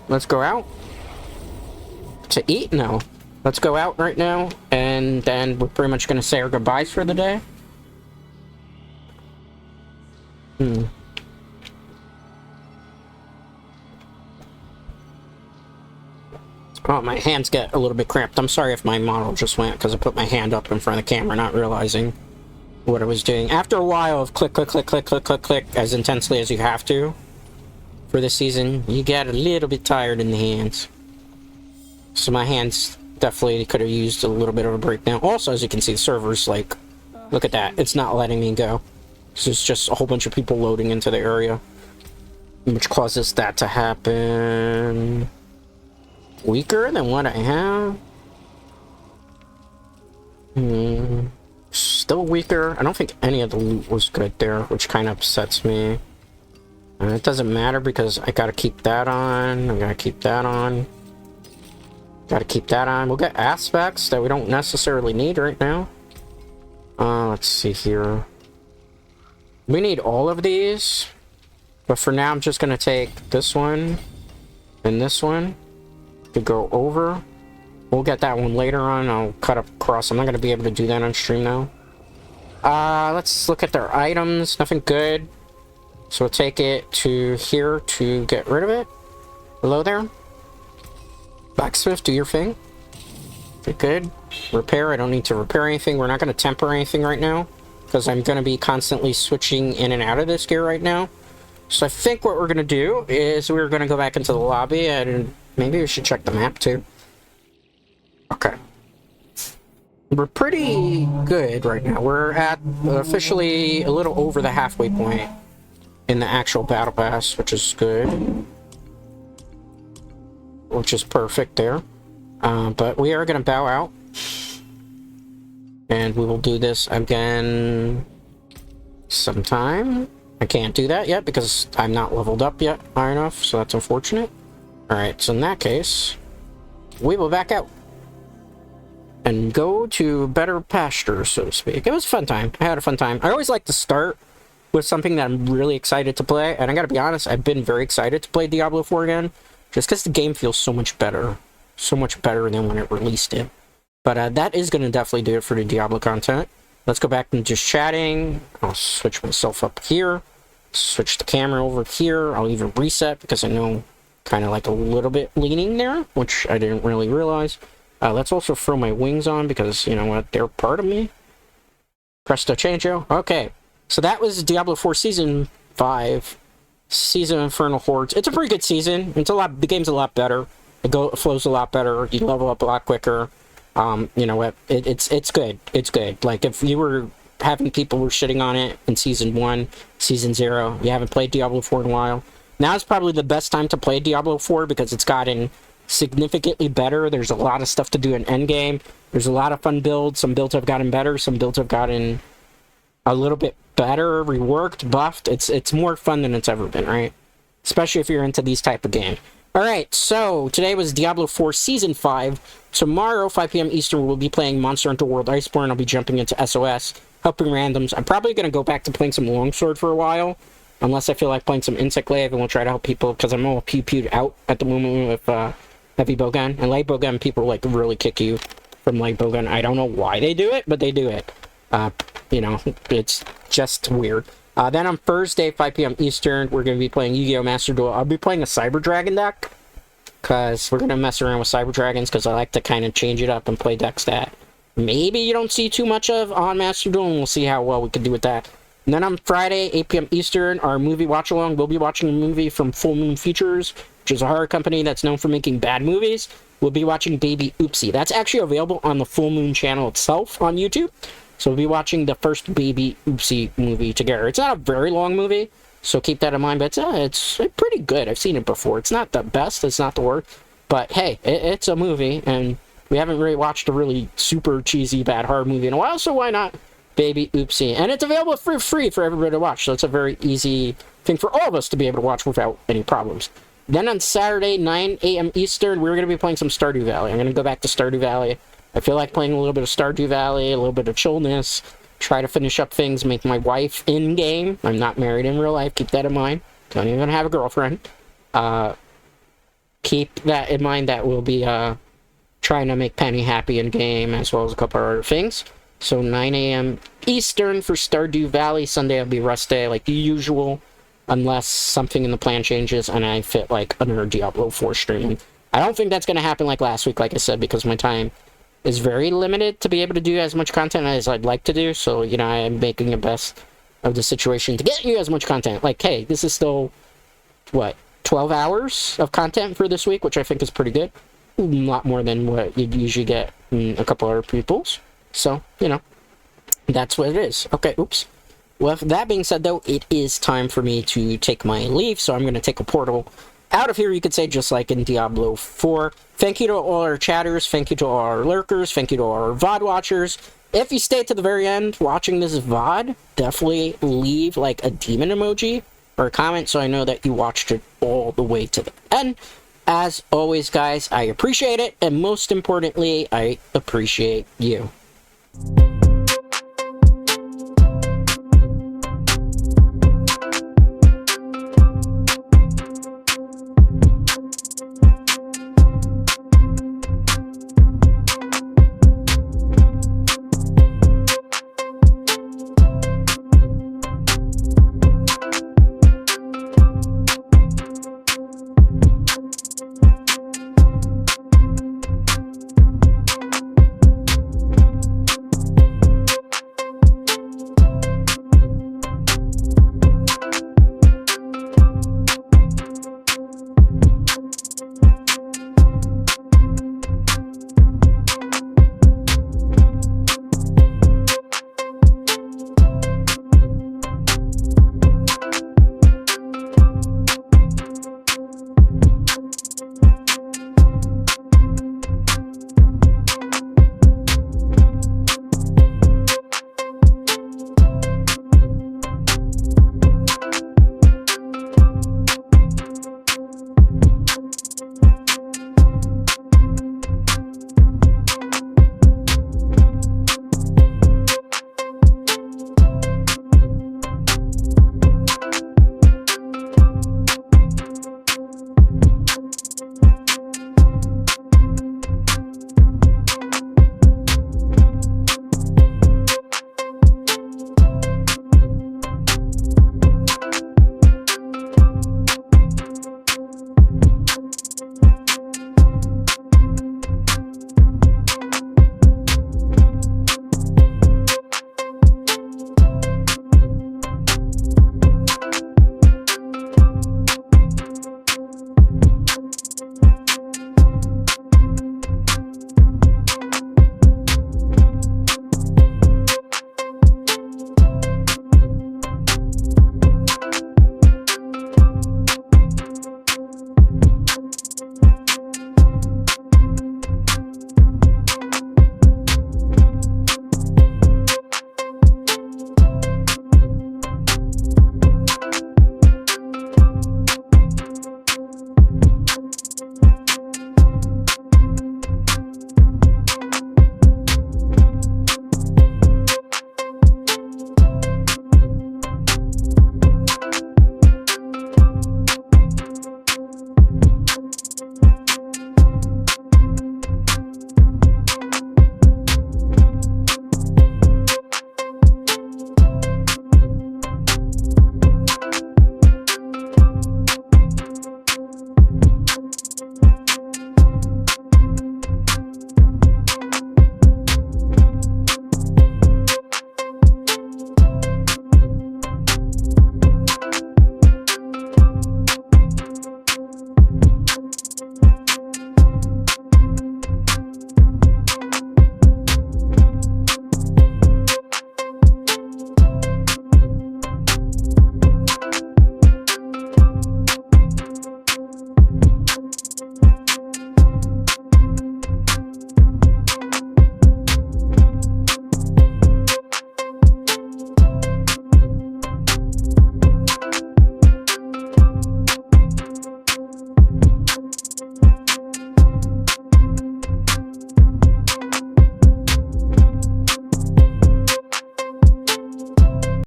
Speaker 1: Let's go out. To eat? No. Let's go out right now, and then we're pretty much gonna say our goodbyes for the day. Oh, my hands get a little bit cramped. I'm sorry if my model just went, because I put my hand up in front of the camera, not realizing what I was doing. After a while of click, click, click, click, click, click, click, as intensely as you have to for this season, you get a little bit tired in the hands. So my hands definitely could have used a little bit of a break now. Also, as you can see, the server's like, look at that. It's not letting me go. So it's just a whole bunch of people loading into the area, which causes that to happen. Weaker than what I have. Still weaker. I don't think any of the loot was good there, which kind of upsets me. It doesn't matter because I gotta keep that on. I gotta keep that on. Gotta keep that on. We'll get aspects that we don't necessarily need right now. Let's see here. We need all of these. But for now, I'm just gonna take this one and this one to go over. We'll get that one later on. I'll cut across. I'm not going to be able to do that on stream now. Let's look at their items. Nothing good. So we'll take it to here to get rid of it. Hello there. Blacksmith, do your thing. Okay, good. Repair. I don't need to repair anything. We're not going to temper anything right now, because I'm going to be constantly switching in and out of this gear right now. So I think what we're going to do is we're going to go back into the lobby, and maybe we should check the map too. Okay. We're pretty good right now. We're at officially a little over the halfway point in the actual battle pass, which is good. Which is perfect there. But we are going to bow out. And we will do this again sometime. I can't do that yet because I'm not leveled up yet high enough, so that's unfortunate. Alright, so in that case, we will back out and go to better pastures, so to speak. It was a fun time. I had a fun time. I always like to start with something that I'm really excited to play, and I gotta be honest, I've been very excited to play Diablo 4 again, just because the game feels so much better. So much better than when it released it. But that is going to definitely do it for the Diablo content. Let's go back and just chatting. I'll switch myself up here. Switch the camera over here. I'll even reset because I know kind of like a little bit leaning there, which I didn't really realize. Let's also throw my wings on because, you know what, they're part of me. Presto changeo. Okay, so that was Diablo 4 Season 5. Season of Infernal Hordes. It's a pretty good season. The game's a lot better. It flows a lot better. You level up a lot quicker. You know what? It's good. It's good. Like, if you were having people were shitting on it in Season 1, Season 0, you haven't played Diablo 4 in a while, now is probably the best time to play Diablo 4 because it's gotten significantly better. There's a lot of stuff to do in endgame. There's a lot of fun builds. Some builds have gotten better. Some builds have gotten a little bit better, reworked, buffed. It's more fun than it's ever been, right? Especially if you're into these type of games. Alright, so today was Diablo 4 Season 5. Tomorrow, 5 p.m. Eastern, we'll be playing Monster Hunter World Iceborne. I'll be jumping into SOS, helping randoms. I'm probably going to go back to playing some Longsword for a while, unless I feel like playing some Insect Glaive, and we'll try to help people, because I'm all pew-pewed out at the moment with Heavy Bowgun. And Light Bowgun, people like really kick you from Light Bowgun. I don't know why they do it, but they do it. You know, it's just weird. Then on Thursday, 5 p.m. Eastern, we're going to be playing Yu-Gi-Oh! Master Duel. I'll be playing a Cyber Dragon deck, because we're going to mess around with Cyber Dragons, because I like to kind of change it up and play decks that maybe you don't see too much of on Master Duel, and we'll see how well we can do with that. And then on Friday, 8 p.m. Eastern, our movie watch-along, we'll be watching a movie from Full Moon Features, which is a horror company that's known for making bad movies. We'll be watching Baby Oopsie. That's actually available on the Full Moon channel itself on YouTube. So we'll be watching the first Baby Oopsie movie together. It's not a very long movie, So keep that in mind, but it's pretty good. I've seen it before. It's not the best, it's not the worst, but hey, it's a movie, and we haven't really watched a really super cheesy bad horror movie in a while, so why not Baby Oopsie? And it's available for free for everybody to watch, so it's a very easy thing for all of us to be able to watch without any problems. Then on Saturday, 9 a.m. Eastern, we're going to be playing some Stardew Valley. I'm going to go back to Stardew Valley. I feel like playing a little bit of Stardew Valley, a little bit of chillness, try to finish up things, make my wife in-game. I'm not married in real life, keep that in mind. Don't even have a girlfriend. Keep that in mind, that we'll be trying to make Penny happy in-game, as well as a couple other things. So 9 a.m. Eastern for Stardew Valley. Sunday will be rest day like usual, unless something in the plan changes and I fit like another Diablo 4 stream. I don't think that's going to happen like last week, like I said, because my time is very limited to be able to do as much content as I'd like to do. So, you know, I'm making the best of the situation to get you as much content. Like, hey, this is still, what, 12 hours of content for this week, which I think is pretty good. A lot more than what you'd usually get in a couple other people's. So, you know, that's what it is. Okay, oops. With that being said, though, it is time for me to take my leave, so I'm going to take a portal out of here, you could say, just like in Diablo 4. Thank you to all our chatters, thank you to all our lurkers, thank you to all our VOD watchers. If you stay to the very end watching this VOD, definitely leave, like, a demon emoji or a comment so I know that you watched it all the way to the end. As always, guys, I appreciate it, and most importantly, I appreciate you.